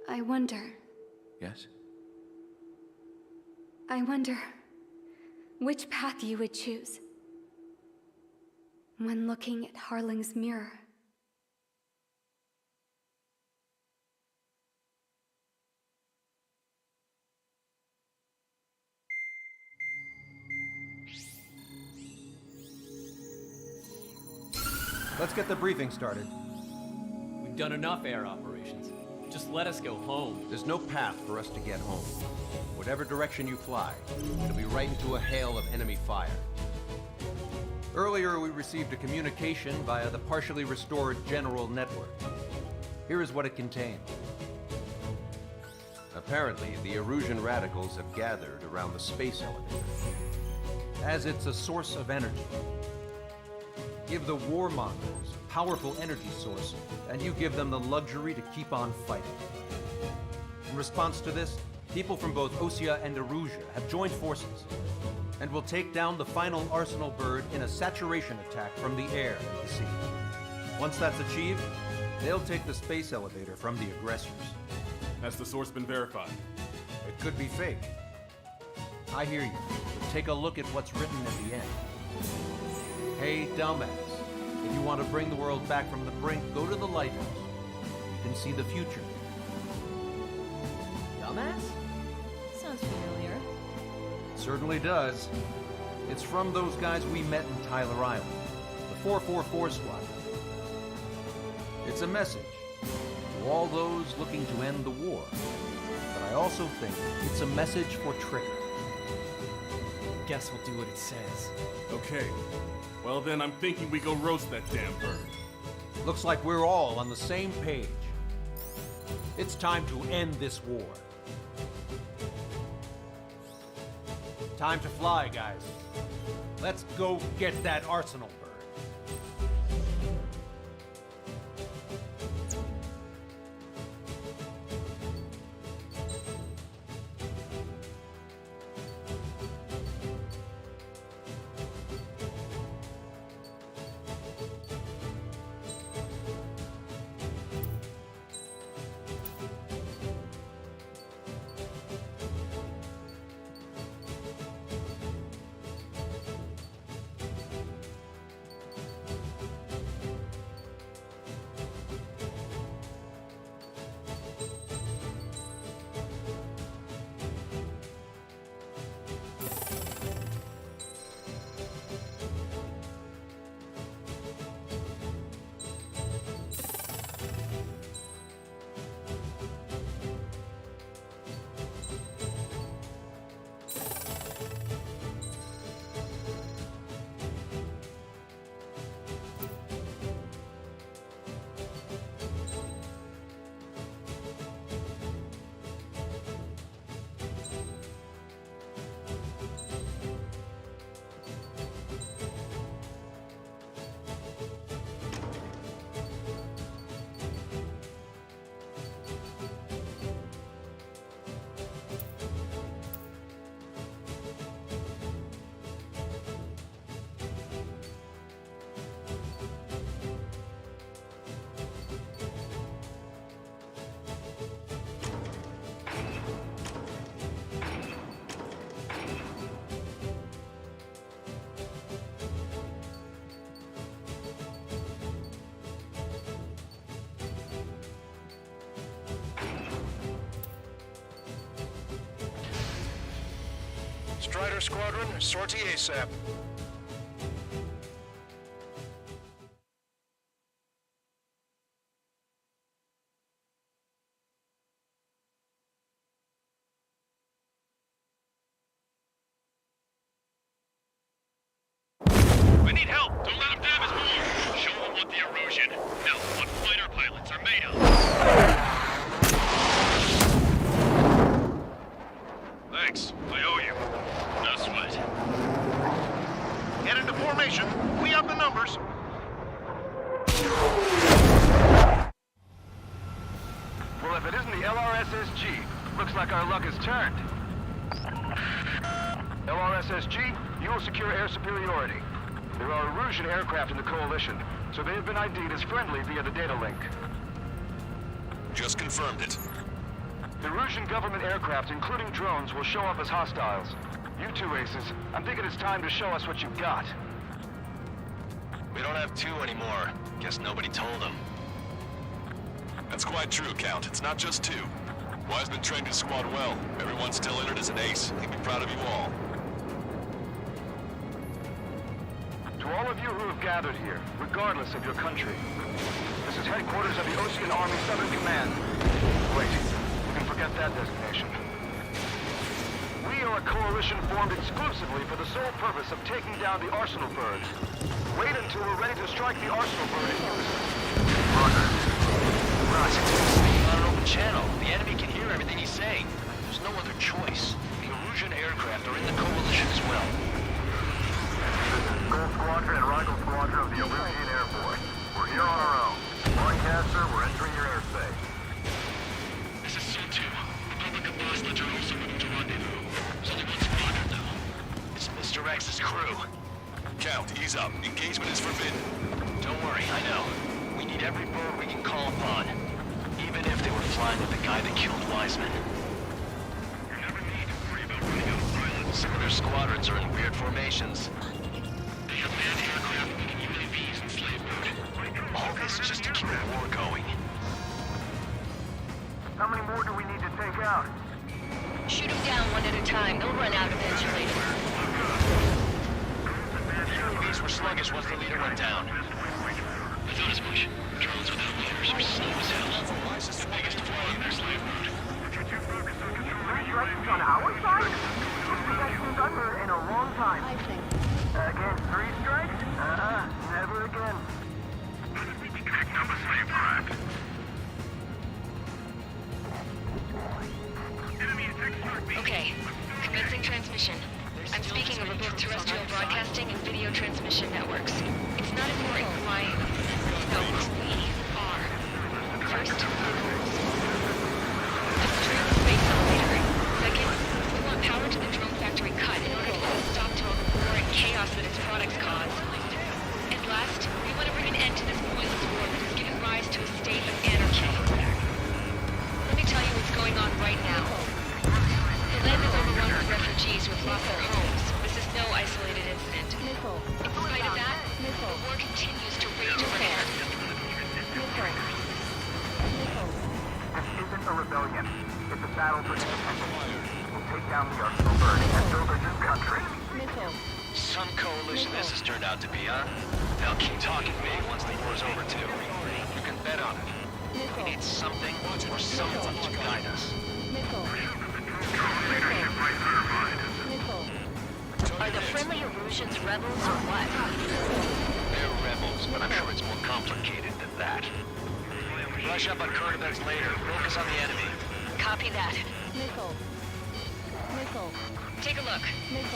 I wonder. Yes? I wonder which path you would choose when looking at Harling's mirror. Let's get the briefing started. We've done enough air operations. Just let us go home. There's no path for us to get home. Whatever direction you fly, it'll be right into a hail of enemy fire. Earlier, we received a communication via the partially restored general network. Here is what it contained. Apparently, the Arugian radicals have gathered around the space elevator, as it's a source of energy. Give the warmongers a powerful energy source, and you give them the luxury to keep on fighting. In response to this, people from both Osea and Arugia have joined forces, and will take down the final Arsenal bird in a saturation attack from the air and the sea. Once that's achieved, they'll take the space elevator from the aggressors. Has the source been verified? It could be fake. I hear you, but take a look at what's written at the end. Hey, dumbass. If you want to bring the world back from the brink, go to the lighthouse. You can see the future. Dumbass? Sounds familiar. Certainly does. It's from those guys we met in Tyler Island, the 444 squad. It's a message to all those looking to end the war. But I also think it's a message for Trigger. Guess we'll do what it says. Okay. Well then, I'm thinking we go roast that damn bird. Looks like we're all on the same page. It's time to end this war. Time to fly, guys. Let's go get that Arsenal bird. Strider Squadron, sortie ASAP. We need help! Don't let them damage more! Show them what the Arugian, no, what fighter pilots are made of! Thanks, I owe you. No sweat. Head into formation. We up the numbers. Well, if it isn't the LRSSG, looks like our luck has turned. LRSSG, you will secure air superiority. There are Arugian aircraft in the Coalition, so they have been ID'd as friendly via the data link. Just confirmed it. The Arugian government aircraft, including drones, will show up as hostiles. You two aces, I'm thinking it's time to show us what you've got. We don't have two anymore. Guess nobody told them. That's quite true, Count. It's not just two. Wiseman trained his squad well. Everyone's still entered as an ace. He'd be proud of you all. To all of you who have gathered here, regardless of your country, this is headquarters of the Ocean Army Southern Command. Wait, you can forget that designation. We are a coalition formed exclusively for the sole purpose of taking down the Arsenal Bird. Wait until we're ready to strike the Arsenal Bird in unison. Roger. Ross, it's speaking on an open channel. The enemy can hear everything he's saying. There's no other choice. The Arugian aircraft are in the Coalition as well. Gold Squadron and Rifle Squadron of the Arugian Air Force. We're here on our own. Broadcaster, we're entering your airspace. This is SOL-2. Republic of Bosledge are also moving to rendezvous. There's only one squadron, though. It's Mr. X's crew. Count, ease up. Engagement is forbidden. Don't worry, I know. We need every bird we can call upon. Even if they were flying with the guy that killed Wiseman. You never need to worry about running out of pilots. Some of their squadrons are in weird formations. They have manned aircraft moving UAVs and slave mode. All this just to keep the war going. How many more do we need to take out? Shoot them down one at a time. They'll run out eventually. The UAVs were sluggish once the leader went down. I thought as much. Drones without leaders are slow as hell. The biggest flaw in their slave mode. Three strikes on our side? We got tuned under in a long time. I think. Again, three strikes? Never again. Picked up a slave craft. Okay, commencing transmission. I'm speaking over both terrestrial broadcasting and video transmission networks. It's not important why... No, who we are. First, the rules. Destroy the space elevator. Second, we want power to the drone factory cut in order to put a stop to all the war and chaos that its products cause. And last, we want to bring an end to this pointless war that has given rise to a state of anarchy. Let me tell you what's going on right now. The land is overrun with refugees who have lost their homes. This is no isolated incident. In spite of that, the war continues to rage over here. This isn't a rebellion. It's a battle for independence. We'll take down the Arsenal Bird and build a new country. Some coalition this has turned out to be, huh? They'll keep talking big once the war's over, too. You can bet on it. We need something or someone to guide us. Are the friendly Arugians rebels or what? They're rebels, but I'm sure it's more complicated than that. Brush up on current events later. Focus on the enemy. Copy that. Take a look.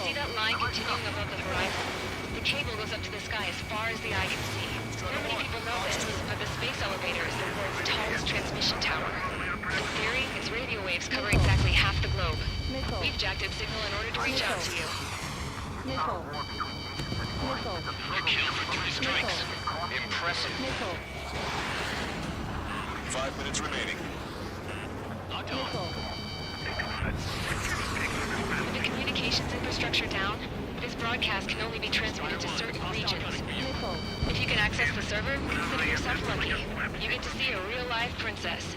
See that line continuing above the horizon? The cable goes up to the sky as far as the eye can see. Not many people know this, but the space elevator is the world's tallest transmission tower. In theory, its radio waves cover exactly half the globe. We've jacked its signal in order to reach out to you. You killed for 3 strikes. Impressive. 5 minutes remaining. Locked on. With the communications infrastructure down, this broadcast can only be transmitted to certain regions. If you can access the server, consider yourself lucky. You get to see a real-life princess.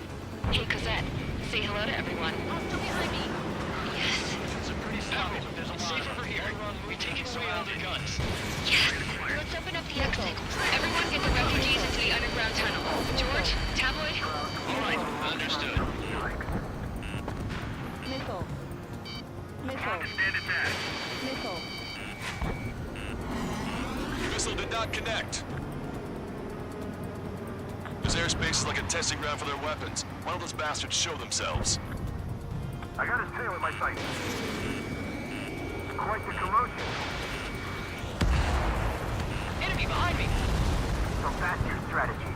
Hey, Cosette, say hello to everyone. Yes. It's a pretty spot, but there's a safer Missile. Missile. Missile. Missile did not connect. This airspace is like a testing ground for their weapons. Why don't those bastards show themselves? I got his tail in my sight. Quite the commotion. Enemy behind me! So that's your strategy.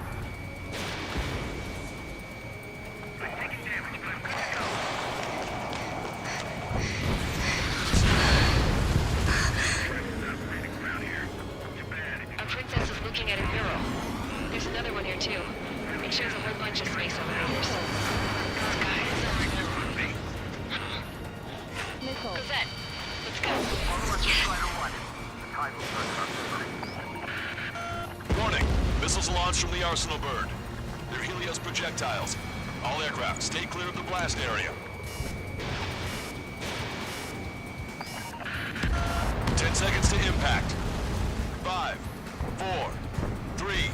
I'm taking damage, but I'm good to go. Our princess is looking at a mural. There's another one here too. It shows a whole bunch of space elevators. Guys, Cosette, let's go. Warning! Missiles launched from the Arsenal bird. They're Helios projectiles. All aircraft, stay clear of the blast area. 10 seconds to impact. 5, 4, 3,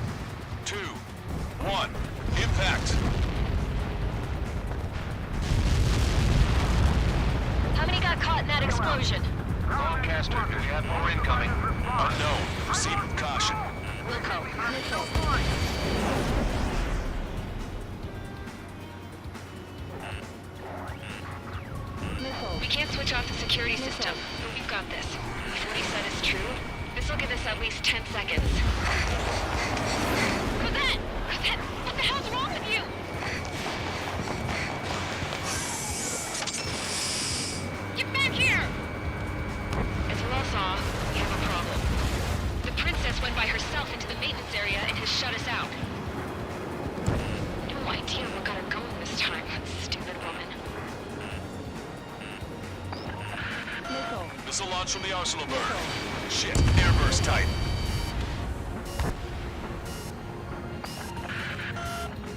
2, 1. Impact! How many got caught in that explosion? Lancaster, do we have more incoming? Unknown. Proceed with caution. Wilco. We can't switch off the security system, but we've got this. If what he said is true, this will give us at least 10 seconds. Cosette! Cosette! What the hell's wrong with you? Get back here! As you all saw, we have a problem. The princess went by herself into the maintenance area and has shut us out. No idea what got her going this time. Stupid woman. Missile launch from the Arsenal bird. Shit, airburst tight.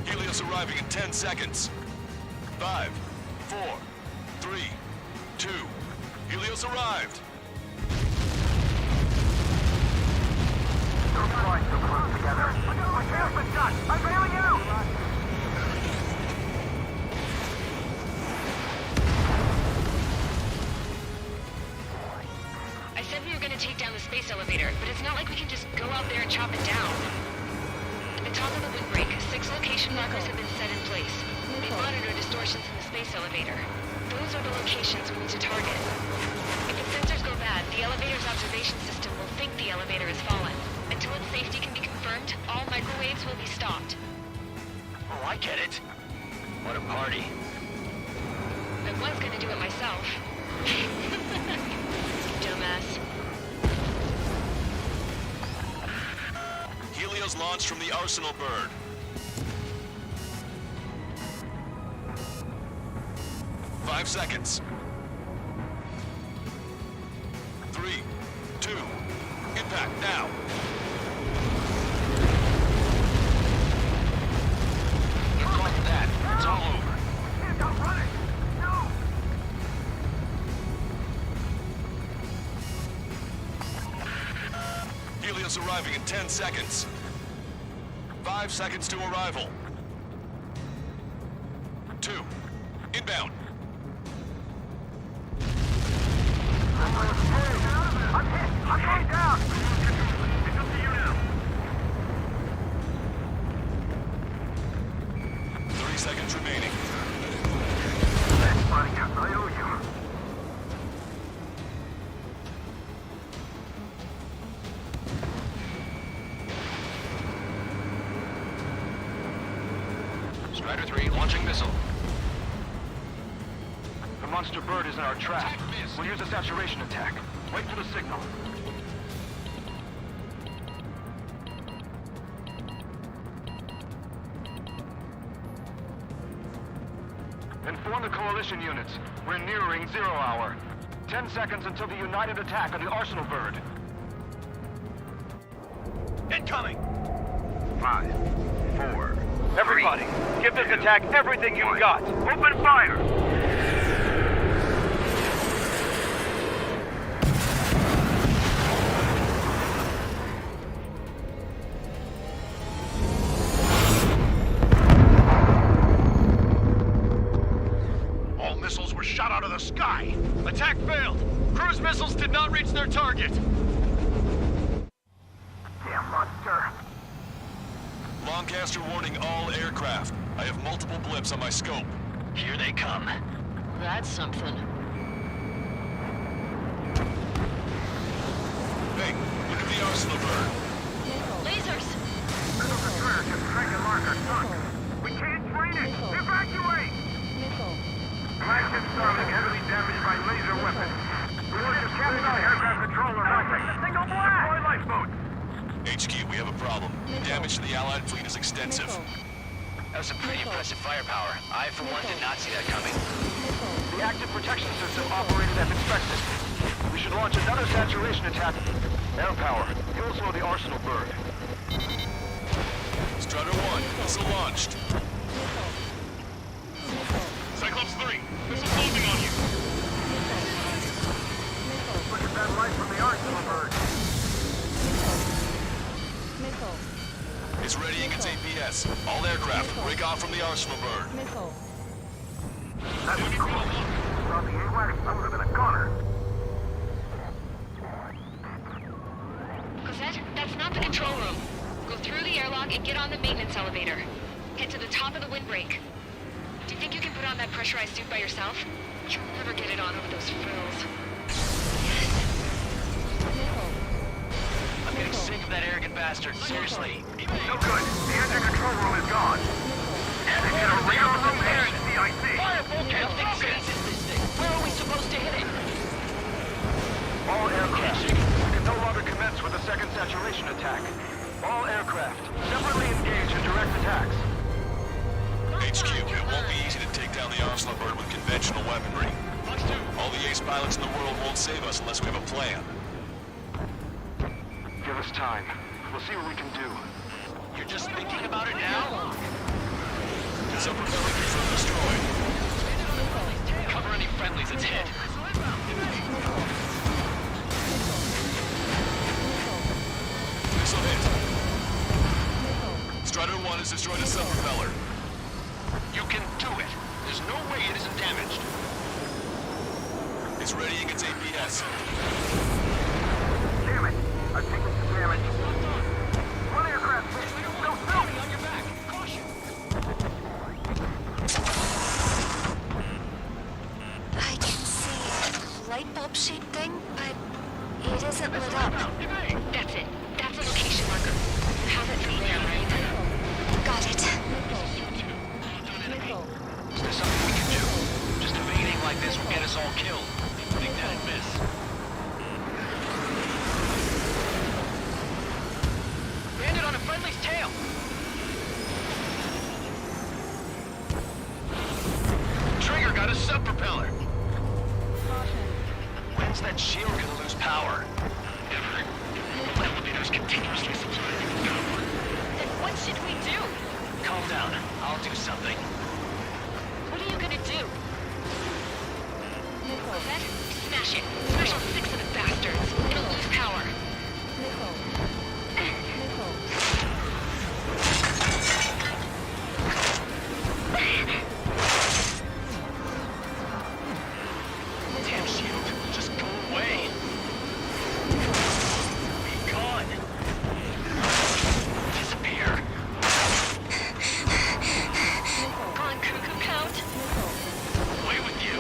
Helios arriving in 10 seconds. 5, 4, 3, 2. Helios arrived. Don't fly so close together. My tail's been shot. I'm bailing out. I said we were gonna take down the space elevator, but it's not like we can just go out there and chop it down. At the top of the windbreak, 6 location markers have been set in place. They monitor distortions in the space elevator. Those are the locations we need to target. If the sensors go bad, the elevator's observation system will think the elevator has fallen. Until its safety can be confirmed, all microwaves will be stopped. Oh, I get it. What a party. I was gonna do it myself. Dumbass. Helios launched from the Arsenal bird. Five seconds. 3, 2, impact now. You're going for that. It's all over. Don't run it. No. Helios arriving in 10 seconds. 5 seconds to arrival. 2, inbound. I'm hit. I'm going down. It's up to you now. 30 seconds remaining. Thanks, buddy. I owe you. Strider 3 launching missile. The monster bird is in our trap. We'll use a saturation attack. Wait for the signal. Inform the coalition units. We're nearing 0 hour. 10 seconds until the united attack on the Arsenal bird. Incoming! 5, 4. Everybody, give this attack everything you've got. Open fire! All missiles were shot out of the sky! Attack failed! Cruise missiles did not reach their target! Damn monster! Lancaster warning all aircraft. I have multiple blips on my scope. Here they come. That's something. Hey, look at the arsenal burn. Lasers! Missile destroyer just tracking marker sunk. We can't train it! Evacuate! Flagship Starling heavily damaged by laser weapons. We want to capture the aircraft controller rocket. Signal blast! Deploy lifeboat! HQ, we have a problem. Damage to the Allied fleet is extensive. That was some pretty impressive firepower. I, for one, did not see that coming. The active protection system operated as expected. We should launch another saturation attack. Air power. You'll slow the arsenal burn. Strutter 1, missile launched. Cyclops 3, missile holding on you! Look at that light from the arsenal bird. It's readying its APS. All aircraft, break off from the arsenal burn. That was cool. Without the AWACS, I would have been a goner. Cosette, that's not the control room. Go through the airlock and get on the maintenance elevator. Head to the top of the windbreak. Do you think you can put on that pressurized suit by yourself? You'll never get it on over those frills. I'm getting sick of that arrogant bastard, seriously. No good. The engine control room is gone. And it's gonna reopen the main CIC. Fire bulkhead! Where are we supposed to hit it? All aircraft. We can no longer commence with a second saturation attack. All aircraft, separately engage in direct attacks. HQ, it won't be easy to take down the arsenal bird with conventional weaponry. All the ace pilots in the world won't save us unless we have a plan. Give us time. We'll see what we can do. You're just thinking about it now? Sub-propellant confirmed destroyed. Cover any friendlies it's hit. Missile hit. Strider 1 has destroyed a sub-propeller. You can do it. There's no way it isn't damaged. It's readying its APS. Damn it! I've taken some damage. One aircraft hit. Go, go! On your back. Caution. I can see a light bulb-shaped thing, but it isn't lit up. That's it. That's a location marker. You have it from there, right? Got it. Is there something we can do? Just evading like this will get us all killed. Think that'd miss. Landed on a friendly's tail. Trigger got a sub-propeller. When's that shield gonna lose power? Never. Elevators continuously supplying power. Then what should we do? Calm down. I'll do something. What are you gonna do? Cosette, smash it. Smash all 6 of the bastards. It'll lose power. Damn shield. Just go away. Be gone. Disappear. Gone cuckoo count. Away with you.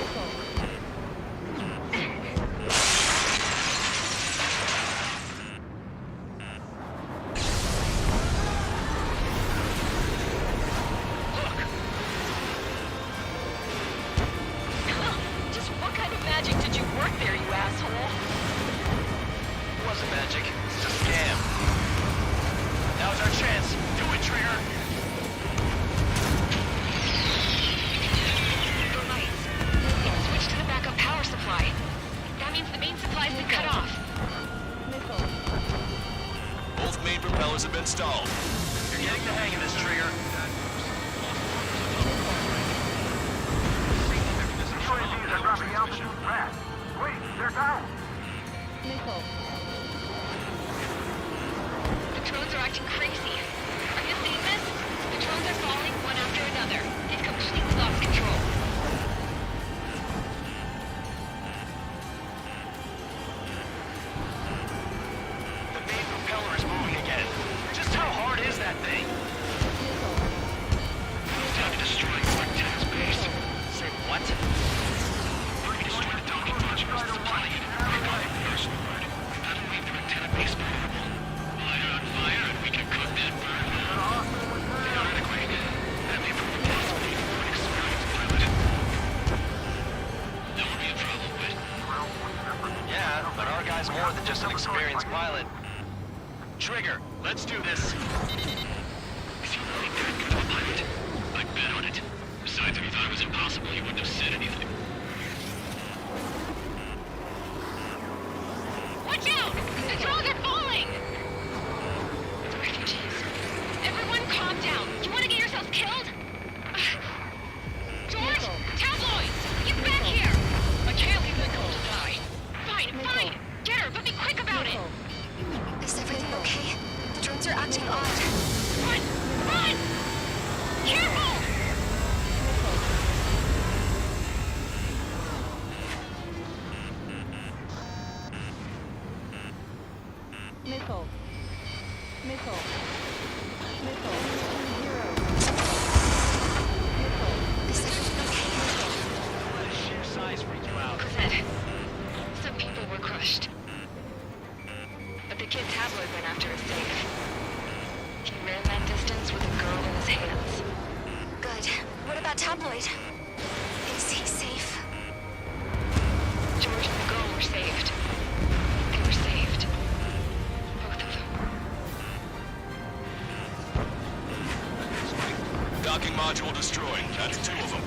Just what kind of magic did you work there, you asshole? It wasn't magic. It's a scam. Now's our chance. Do it, Trigger. The lights. It's switched to the backup power supply. That means the main supply's been cut off. Both main propellers have been stalled. You're getting the hang of this, Trigger. UAVs are dropping altitude fast. Wait, they're down. The drones are acting crazy. Are you seeing this? The drones are falling one after another. They've completely lost control. guy's more than just an experienced pilot. Trigger, let's do this. Is he really that good of a pilot? I'd bet on it. Besides, if he thought it was impossible, he wouldn't have said anything. Watch out! The drones are falling! The refugees. Everyone calm down. You want to get yourselves killed? George! Tabloids! Get back here! I can't leave Nicole to die. Fine. Get her, but be quick about it. Is everything okay? The drones are acting odd. Run! Careful! Missile. Sheer size freaks you out. Some people were crushed. But the kid tabloid went after his safe. He ran that distance with a girl in his hands. Good. What about Tabloid? Is he safe? George and the girl were saved. They were saved. Both of them. Docking module destroyed. That's 2 of them.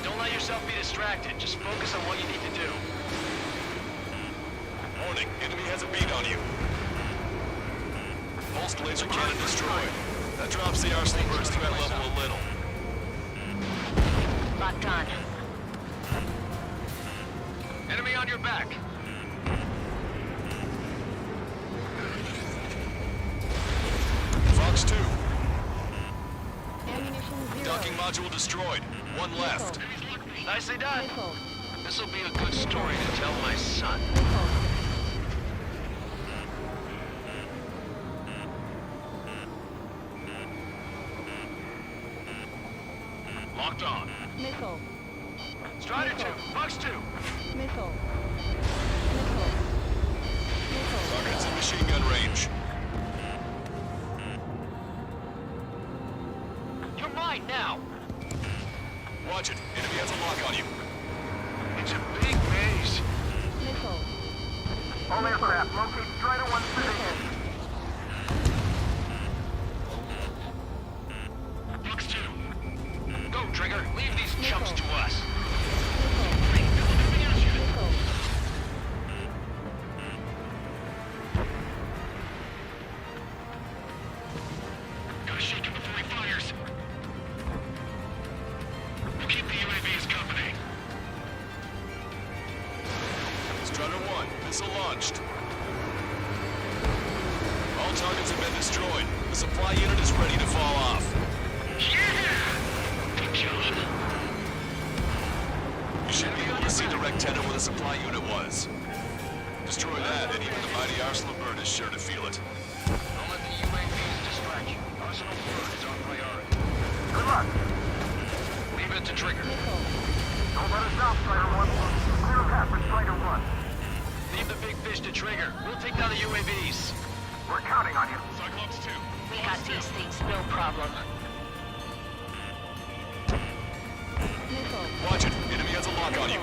Don't let yourself be distracted. Just focus on what you need to do. Warning, enemy has a beat on you. Pulsed laser cannon destroyed. That drops the arsenal bird's threat level a little. Locked on. Enemy on your back. Fox 2. Docking module destroyed. 1 left. Nicely done. This'll be a good story to tell my son. Locked on. Missile. Strider 2. Fox 2. Missile. Target's in machine gun range. You're mine now. Watch it. Enemy has a lock on you. It's a big base. Missile. All aircraft, locate Strider 1's position. Fox 2. Go, Trigger. Leave these chumps to us. Gotta shake him before he fires. We'll keep the UAV as company. Strider 1, missile launched. All targets have been destroyed. The supply unit is ready to fall off. Yeah! Good job. You should be able to see the rectangle where the supply unit was. Destroy that, and even the mighty Arsenal bird is sure to feel it. Don't let the UAVs distract you. Arsenal bird is our priority. Good luck. Leave it to Trigger. Don't let us down, Strider 1. Clear a path for Strider 1. Leave the big fish to Trigger. We'll take down the UAVs. We're counting on you. Cyclops 2. We got these things, no problem. Watch it. Enemy has a lock on you.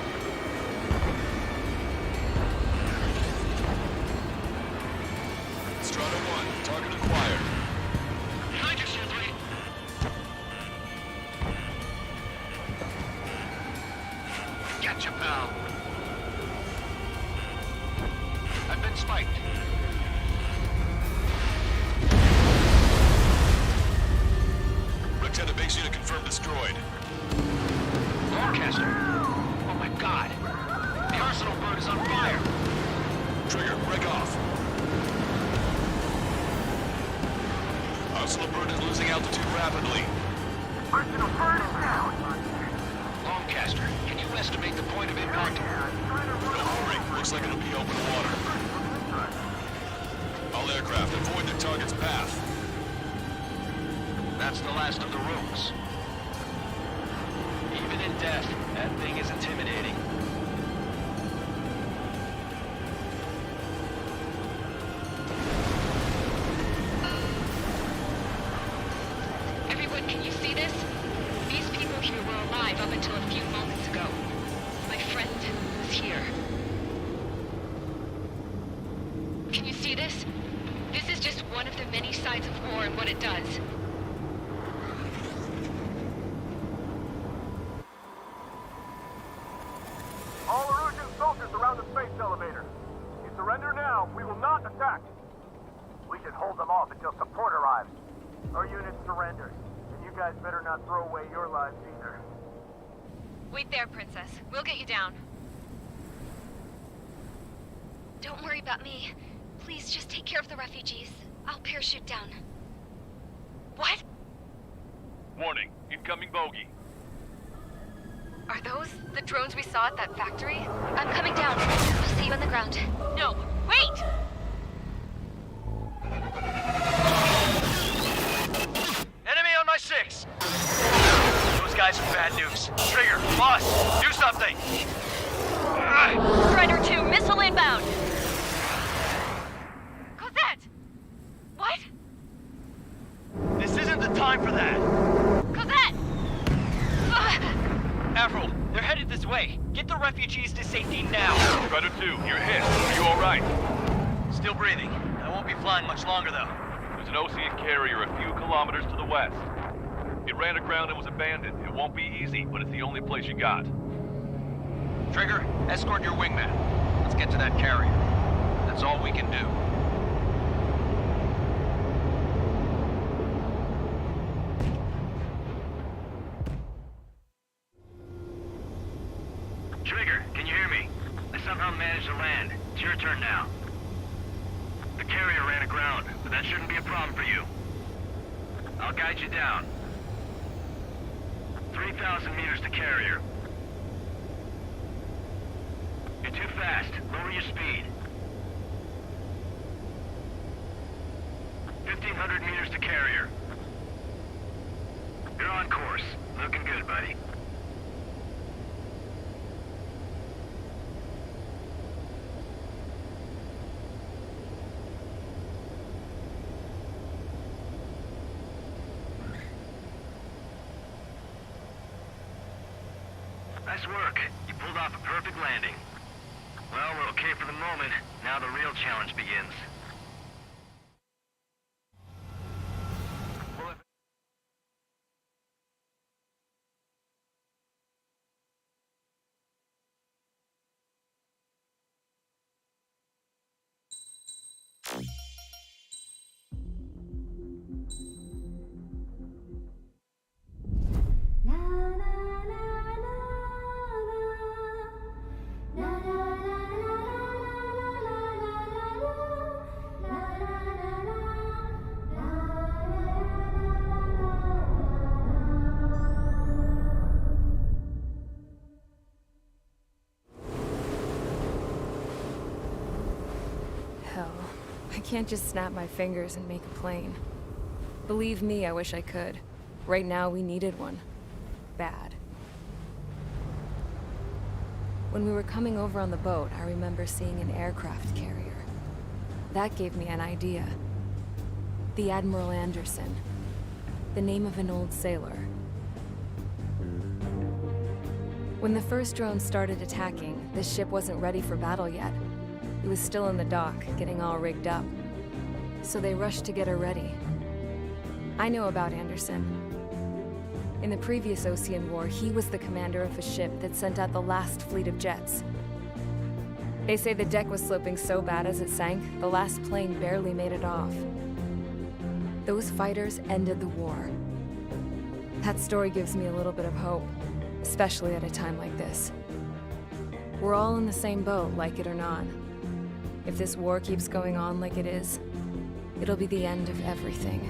Strider 1, target acquired. Behind you, Sir 3. Gotcha, pal. I've been spiked. Rectangle base unit confirmed destroyed. Lancaster. Oh my god. The Arsenal bird is on fire. Trigger, break off. Arsenal bird is losing altitude rapidly. Arsenal bird is down. Lancaster, can you estimate the point of impact? Don't worry, looks like it'll be open water. All aircraft, avoid the target's path. That's the last of the rooms. Even in death, that thing is intimidating. Everyone, can you see this? These people here were alive up until a few moments ago. My friend was here. this. This is just one of the many sides of war and what it does. All Arugian soldiers around the space elevator. You surrender now, we will not attack. We should hold them off until support arrives. Our unit surrendered, and you guys better not throw away your lives either. Wait there, Princess. We'll get you down. Don't worry about me. Please just take care of the refugees. I'll parachute down. What? Warning, incoming bogey. Are those the drones we saw at that factory? I'm coming down. I'll see you on the ground. No, wait! Enemy on my 6! Those guys are bad news. Trigger, boss, do something! Strider 2, missile inbound! Cosette! What? This isn't the time for that! Cosette! Avril, they're headed this way. Get the refugees to safety now. Strider 2, you're hit. Are you alright? Still breathing. I won't be flying much longer, though. There's an Ocean carrier a few kilometers to the west. It ran aground and was abandoned. It won't be easy, but it's the only place you got. Trigger, escort your wingman. Let's get to that carrier. That's all we can do. Trigger, can you hear me? I somehow managed to land. It's your turn now. The carrier ran aground, but that shouldn't be a problem for you. I'll guide you down. 3,000 meters to carrier. You're too fast. Lower your speed. 1,500 meters to carrier. You're on course. Looking good, buddy. Nice work. You pulled off a perfect landing. Well, we're okay for the moment. Now the real challenge begins. Hell, I can't just snap my fingers and make a plane. Believe me, I wish I could. Right now, we needed one. Bad. When we were coming over on the boat, I remember seeing an aircraft carrier. That gave me an idea. The Admiral Anderson. The name of an old sailor. When the first drone started attacking, the ship wasn't ready for battle yet. It was still in the dock, getting all rigged up. So they rushed to get her ready. I know about Anderson. In the previous Ocean War, he was the commander of a ship that sent out the last fleet of jets. They say the deck was sloping so bad as it sank, the last plane barely made it off. Those fighters ended the war. That story gives me a little bit of hope, especially at a time like this. We're all in the same boat, like it or not. If this war keeps going on like it is, it'll be the end of everything.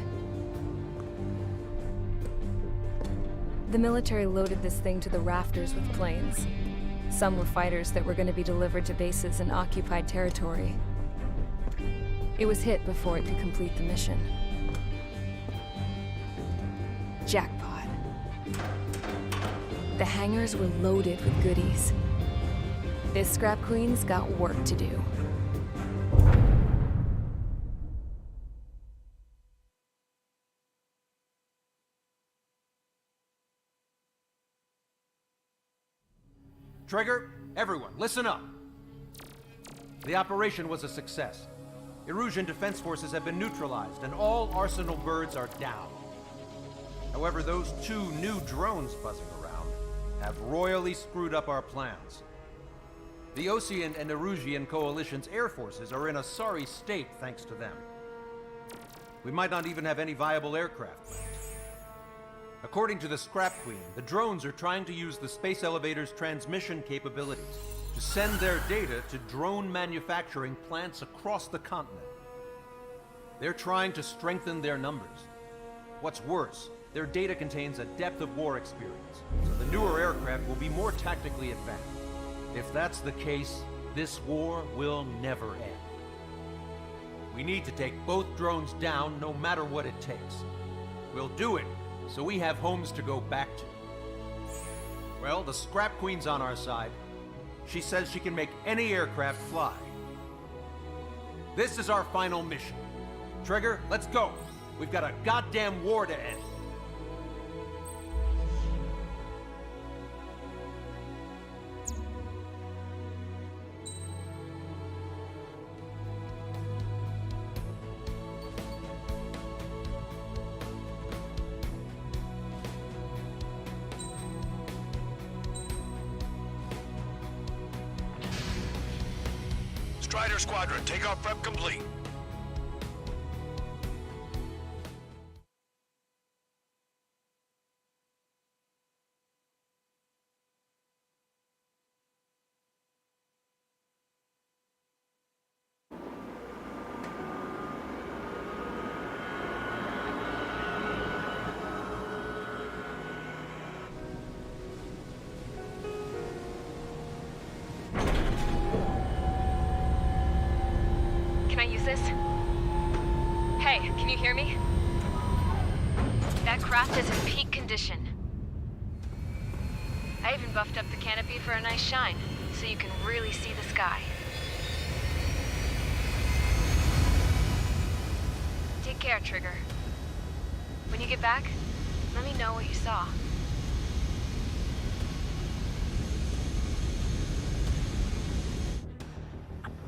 The military loaded this thing to the rafters with planes. Some were fighters that were going to be delivered to bases in occupied territory. It was hit before it could complete the mission. Jackpot. The hangars were loaded with goodies. This scrap queen's got work to do. Trigger, everyone, listen up. The operation was a success. Erusian defense forces have been neutralized, and all Arsenal birds are down. However, those 2 new drones buzzing around have royally screwed up our plans. The Osean and Erugian coalition's air forces are in a sorry state thanks to them. We might not even have any viable aircraft left. According to the Scrap Queen, the drones are trying to use the space elevator's transmission capabilities to send their data to drone manufacturing plants across the continent. They're trying to strengthen their numbers. What's worse, their data contains a depth of war experience, so the newer aircraft will be more tactically advanced. If that's the case, this war will never end. We need to take both drones down no matter what it takes. We'll do it so we have homes to go back to. Well, the Scrap Queen's on our side. She says she can make any aircraft fly. This is our final mission. Trigger, let's go. We've got a goddamn war to end. Strider Squadron, takeoff prep complete. Hey, can you hear me? That craft is in peak condition. I even buffed up the canopy for a nice shine, so you can really see the sky. Take care, Trigger. When you get back, let me know what you saw.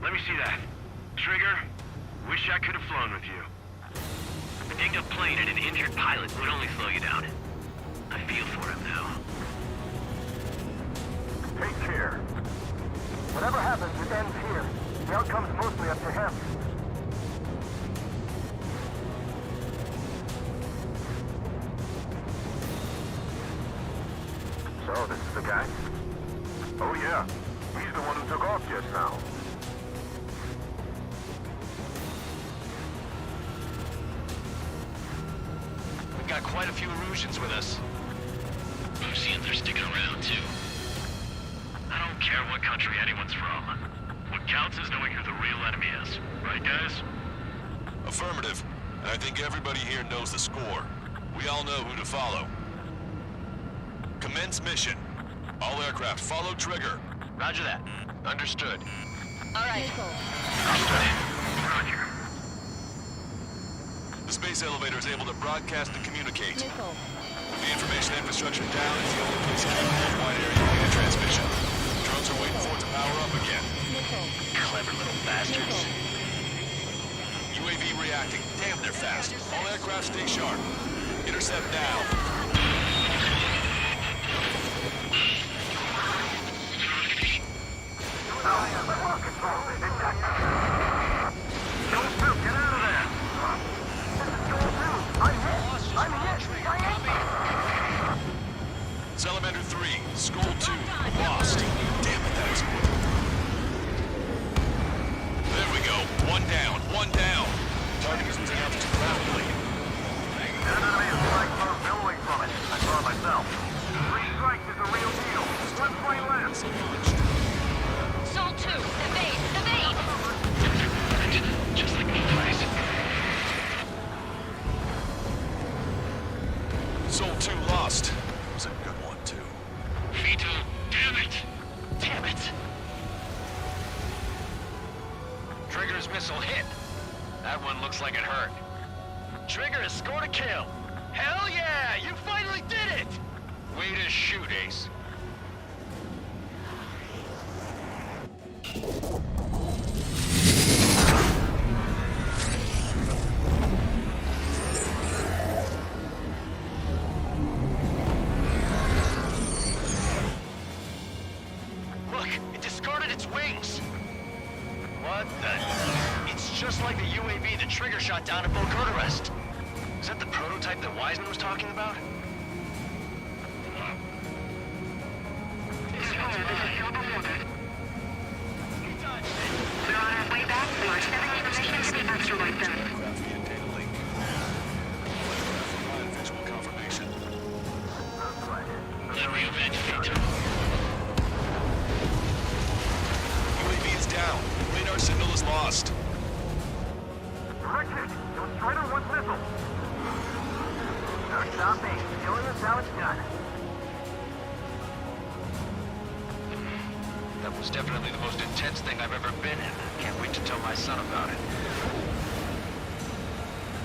Let me see that. Trigger, wish I could have flown with you. A dinged up plane and an injured pilot would only slow you down. I feel for him now. Take care. Whatever happens, it ends here. The outcome's mostly up to him. So, this is the guy? Oh yeah. He's the one who took off just now. We've got quite a few Erusians with us. Erusians are sticking around, too. I don't care what country anyone's from. What counts is knowing who the real enemy is. Right, guys? Affirmative. And I think everybody here knows the score. We all know who to follow. Commence mission. All aircraft follow Trigger. Roger that. Understood. All right. Roger. The space elevator is able to broadcast and communicate. Missile. The information infrastructure down is the only place capable of wide area data transmission. Drones are waiting for it to power up again. Missile. Clever little bastards. UAV reacting. Damn, they're fast. All aircraft stay sharp. Intercept now. Salamander 3, Skull 2, lost. Damn it, that was quick. There we go. One down. Target is moving out to rapidly. An enemy is flying close billowing from it. I saw it myself. 3 strikes is a real deal. One plane left. Soul 2, evade! Just like me, please. Soul 2 lost. That was a good one, too. Vito, damn it! Trigger's missile hit. That one looks like it hurt. Trigger has scored a kill. Hell yeah! You finally did it! Way to shoot, Ace. wings! What the? It's just like the UAV that Trigger shot down at Bogarest. Is that the prototype that Wiseman was talking about? We're on our way back. We're sending permission to the asteroid zone. Aircraft via data link. Provide visual confirmation. UAV is down. Radar signal is lost. Direct hit. It was Strider 1's missile. No stopping. Killing us how it's done. That was definitely the most intense thing I've ever been in. Can't wait to tell my son about it.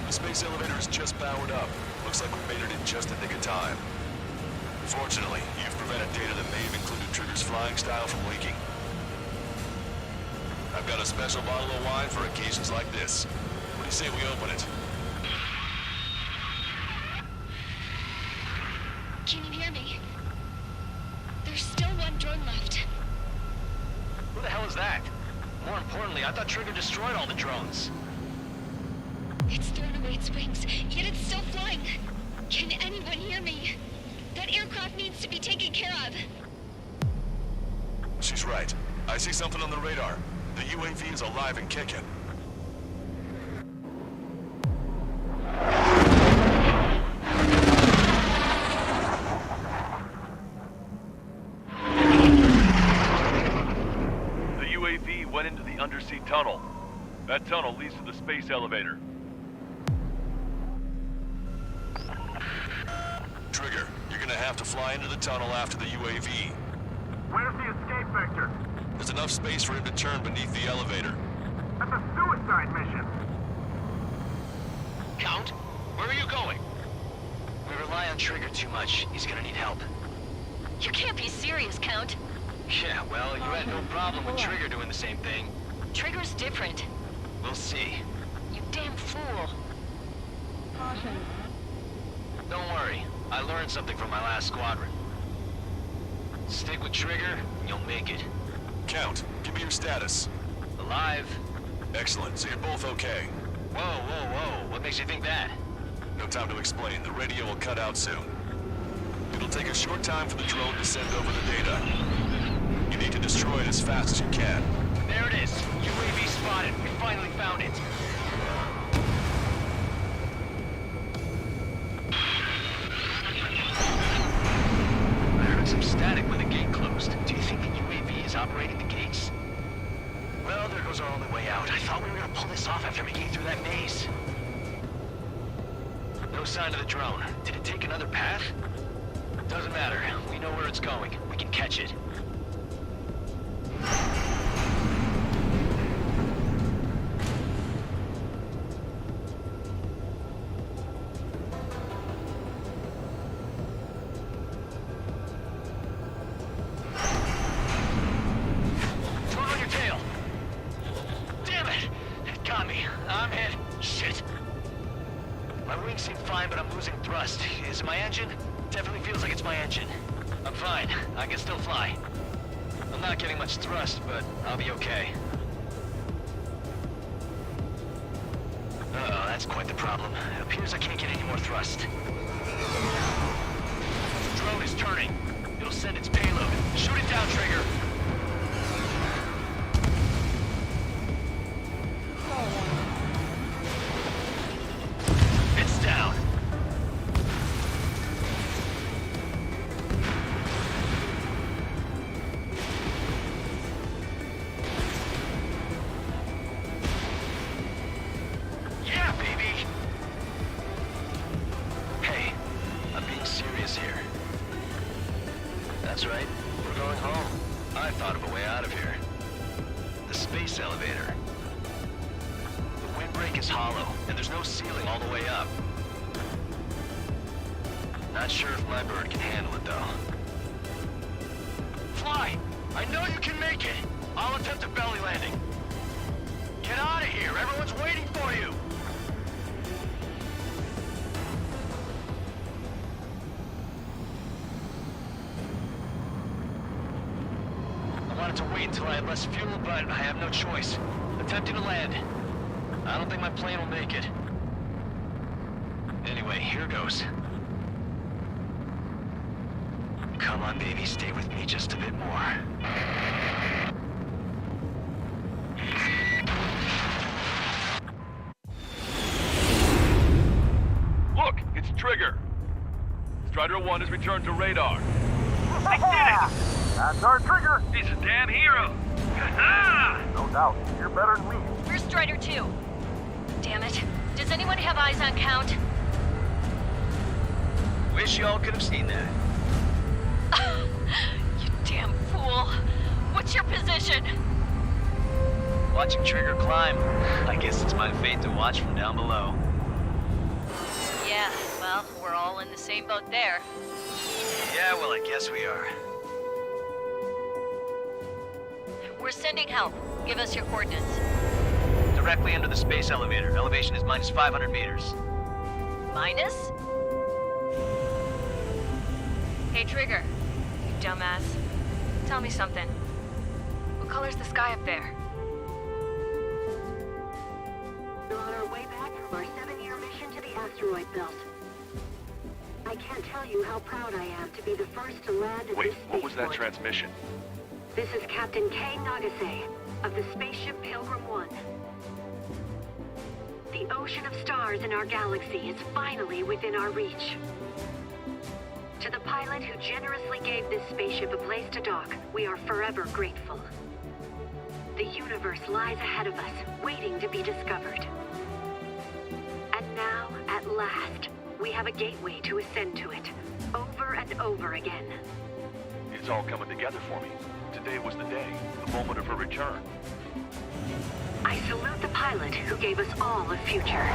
The space elevator is just powered up. Looks like we made it in just the nick of time. Fortunately, you've prevented data that may have included Trigger's flying style from leaking. I've got a special bottle of wine for occasions like this. What do you say we open it? Can you hear me? There's still one drone left. Who the hell is that? More importantly, I thought Trigger destroyed all the drones. It's thrown away its wings, yet it's still flying. Can anyone hear me? That aircraft needs to be taken care of. She's right. I see something on the radar. The UAV is alive and kicking. The UAV went into the undersea tunnel. That tunnel leads to the space elevator. Trigger, you're gonna have to fly into the tunnel after the UAV. Where's the escape vector? There's enough space for him to turn beneath the elevator. That's a suicide mission. Count, where are you going? We rely on Trigger too much. He's gonna need help. You can't be serious, Count. Yeah, well, you had no problem with Trigger doing the same thing. Trigger's different. We'll see. You damn fool. Caution. Don't worry. I learned something from my last squadron. Stick with Trigger, you'll make it. Count, give me your status. Alive. Excellent, so you're both okay. Whoa, whoa, whoa. What makes you think that? No time to explain. The radio will cut out soon. It'll take a short time for the drone to send over the data. You need to destroy it as fast as you can. There it is. UAV spotted. We finally found it. I heard some static when the gate closed. Do you think the UAV is operating the gates? Well, there goes our only way out. I thought we were gonna pull this off after making it through that maze. No sign of the drone. Did it take another path? Doesn't matter. We know where it's going. We can catch it. Turn on your tail! Damn it! It got me. I'm hit. Shit. My wings seem fine, but I'm losing thrust. Is it my engine? Definitely feels like it's my engine. I'm fine. I can still fly. I'm not getting much thrust, but I'll be okay. Uh-oh, that's quite the problem. It appears I can't get any more thrust. The drone is turning. It'll send its payload. Shoot it down, Trigger! It's down. Yeah, baby! Hey, I'm being serious here. That's right, we're going home. I thought of a way out of here. The space elevator. The windbreak is hollow, and there's no ceiling all the way up. Not sure if my bird can handle it, though. Fly! I know you can make it! I'll attempt a belly landing. Get out of here! Everyone's waiting for you! I wanted to wait until I have less fuel, but I have no choice. Attempting to land. I don't think my plane will make it. Anyway, here goes. Come on, baby, stay with me just a bit more. Look, it's Trigger. Strider 1 has returned to radar. I did it! That's our Trigger! He's a damn hero. No doubt. You're better than me. We're Strider 2. Damn it. Does anyone have eyes on Count? Wish y'all could have seen that. You damn fool. What's your position? Watching Trigger climb. I guess it's my fate to watch from down below. Yeah, well, we're all in the same boat there. Yeah, well, I guess we are. We're sending help. Give us your coordinates. Directly under the space elevator. Elevation is minus 500 meters. Minus? Hey, Trigger. You dumbass. Tell me something. What color's the sky up there? We're on our way back from our 7-year mission to the asteroid belt. I can't tell you how proud I am to be the first to land at Wait, this what was that spaceport. transmission? This is Captain Kay Nagase of the spaceship Pilgrim 1. The ocean of stars in our galaxy is finally within our reach. To the pilot who generously gave this spaceship a place to dock, we are forever grateful. The universe lies ahead of us, waiting to be discovered. And now, at last, we have a gateway to ascend to it, over and over again. It's all coming together for me. Today was the day, the moment of her return. I salute the pilot who gave us all a future.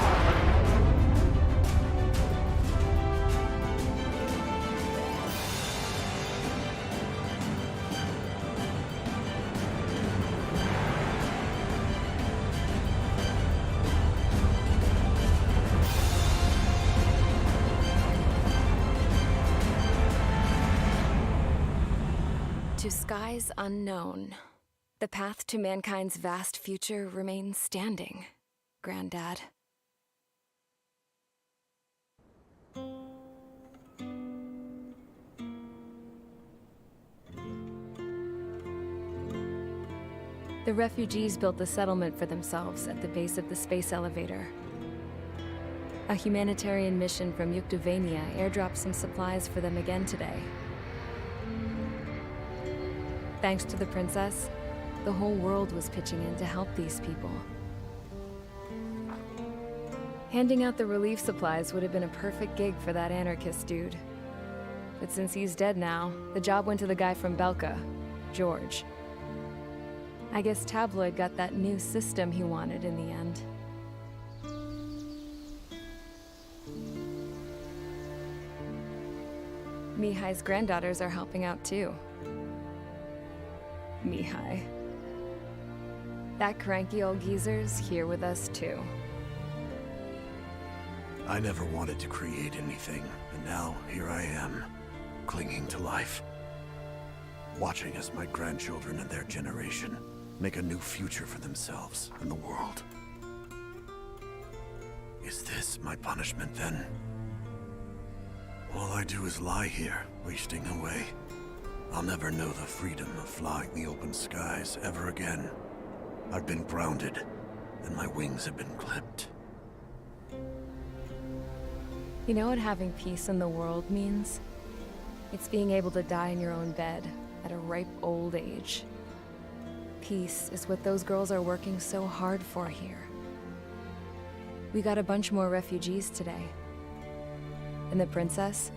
To skies unknown, the path to mankind's vast future remains standing, Granddad. The refugees built the settlement for themselves at the base of the space elevator. A humanitarian mission from Yuktovania airdropped some supplies for them again today. Thanks to the princess, the whole world was pitching in to help these people. Handing out the relief supplies would have been a perfect gig for that anarchist dude. But since he's dead now, the job went to the guy from Belka, George. I guess Tabloid got that new system he wanted in the end. Mihai's granddaughters are helping out too. Mihai. That cranky old geezer's here with us too. I never wanted to create anything, and now here I am, clinging to life. Watching as my grandchildren and their generation make a new future for themselves and the world. Is this my punishment then? All I do is lie here, wasting away. I'll never know the freedom of flying the open skies ever again. I've been grounded, and my wings have been clipped. You know what having peace in the world means? It's being able to die in your own bed at a ripe old age. Peace is what those girls are working so hard for here. We got a bunch more refugees today. And the princess?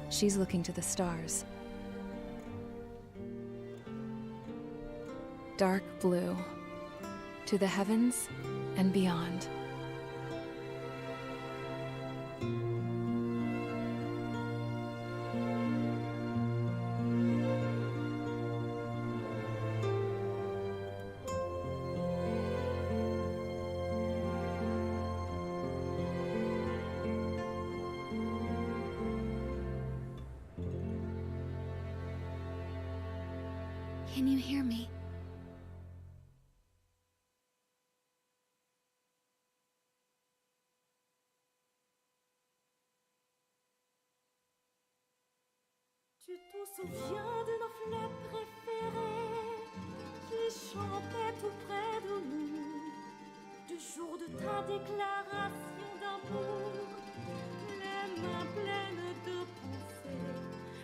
She's looking to the stars. Dark blue, to the heavens and beyond. Can you hear me? Tu te souviens de nos fleurs préférées qui chantaient tout près de nous, du jour de ta déclaration d'amour, les mains pleines de pensées,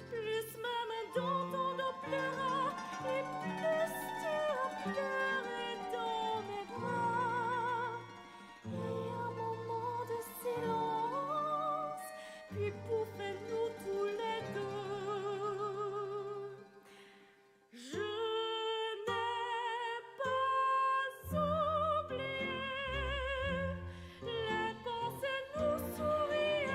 plus même dans ton dos pleura, et plus tu as pleuré dans mes bras. Et un moment de silence, puis pouffez-nous tous les deux. Je n'ai pas oublié les pensées nous souriaient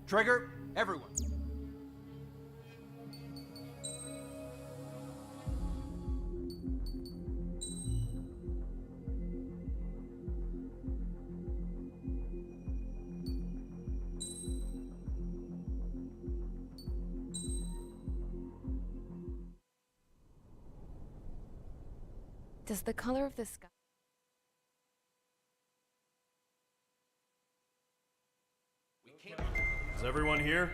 Trigger, everyone. Does the color of the sky... Is everyone here?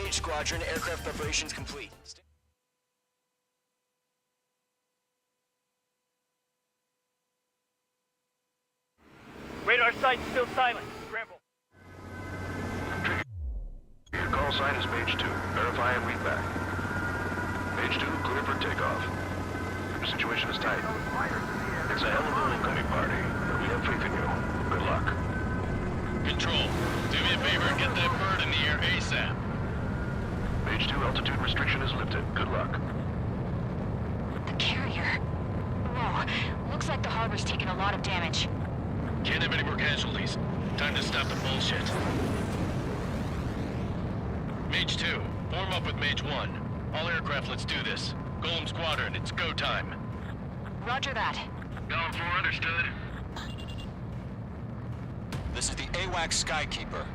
Mage Squadron, aircraft preparations complete. Radar site's still silent. Scramble. Your call sign is Mage 2. Verify and read back. Mage 2, clear for takeoff. The situation is tight. It's a hell of an incoming party, but we have faith in you. Good luck. Control, do me a favor and get that bird in the air ASAP. Mage 2, altitude restriction is lifted. Good luck. The carrier. Whoa, looks like the harbor's taken a lot of damage. Can't have any more casualties. Time to stop the bullshit. Mage 2, form up with Mage 1. All aircraft, let's do this. Golem Squadron, it's go time. Roger that. Going for understood. This is the AWACS Skykeeper.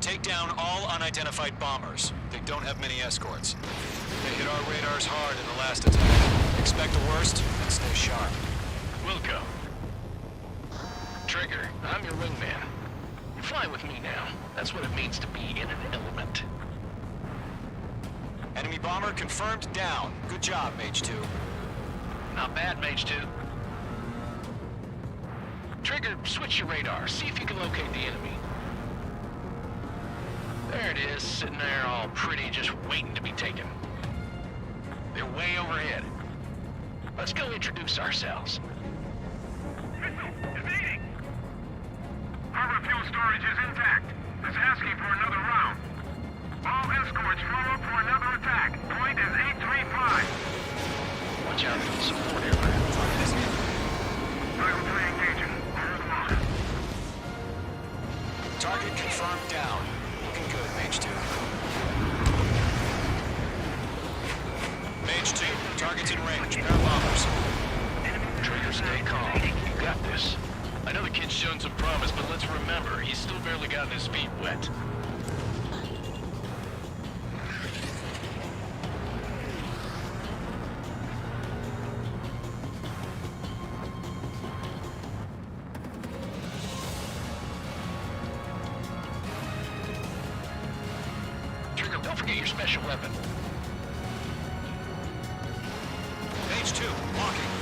Take down all unidentified bombers. They don't have many escorts. They hit our radars hard in the last attack. Expect the worst and stay sharp. Wilco. Trigger, I'm your wingman. You fly with me now. That's what it means to be in an element. Enemy bomber confirmed down. Good job, Mage 2. Not bad, Mage 2. Trigger, switch your radar. See if you can locate the enemy. There it is, sitting there all pretty, just waiting to be taken. They're way overhead. Let's go introduce ourselves. Evading! Harbor fuel storage is intact. It's asking for another round. All escorts follow up for another attack. Point is 835. Watch out for the support aircraft. Title 3 engaging. Hold on. Target confirmed down. Looking good, Mage 2. Mage 2, target's in range. Pair of bombers. Trigger, stay calm. You got this. I know the kid's shown some promise, but let's remember, he's still barely gotten his feet wet. Trigger, don't forget your special weapon. Mage 2, walking.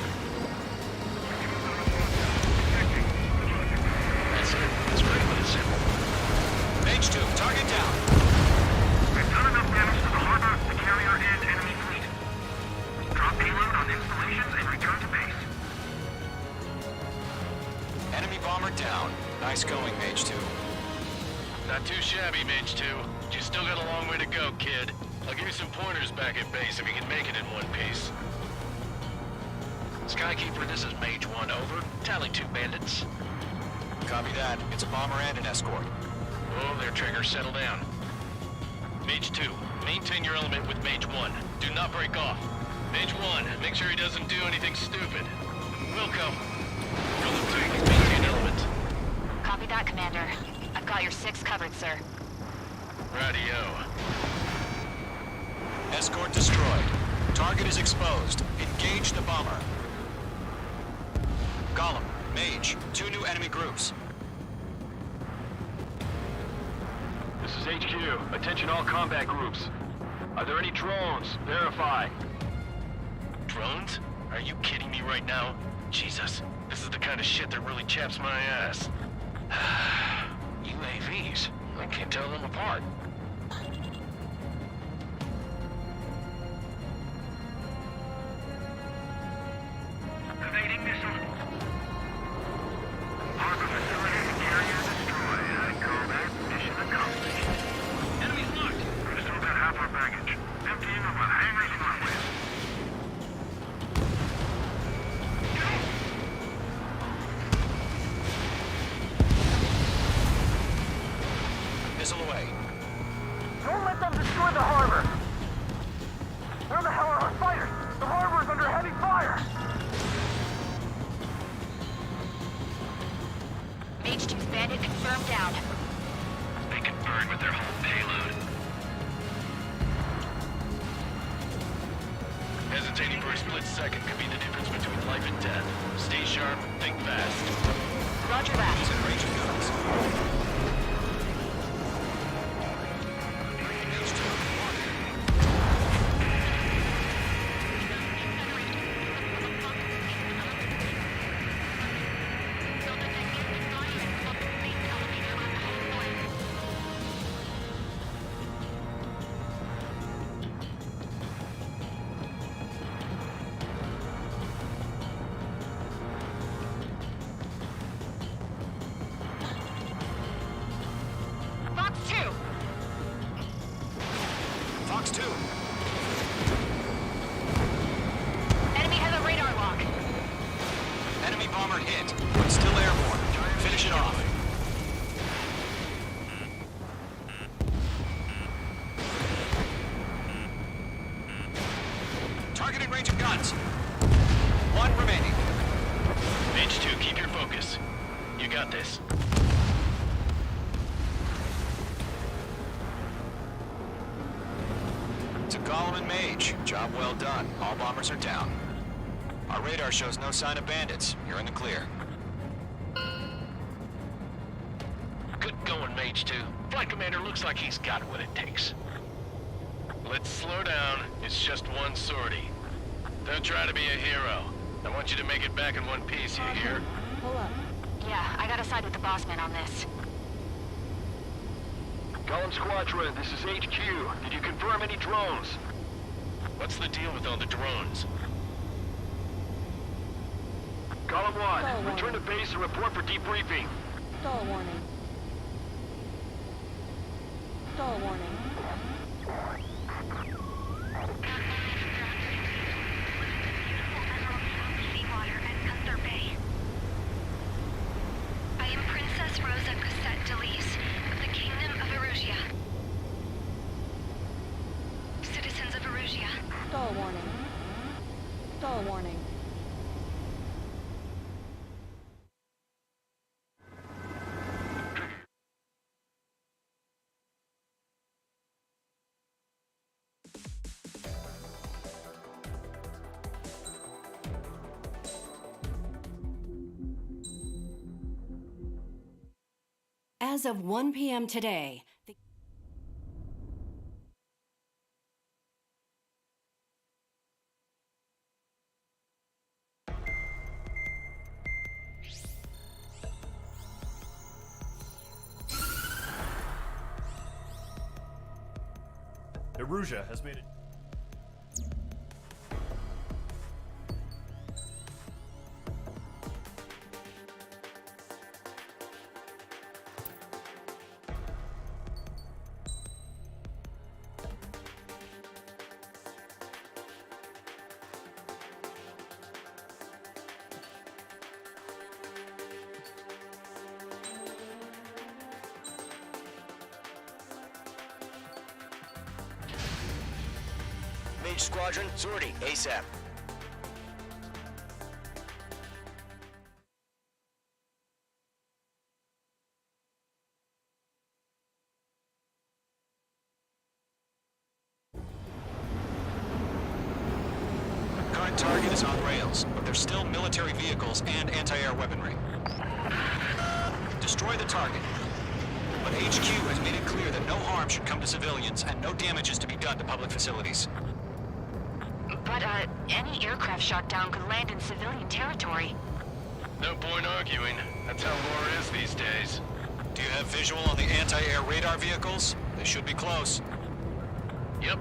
That's it. It's pretty but it's simple. Mage 2, target down. We've done enough damage to the harbor, the carrier, and enemy fleet. Drop payload on installations and return to base. Enemy bomber down. Nice going, Mage 2. Not too shabby, Mage 2. You still got a long way to go, kid. I'll give you some pointers back at base if you can make it in one piece. Skykeeper, this is Mage 1, over. Tally 2 bandits. Copy that. It's a bomber and an escort. Oh, their Trigger, settle down. Mage 2, maintain your element with Mage 1. Do not break off. Mage 1, make sure he doesn't do anything stupid. Wilco. Brother 2, maintain element. Copy that, Commander. I've got your 6 covered, sir. Radio. Escort destroyed. Target is exposed. Engage the bomber. Golem, Mage, 2 new enemy groups. This is HQ. Attention all combat groups. Are there any drones? Verify. Drones? Are you kidding me right now? Jesus, this is the kind of shit that really chaps my ass. UAVs. I can't tell them apart. Evading missile. Harbor facility and carrier destroyed. I call that mission accomplished. Enemy's marked. We're still about half our baggage. Emptying them on hangars and runways. Missile away. Don't let them destroy the harbor! Where the hell are our fighters? The harbor is under heavy fire! Mage 2's bandit confirmed down. They can burn with their whole payload. Hesitating for a split second could be the difference between life and death. Stay sharp, think fast. Roger that. He's in range of guns. Fox 2. Enemy has a radar lock. Enemy bomber hit, but still airborne. Finish it off. Targeting range of guns. 1 remaining. Mage 2, keep your focus. You got this. To Gollum and Mage, job well done. All bombers are down. Our radar shows no sign of bandits. You're in the clear. Good going, Mage 2. Flight Commander looks like he's got what it takes. Let's slow down. It's just one sortie. Don't try to be a hero. I want you to make it back in one piece, you hear? Pull up. Yeah, I gotta side with the boss man on this. Gollum Squadron, this is HQ. Did you confirm any drones? What's the deal with all the drones? Gollum 1, Stall return to warning. base and report for debriefing. Stall warning. Stall warning. I am Princess Rosa Cosette Delise of the Kingdom of Arugia. Citizens of Arugia. Stall warning. Stall warning. As of 1 p.m. today, Arugia has made it. Mage Squadron, sortie, ASAP. Current target is on rails, but there's still military vehicles and anti-air weaponry. Destroy the target. But HQ has made it clear that no harm should come to civilians and no damage is to be done to public facilities. But, any aircraft shot down could land in civilian territory. No point arguing. That's how war is these days. Do you have visual on the anti-air radar vehicles? They should be close. Yep.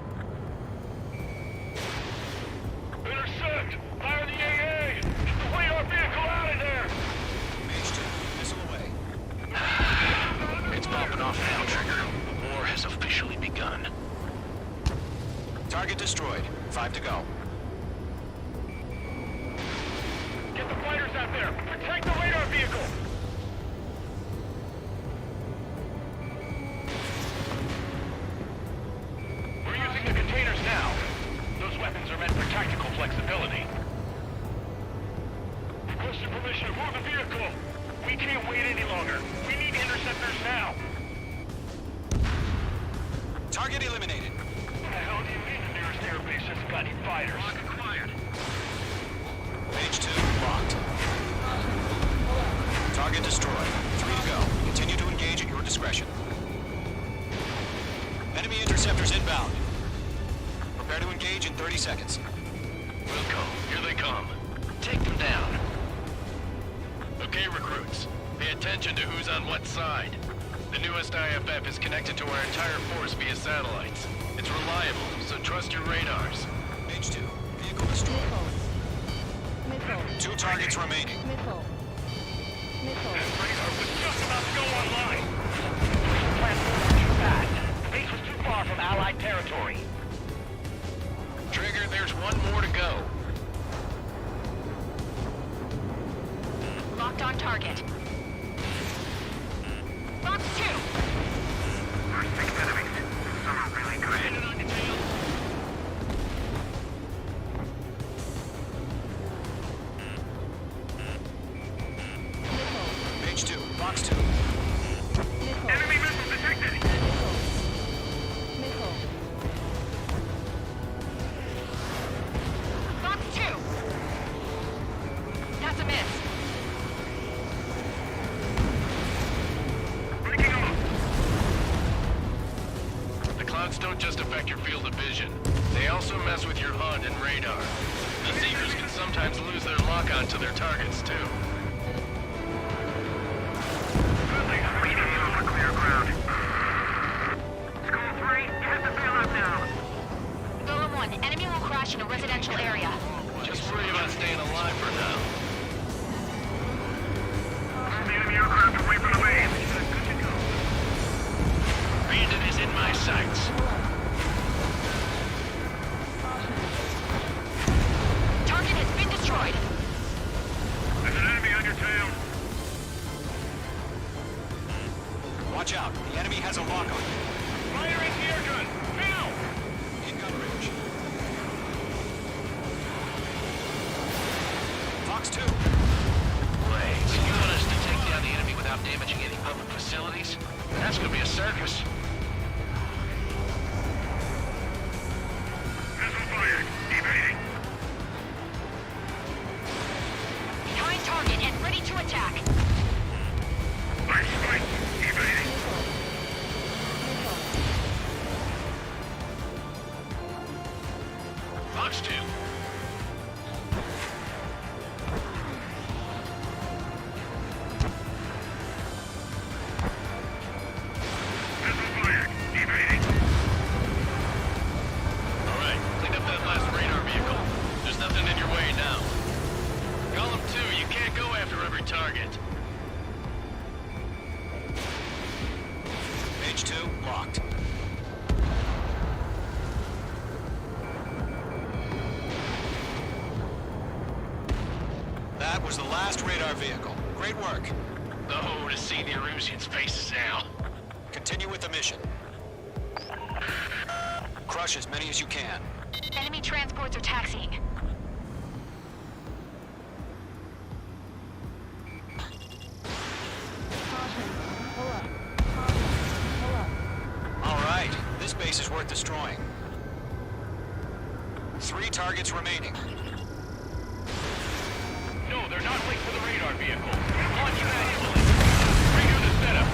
Intercept! Fire the AA! Get the radar vehicle out of there! Mage 2, missile away. It's popping off now, Trigger. The war has officially begun. Target destroyed. 5 to go. Get the fighters out there! Protect the radar vehicle! We're using the containers now. Those weapons are meant for tactical flexibility. Requesting permission to move the vehicle. We can't wait any longer. We need interceptors now. Target eliminated. What the hell do you mean the nearest airbase hasn't got any fighters? Quiet. Mage 2, locked. Target destroyed. 3 to go. Continue to engage at your discretion. Enemy interceptors inbound. Prepare to engage in 30 seconds. Wilco, here they come. Take them down. Okay, recruits. Pay attention to who's on what side. The newest IFF is connected to our entire force via satellites. It's reliable, so trust your radars. Mage 2, vehicle destroyed. Missile. 2 targets remaining. Missile. Missile. That radar was just about to go online. Platform too fast. The base was too far from Allied territory. Trigger, there's one more to go. Locked on target. Box 2! First 6 enemies. Some are really good. Hit it on your tail. Mage 2, box 2. Missile. Enemy missile detected! Missile. clouds don't just affect your field of vision. They also mess with your HUD and radar. The Seekers can sometimes lose their lock-on to their targets, too. Friendly, we need you for clear ground. School 3, you hit the bailout now. Golem 1, enemy will crash in a residential area. Just worry about staying alive for now. The enemy aircraft away from the base. Good to go. Bandit is in my sights. Target has been destroyed. There's an enemy on your tail. Watch out. The enemy has a lock-on. Fire anti-air gun. Now! In gun range. Fox 2. Wait, you want us to take down the enemy without damaging any public facilities? That's gonna be a circus. Missile fired. Evading. Behind target and ready to attack. Nice fight. Evading. Fox 2. Missile fired. Evading. Alright, clean up that last radar vehicle. There's nothing in your way now. Golem 2, you can't go after every target. Page 2, locked. That was the last radar vehicle. Great work. Oh, to see the Arusians' faces now. Continue with the mission. Crush as many as you can. Enemy transports are taxiing. Caution. Pull up. Caution. Pull up. All right, this base is worth destroying. 3 targets remaining. No, they're not linked to the radar vehicle. Launch manually. Redo the setup.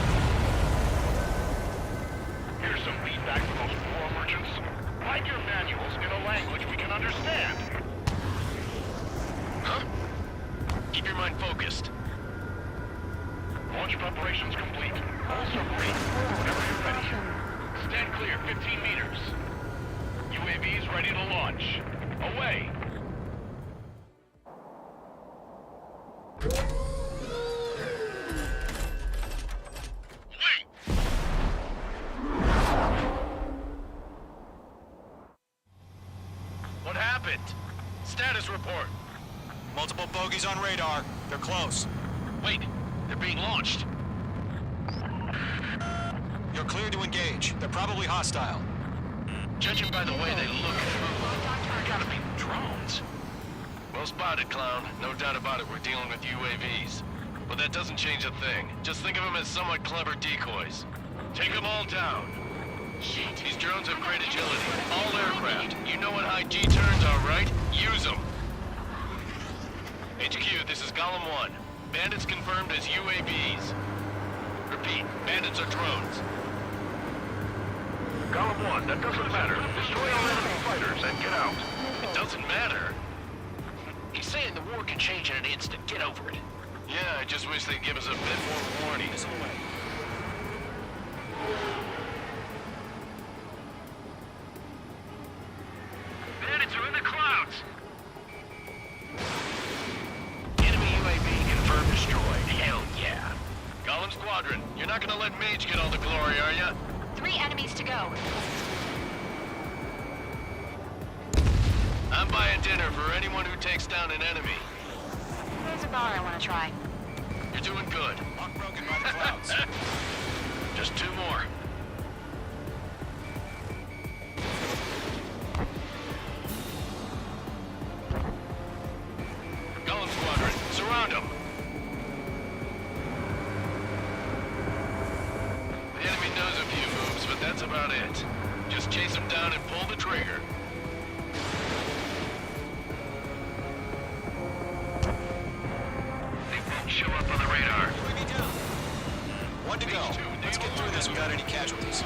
Here's some feedback from those war merchants. Write your manuals in a language we can understand. Huh? Keep your mind focused. Launch preparations complete. All submarine. Whenever you're ready. Stand clear, 15 meters. UAVs ready to launch. Away. What happened? Status report. Multiple bogies on radar. They're close. Wait, they're being launched. You're clear to engage. They're probably hostile. Judging by the way they look through, they gotta be drones. Well spotted, clown. No doubt about it, we're dealing with UAVs. But that doesn't change a thing. Just think of them as somewhat clever decoys. Take them all down. These drones have great agility. All aircraft. You know what high G-turns are, right? Use them. HQ, this is Golem 1. Bandits confirmed as UAVs. Repeat, bandits are drones. Golem 1, that doesn't matter. Destroy all enemy fighters and get out. It doesn't matter. He's saying the war can change in an instant. Get over it. Yeah, I just wish they'd give us a bit more warning. Bandits are in the clouds. Enemy UAV confirmed destroyed. Hell yeah. Golem Squadron, you're not gonna let Mage get all the glory, are ya? 3 enemies to go. I'm buying dinner for anyone who takes down an enemy. There's a bar I want to try. You're doing good. Lock broken by the clouds. Just 2 more. Golem Squadron, surround them. The enemy knows a few moves, but that's about it. Just chase them down and pull the trigger. They won't show up on the radar. UAV down. 1 to go. Let's get through this without any casualties.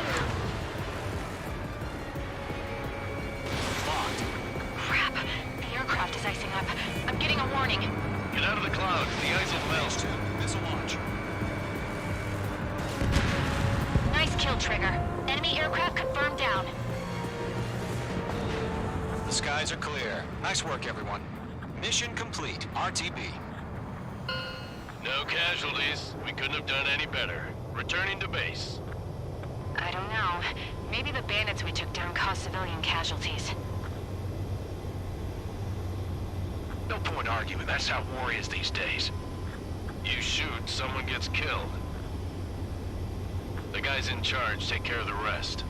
warning. Get out of the clouds. The ISIL fails to. Missile launch. Nice kill, Trigger. Enemy aircraft confirmed down. The skies are clear. Nice work, everyone. Mission complete. RTB. No casualties. We couldn't have done any better. Returning to base. I don't know. Maybe the bandits we took down caused civilian casualties. No point arguing. That's how war is these days. You shoot, someone gets killed. The guys in charge take care of the rest.